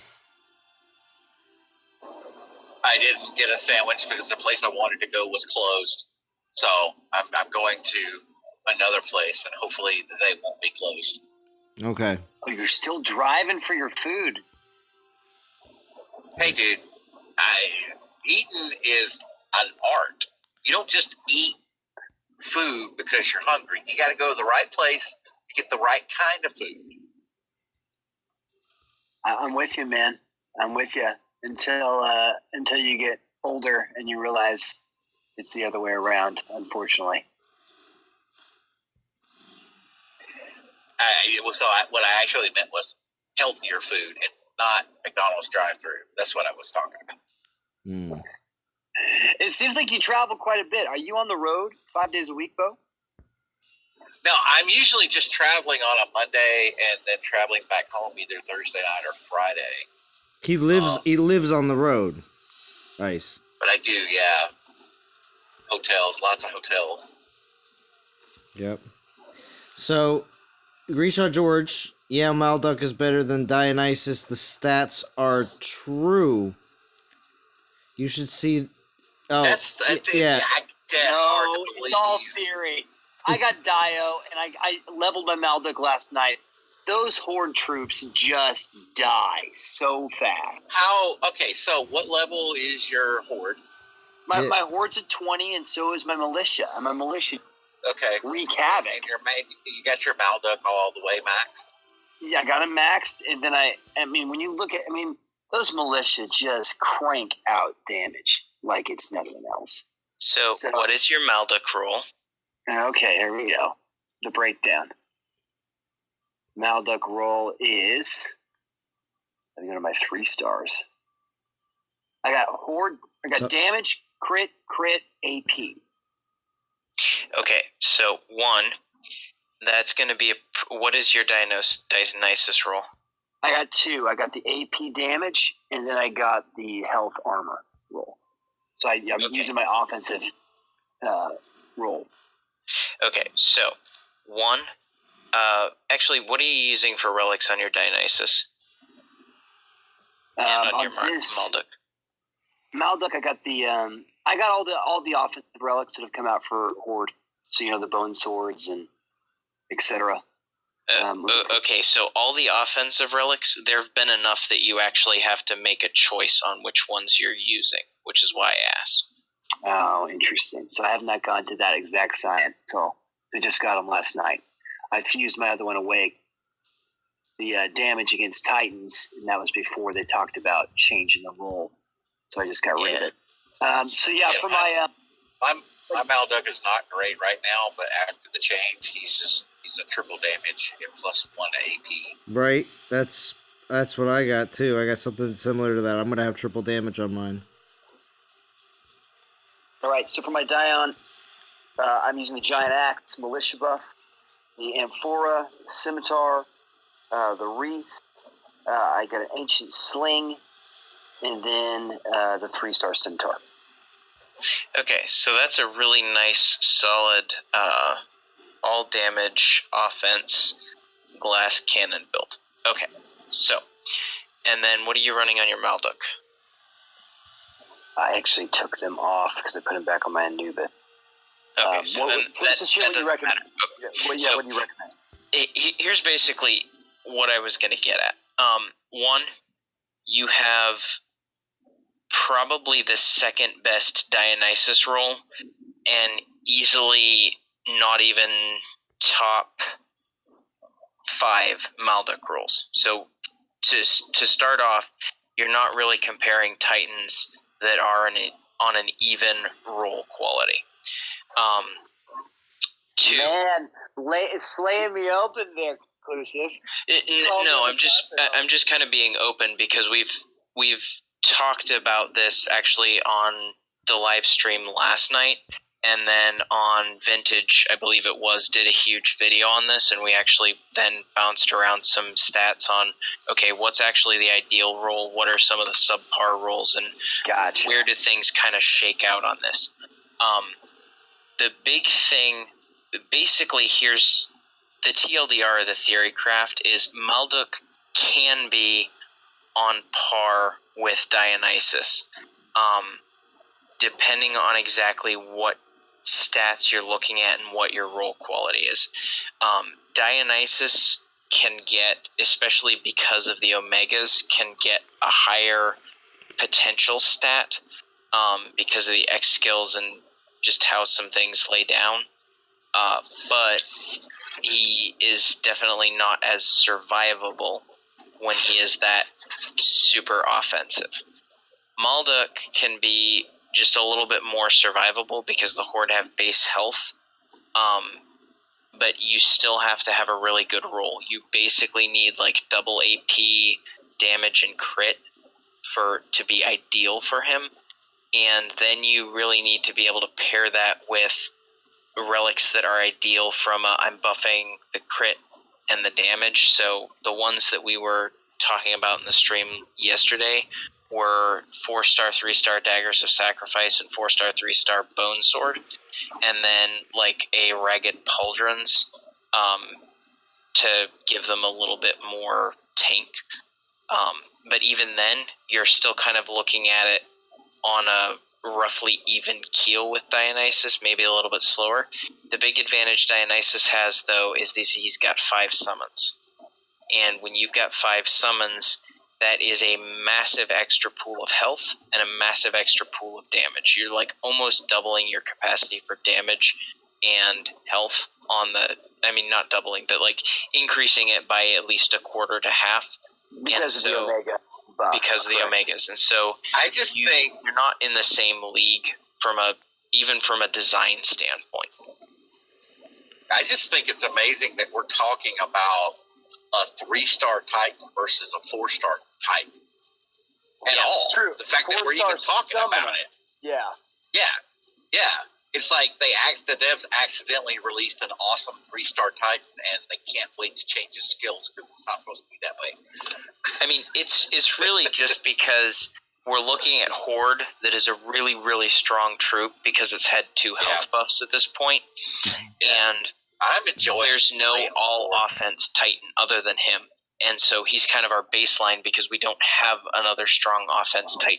Speaker 3: I didn't get a sandwich because the place I wanted to go was closed. So I'm going to another place, and hopefully they won't be closed.
Speaker 1: Okay.
Speaker 5: Oh, you're still driving for your food.
Speaker 3: Hey, dude, eating is an art. You don't just eat food because you're hungry. You got to go to the right place to get the right kind of food.
Speaker 5: I'm with you, man. I'm with you until you get older and you realize it's the other way around, unfortunately.
Speaker 3: What I actually meant was healthier food and not McDonald's drive-thru. That's what I was talking about.
Speaker 5: It seems like you travel quite a bit. Are you on the road 5 days a week, Bo?
Speaker 3: No, I'm usually just traveling on a Monday and then traveling back home either Thursday night or Friday.
Speaker 1: He lives on the road. Nice.
Speaker 3: But I do, yeah. Hotels, lots of hotels.
Speaker 1: Yep. So, Grisha George Yeah, Malduk is better than Dionysus. The stats are true. You should see. Oh, yeah.
Speaker 5: No, it's all theory. I got Dio, and I leveled my Malduk last night. Those Horde troops just die so fast.
Speaker 3: Okay, so what level is your Horde?
Speaker 5: My Horde's at 20, and so is my militia. I'm a militia.
Speaker 3: Okay.
Speaker 5: Wreak havoc.
Speaker 3: And you got your Malduk all the way maxed?
Speaker 5: Yeah, I got him maxed, and then I mean, when you look at, those militia just crank out damage like it's nothing else.
Speaker 2: So what is your Malduk rule?
Speaker 5: Okay, here we go. The breakdown. Malduk roll is. Let me go to my 3 stars. I got Horde. I got damage, crit, AP.
Speaker 2: Okay, so 1. That's going to be what is your Dionysus roll?
Speaker 5: I got 2. I got the AP damage, and then I got the health armor roll. So I'm using my offensive roll.
Speaker 2: Okay, so 1. Actually, what are you using for relics on your Dionysus? And on your Malduk?
Speaker 5: Malduk, I got I got all the offensive relics that have come out for Horde. So the bone swords and etc.
Speaker 2: Okay, so all the offensive relics, there have been enough that you actually have to make a choice on which ones you're using, which is why I asked.
Speaker 5: Oh, interesting. So I have not gone to that exact science until I just got them last night. I fused my other one away, the damage against Titans, and that was before they talked about changing the role. So I just got rid of it. For my
Speaker 3: Malduk is not great right now, but after the change, he's a triple damage and plus 1 AP.
Speaker 1: Right. That's what I got too. I got something similar to that. I'm gonna have triple damage on mine.
Speaker 5: All right. So for my Dion, I'm using the Giant Axe Militia buff, the Amphora, the Scimitar, the Wreath. I got an Ancient Sling, and then the 3-star Scimitar.
Speaker 2: Okay, so that's a really nice, solid, all damage offense glass cannon build. Okay, so, and then what are you running on your Malduk?
Speaker 5: I actually took them off because I put them back on my Anuba.
Speaker 2: Okay, so then
Speaker 5: what do you recommend?
Speaker 2: Okay.
Speaker 5: What do you recommend?
Speaker 2: Here's basically what I was going to get at. 1, you have probably the second best Dionysus roll, and easily not even top 5 Malduk rolls. So to start off, you're not really comparing Titans that are on an even roll quality. 2.
Speaker 5: Man, slaying me open there, Clusive.
Speaker 2: No, I'm just kind of being open because we've talked about this actually on the live stream last night, and then on Vintage, I believe it was, did a huge video on this, and we actually then bounced around some stats on, okay, what's actually the ideal roll, what are some of the subpar rolls, and where do things kind of shake out on this. The big thing, basically, here's the TLDR, the theory craft, is Malduk can be on par with Dionysus, depending on exactly what stats you're looking at and what your roll quality is. Dionysus can get, especially because of the Omegas, can get a higher potential stat because of the X skills and just how some things lay down. But he is definitely not as survivable when he is that super offensive. Malduk can be just a little bit more survivable because the Horde have base health, but you still have to have a really good roll. You basically need like double AP damage and crit to be ideal for him, and then you really need to be able to pair that with relics that are ideal from I'm buffing the crit and the damage. So the ones that we were talking about in the stream yesterday were 4-star, 3-star Daggers of Sacrifice and 4-star, 3-star Bone Sword, and then like a Ragged Pauldrons to give them a little bit more tank. But even then, you're still kind of looking at it on a roughly even keel with Dionysus, maybe a little bit slower. The big advantage Dionysus has, though, is he's got 5 summons. And when you've got 5 summons, that is a massive extra pool of health and a massive extra pool of damage. You're like almost doubling your capacity for damage and health on the, I mean, not doubling, but like increasing it by at least a quarter to half.
Speaker 5: Because of the Omega buff.
Speaker 2: Because of the Omegas. And so
Speaker 3: I just think
Speaker 2: you're not in the same league even from a design standpoint.
Speaker 3: I just think it's amazing that we're talking about a 3-star Titan versus a 4-star Titan. At all.
Speaker 5: True.
Speaker 3: The fact that we're even talking about it.
Speaker 5: Yeah.
Speaker 3: Yeah. It's like the devs accidentally released an awesome 3-star Titan, and they can't wait to change his skills because it's not supposed to be that way.
Speaker 2: I mean, it's really just because we're looking at Horde that is a really, really strong troop because it's had 2 health buffs at this point. And
Speaker 3: I'm enjoying
Speaker 2: there's no all-offense Titan other than him. And so he's kind of our baseline because we don't have another strong offense Titan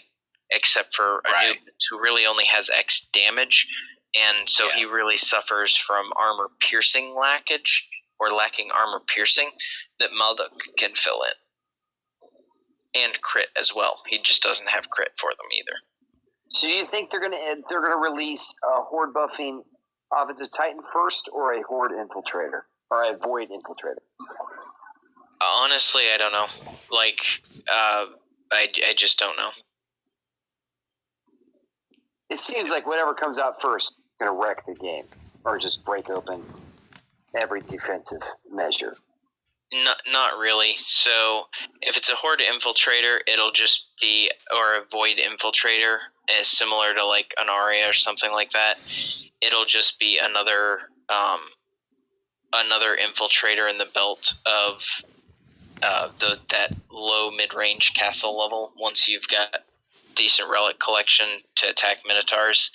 Speaker 2: except for Anubis, who really only has X damage. And so he really suffers from armor piercing lackage, or lacking armor piercing, that Malduk can fill in. And crit as well. He just doesn't have crit for them either.
Speaker 5: So do you think they're gonna release a Horde buffing offensive Titan first, or a Horde infiltrator, or a Void infiltrator?
Speaker 2: Honestly, I don't know. Like, I just don't know.
Speaker 5: It seems like whatever comes out first is going to wreck the game, or just break open every defensive measure.
Speaker 2: Not really. So if it's a Horde infiltrator, it'll just be, or a Void infiltrator, is similar to like an Aria or something like that. It'll just be another infiltrator in the belt of that low mid-range castle level. Once you've got decent relic collection to attack Minotaurs,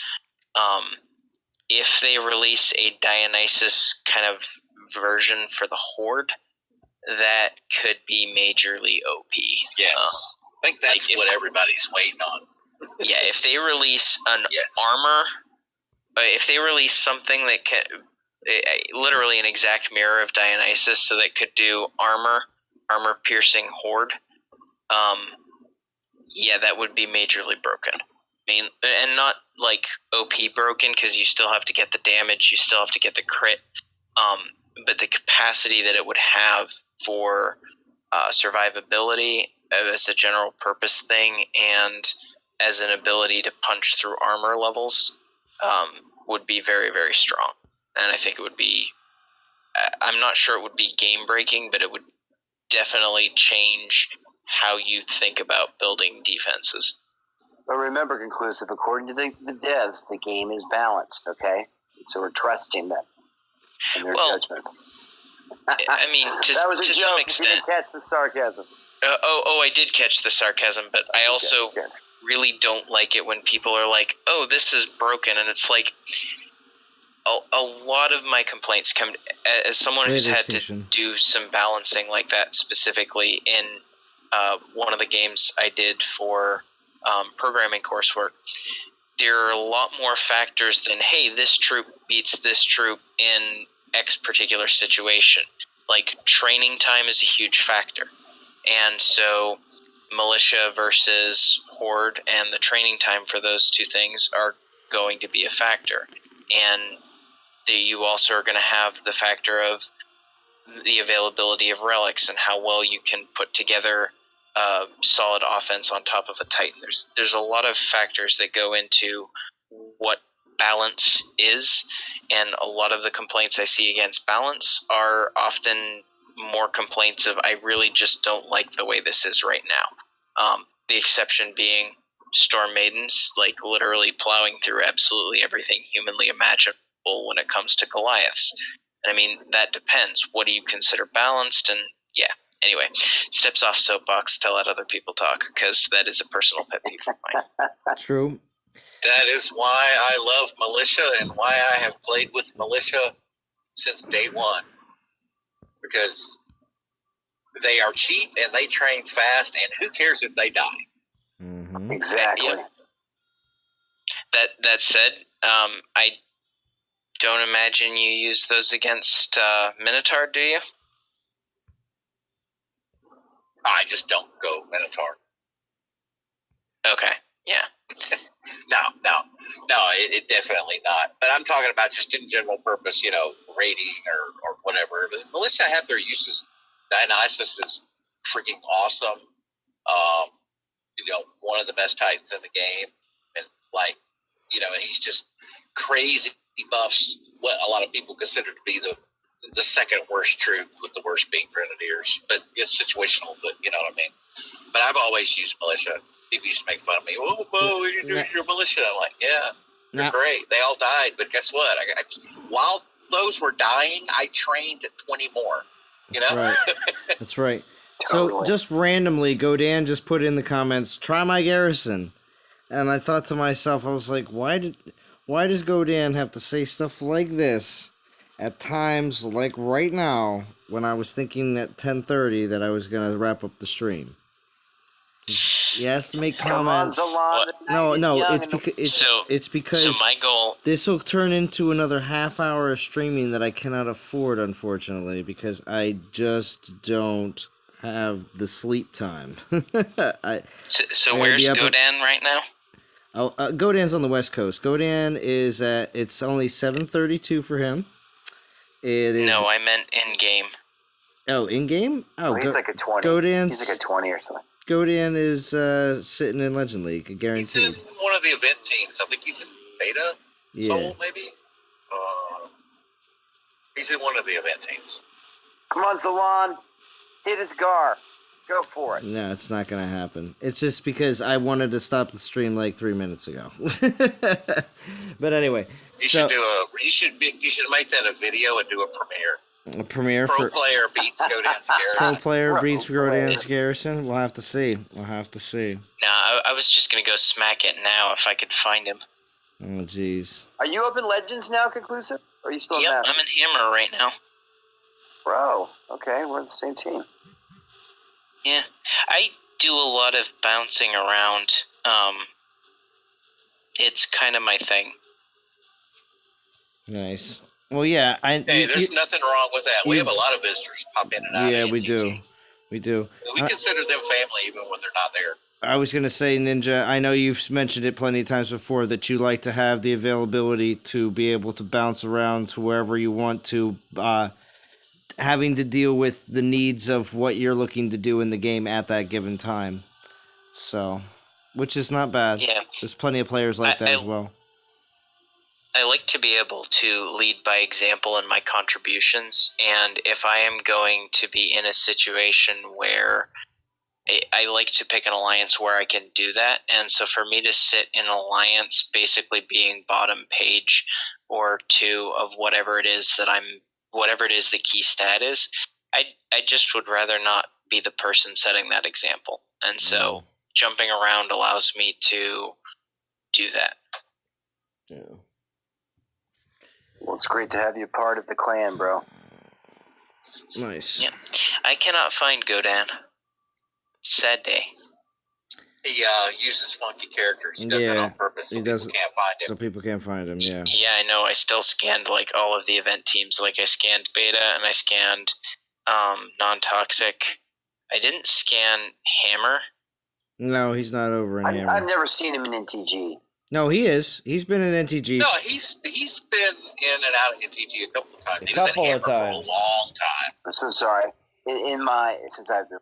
Speaker 2: if they release a Dionysus kind of version for the Horde, that could be majorly OP.
Speaker 3: Yes, I think that's what everybody's waiting on.
Speaker 2: Yeah, if they release an armor, if they release something that can, literally an exact mirror of Dionysus, so that could do armor piercing Horde, that would be majorly broken. I mean, and not like OP broken, because you still have to get the damage, you still have to get the crit, but the capacity that it would have for survivability as a general purpose thing, and as an ability to punch through armor levels, would be very, very strong. And I think it would be, I'm not sure it would be game breaking, but it would definitely change how you think about building defenses.
Speaker 5: But remember, Conclusive, according to the devs, the game is balanced, okay? So we're trusting them in their judgment.
Speaker 2: I mean,
Speaker 5: that was a
Speaker 2: to
Speaker 5: joke.
Speaker 2: some extent.
Speaker 5: You didn't catch the sarcasm.
Speaker 2: I did catch the sarcasm, but I also really don't like it when people are like, oh, this is broken, and it's like, a lot of my complaints come as someone who's had to do some balancing like that, specifically in one of the games I did for programming coursework. There are a lot more factors than, hey, this troop beats this troop in X particular situation. Like, training time is a huge factor. And so militia versus Horde and the training time for those two things are going to be a factor. And you also are going to have the factor of the availability of relics and how well you can put together solid offense on top of a Titan. There's a lot of factors that go into what balance is, and a lot of the complaints I see against balance are often more complaints of, I really just don't like the way this is right now. The exception being Storm Maidens, like literally plowing through absolutely everything humanly imaginable when it comes to Goliaths. And I mean, that depends. What do you consider balanced? And yeah. Anyway, steps off soapbox to let other people talk, because that is a personal pet peeve of mine.
Speaker 1: True.
Speaker 3: That is why I love militia and why I have played with militia since day one. because they are cheap and they train fast, and who cares if they die?
Speaker 1: Mm-hmm.
Speaker 5: Exactly.
Speaker 2: Yep. That said, I don't imagine you use those against Minotaur, do you?
Speaker 3: I just don't go Minotaur.
Speaker 2: Okay, yeah.
Speaker 3: No, it definitely not. But I'm talking about just in general purpose, raiding or whatever. But Militia have their uses. Dionysus is freaking awesome. One of the best Titans in the game, and and he's just crazy. He buffs what a lot of people consider to be the second worst troop, with the worst being Grenadiers. But it's situational. But you know what I mean. But I've always used Militia. People used to make fun of me. Whoa, you're Militia. I'm like, yeah, they're great. They all died, but guess what? While those were dying, I trained 20 more.
Speaker 1: Right. That's right.
Speaker 5: Totally.
Speaker 1: So just randomly, Godan just put in the comments, "Try my garrison," and I thought to myself, I was like, why does Godan have to say stuff like this at times like right now when I was thinking at 10:30 that I was gonna wrap up the stream? He has to make comments. No, it's because
Speaker 2: So my goal.
Speaker 1: this will turn into another half hour of streaming that I cannot afford, unfortunately, because I just don't have the sleep time.
Speaker 2: So where's Godan right now?
Speaker 1: Godan's on the West Coast. Godan is it's only 7:32 for him. It is.
Speaker 2: No, I meant in game.
Speaker 1: Oh, in game? Oh,
Speaker 5: he's like a 20.
Speaker 1: Godan's,
Speaker 5: he's like a 20 or something.
Speaker 1: Godan is sitting in Legend League, guaranteed.
Speaker 3: He's in one of the event teams. I think he's in Beta Soul, maybe. He's in one of the event teams.
Speaker 5: Come on, Zalon. Hit his Gar. Go for it.
Speaker 1: No, it's not gonna happen. It's just because I wanted to stop the stream like 3 minutes ago. But anyway,
Speaker 3: you should make that a video and do a premiere.
Speaker 1: A premiere
Speaker 3: Pro player beats Godan's Garrison.
Speaker 1: Pro player beats Godan's Garrison. We'll have to see.
Speaker 2: No, I was just gonna go smack it now if I could find him.
Speaker 1: Oh, jeez.
Speaker 5: Are you up in Legends now, Conclusive? Or are you still in
Speaker 2: Yep, I'm in Hammer right now.
Speaker 5: Bro, okay, we're on the same team.
Speaker 2: Yeah, I do a lot of bouncing around. It's kind of my thing.
Speaker 1: Nice. Well, yeah.
Speaker 3: There's nothing wrong with that. We have a lot of visitors pop in and out.
Speaker 1: Yeah,
Speaker 3: of
Speaker 1: we
Speaker 3: NTG.
Speaker 1: do. We
Speaker 3: consider them family even when they're not there.
Speaker 1: I was going to say, Ninja, I know you've mentioned it plenty of times before that you like to have the availability to be able to bounce around to wherever you want to, having to deal with the needs of what you're looking to do in the game at that given time. So, which is not bad.
Speaker 2: Yeah.
Speaker 1: There's plenty of players like that as well.
Speaker 2: I like to be able to lead by example in my contributions, and if I am going to be in a situation where I like to pick an alliance where I can do that, and so for me to sit in an alliance basically being bottom page or two of whatever it is the key stat is, I just would rather not be the person setting that example, and so jumping around allows me to do that.
Speaker 1: Yeah.
Speaker 5: Well, it's great to have you part of the clan, bro.
Speaker 1: Nice.
Speaker 2: Yeah. I cannot find Godan. Sad day.
Speaker 3: He uses funky characters. He does that on purpose so people can't find him.
Speaker 1: So people can't find him, yeah.
Speaker 2: Yeah, I know. I still scanned like all of the event teams. Like I scanned Beta and I scanned Non-Toxic. I didn't scan Hammer.
Speaker 1: No, he's not over in Hammer.
Speaker 5: I've never seen him in NTG.
Speaker 1: No, he is. He's been in NTG.
Speaker 3: No, he's been in and out of NTG a couple of times. He was in Hammer for a long time.
Speaker 5: I'm so sorry. Since I've been...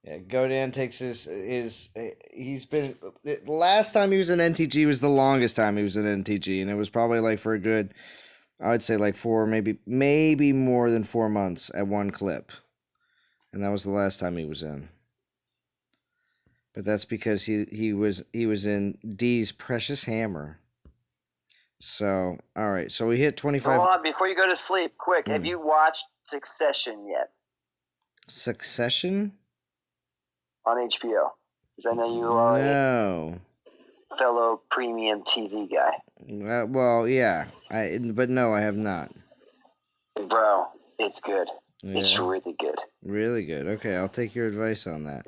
Speaker 1: Yeah, Godan takes he's been, the last time he was in NTG was the longest time he was in NTG, and it was probably like for a good, I would say like 4, maybe more than 4 months at one clip. And that was the last time he was in. But that's because he was in D's Precious Hammer. So, all right. So we hit 25.
Speaker 5: So hold on, before you go to sleep, quick, have you watched Succession yet?
Speaker 1: Succession?
Speaker 5: On HBO. Because I know you are
Speaker 1: a
Speaker 5: fellow premium TV guy.
Speaker 1: Well, yeah. But no, I have not.
Speaker 5: Bro, it's good.
Speaker 1: Yeah.
Speaker 5: It's really good.
Speaker 1: Really good. Okay, I'll take your advice on that.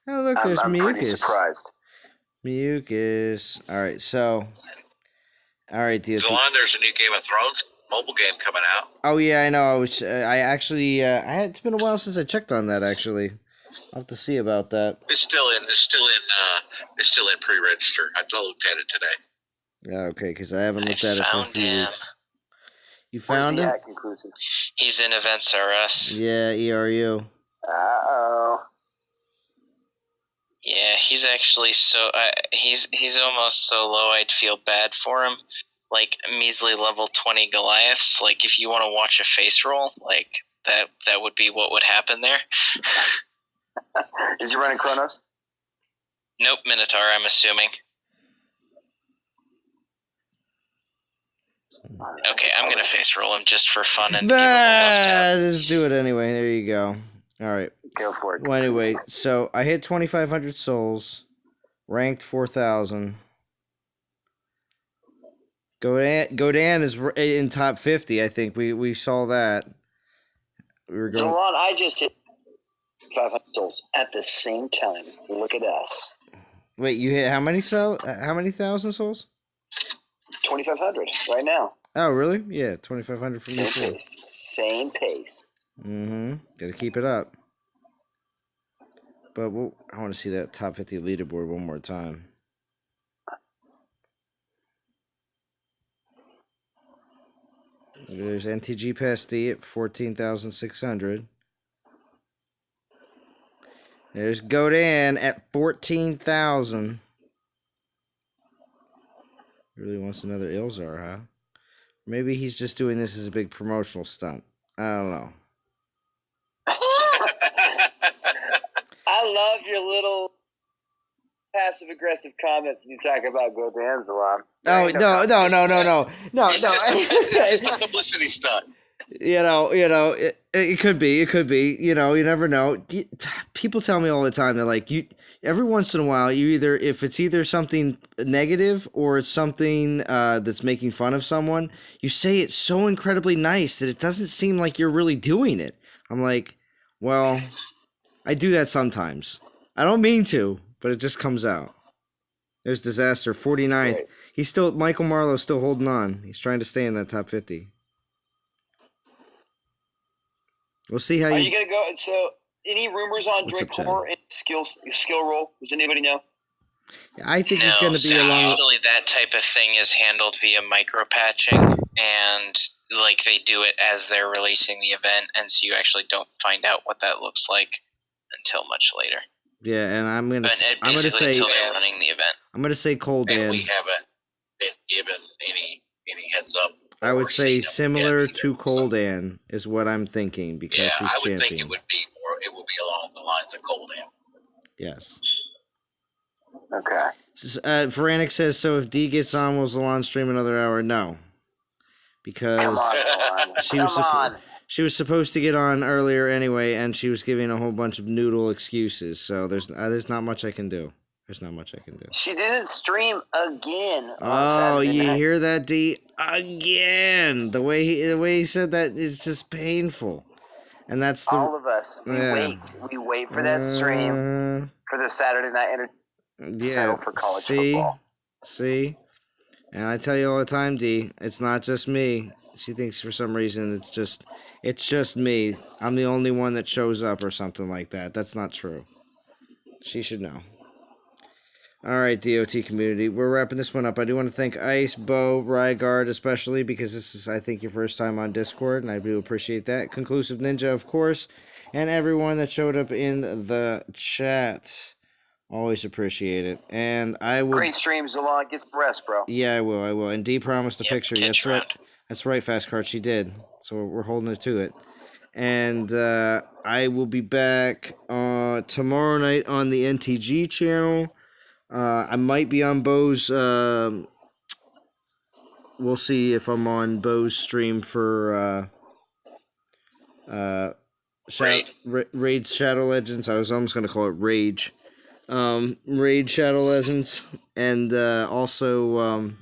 Speaker 1: Oh, look, there's
Speaker 5: I'm pretty
Speaker 1: mucus.
Speaker 5: surprised.
Speaker 1: Mucus. All right, so. All right, DOT.
Speaker 3: Zalon, there's a new Game of Thrones mobile game coming out.
Speaker 1: Oh yeah, I know. I actually. It's been a while since I checked on that. Actually, I'll have to see about that.
Speaker 3: It's still in pre-register. I looked at it today.
Speaker 1: Yeah, okay, because I haven't looked at it for a few weeks. You found
Speaker 5: Where's
Speaker 1: him?
Speaker 5: he at, Conclusive?
Speaker 2: He's in Events RS.
Speaker 1: Yeah, ERU.
Speaker 5: Uh-oh.
Speaker 2: Yeah, he's actually he's almost so low I'd feel bad for him. Like measly level 20 Goliaths. Like if you want to watch a face roll, like that would be what would happen there.
Speaker 5: Is he running Chronos?
Speaker 2: Nope, Minotaur, I'm assuming. Okay, I'm gonna face roll him just for fun and give him a love tap.
Speaker 1: Just do it anyway. There you go. All right.
Speaker 5: Go for it.
Speaker 1: Well, anyway, so I hit 2,500 souls, ranked 4,000. Godan is in top 50. I think we saw that. We were going.
Speaker 5: Zalon, I just hit 500 souls at the same time. Look at us.
Speaker 1: Wait, you hit how many thousand souls?
Speaker 5: 2,500 right now.
Speaker 1: Oh, really? Yeah, 2,500 from me too.
Speaker 5: Same pace. Same pace.
Speaker 1: Mm-hmm. Gotta keep it up. But I want to see that top 50 leaderboard one more time. There's NTG past D at 14,600. There's Godan at 14,000. Really wants another Ilzar, huh? Maybe he's just doing this as a big promotional stunt. I don't know.
Speaker 5: I love your little passive-aggressive comments when you talk about Godan, Zalon.
Speaker 1: Oh, no.
Speaker 3: It's a publicity stunt.
Speaker 1: It could be. You never know. People tell me all the time, they're like, every once in a while, if it's either something negative or it's something that's making fun of someone, you say it so incredibly nice that it doesn't seem like you're really doing it. I'm like, well, I do that sometimes. I don't mean to, but it just comes out. There's Disaster, 49th. Michael Marlowe's still holding on. He's trying to stay in that top 50. We'll see how
Speaker 5: Are you going to go? So, any rumors on Drinkcore and skill roll? Does anybody know?
Speaker 1: I think it's going to be along.
Speaker 2: Usually that type of thing is handled via micro patching, and like they do it as they're releasing the event, and so you actually don't find out what that looks like until much later.
Speaker 1: Yeah, and I'm gonna say
Speaker 2: until they're running the event.
Speaker 1: I'm gonna say Cold
Speaker 3: And
Speaker 1: Dan.
Speaker 3: we haven't been given any heads up.
Speaker 1: I would say similar to Coldan is what I'm thinking because he's
Speaker 3: I would
Speaker 1: champion.
Speaker 3: think it would be along the lines of Coldan.
Speaker 1: Yes.
Speaker 5: Okay.
Speaker 1: Veranic says, so if D gets on, will Zalon stream another hour? No. Because
Speaker 5: Come on.
Speaker 1: she was supposed to get on earlier anyway, and she was giving a whole bunch of noodle excuses, so there's not much I can do.
Speaker 5: She didn't stream again.
Speaker 1: Oh, you hear that, D? Again. The way he said that is just painful. And that's
Speaker 5: all of us. We wait for that stream for the Saturday night settle for college football.
Speaker 1: See? And I tell you all the time, D, it's not just me. She thinks for some reason it's just me. I'm the only one that shows up or something like that. That's not true. She should know. All right, DOT community, we're wrapping this one up. I do want to thank Ice, Bo, Ryguard, especially because this is, I think, your first time on Discord, and I do appreciate that. Conclusive Ninja, of course, and everyone that showed up in the chat. Always appreciate it. And I will.
Speaker 5: Great stream, Zalon. Get some rest, bro.
Speaker 1: Yeah, I will. And D promised a picture. That's right. That's right, Fast Card. She did. So we're holding it to it. And I will be back tomorrow night on the NTG channel. I might be on Bo's. We'll see if I'm on Bo's stream for Raid Shadow Legends. I was almost going to call it Rage. Raid Shadow Legends. And also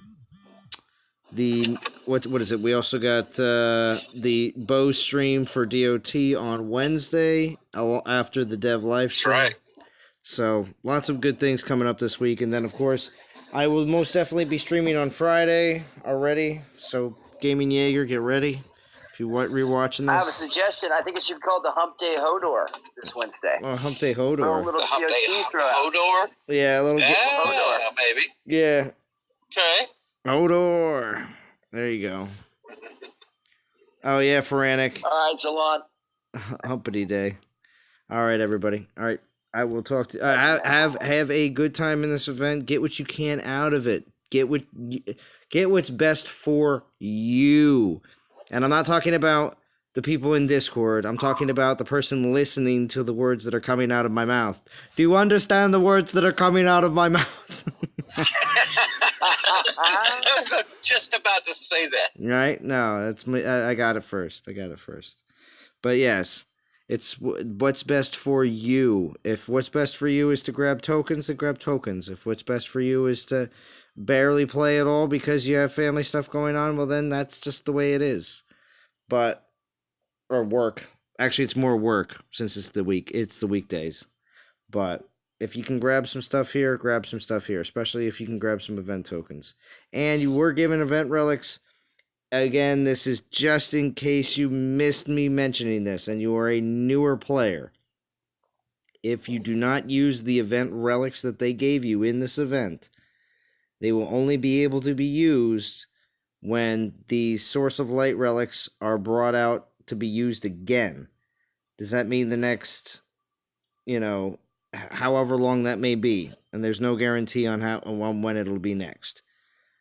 Speaker 1: what is it? We also got the bow stream for DOT on Wednesday after the dev live stream.
Speaker 3: That's right.
Speaker 1: So lots of good things coming up this week, and then of course I will most definitely be streaming on Friday already. So Gaming Jaeger, get ready if you rewatching this.
Speaker 5: I have a suggestion. I think it should be called the Hump Day Hodor this Wednesday.
Speaker 1: Oh, Hump Day Hodor.
Speaker 5: Little
Speaker 3: The Hump Day
Speaker 5: DOT throw.
Speaker 3: Hodor?
Speaker 1: Yeah, a little.
Speaker 3: Yeah, maybe.
Speaker 1: Yeah.
Speaker 3: Okay.
Speaker 1: Hodor. There you go. Oh yeah, Feranic.
Speaker 5: All right, Zalon.
Speaker 1: Humpity day. All right, everybody. All right, I will talk to. Have a good time in this event. Get what you can out of it. Get what's best for you. And I'm not talking about the people in Discord. I'm talking about the person listening to the words that are coming out of my mouth. Do you understand the words that are coming out of my mouth?
Speaker 3: I was just about to say that.
Speaker 1: Right? No, that's me. I got it first. But yes, it's what's best for you. If what's best for you is to grab tokens, then grab tokens. If what's best for you is to barely play at all because you have family stuff going on, well, then that's just the way it is. Or work. Actually, it's more work since it's the weekdays. But if you can grab some stuff here, grab some stuff here, especially if you can grab some event tokens. And you were given event relics. Again, this is just in case you missed me mentioning this and you are a newer player. If you do not use the event relics that they gave you in this event, they will only be able to be used when the Source of Light relics are brought out to be used again. Does that mean the next, however long that may be? And there's no guarantee on when it'll be next.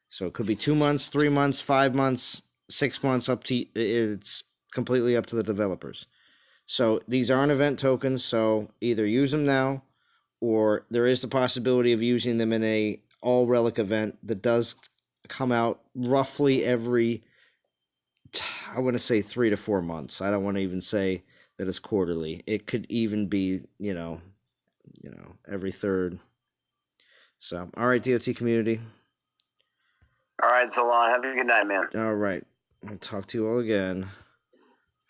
Speaker 1: So it could be 2 months, 3 months, 5 months, 6 months, it's completely up to the developers. So these aren't event tokens, so either use them now, or there is the possibility of using them in a all relic event that does come out roughly every, I want to say 3 to 4 months. I don't want to even say that it's quarterly. It could even be, every third. So, all right, DOT community.
Speaker 5: All right, Zalon. Have a good night, man.
Speaker 1: All right. I'll talk to you all again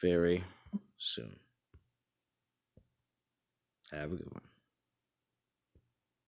Speaker 1: very soon. Have a good one.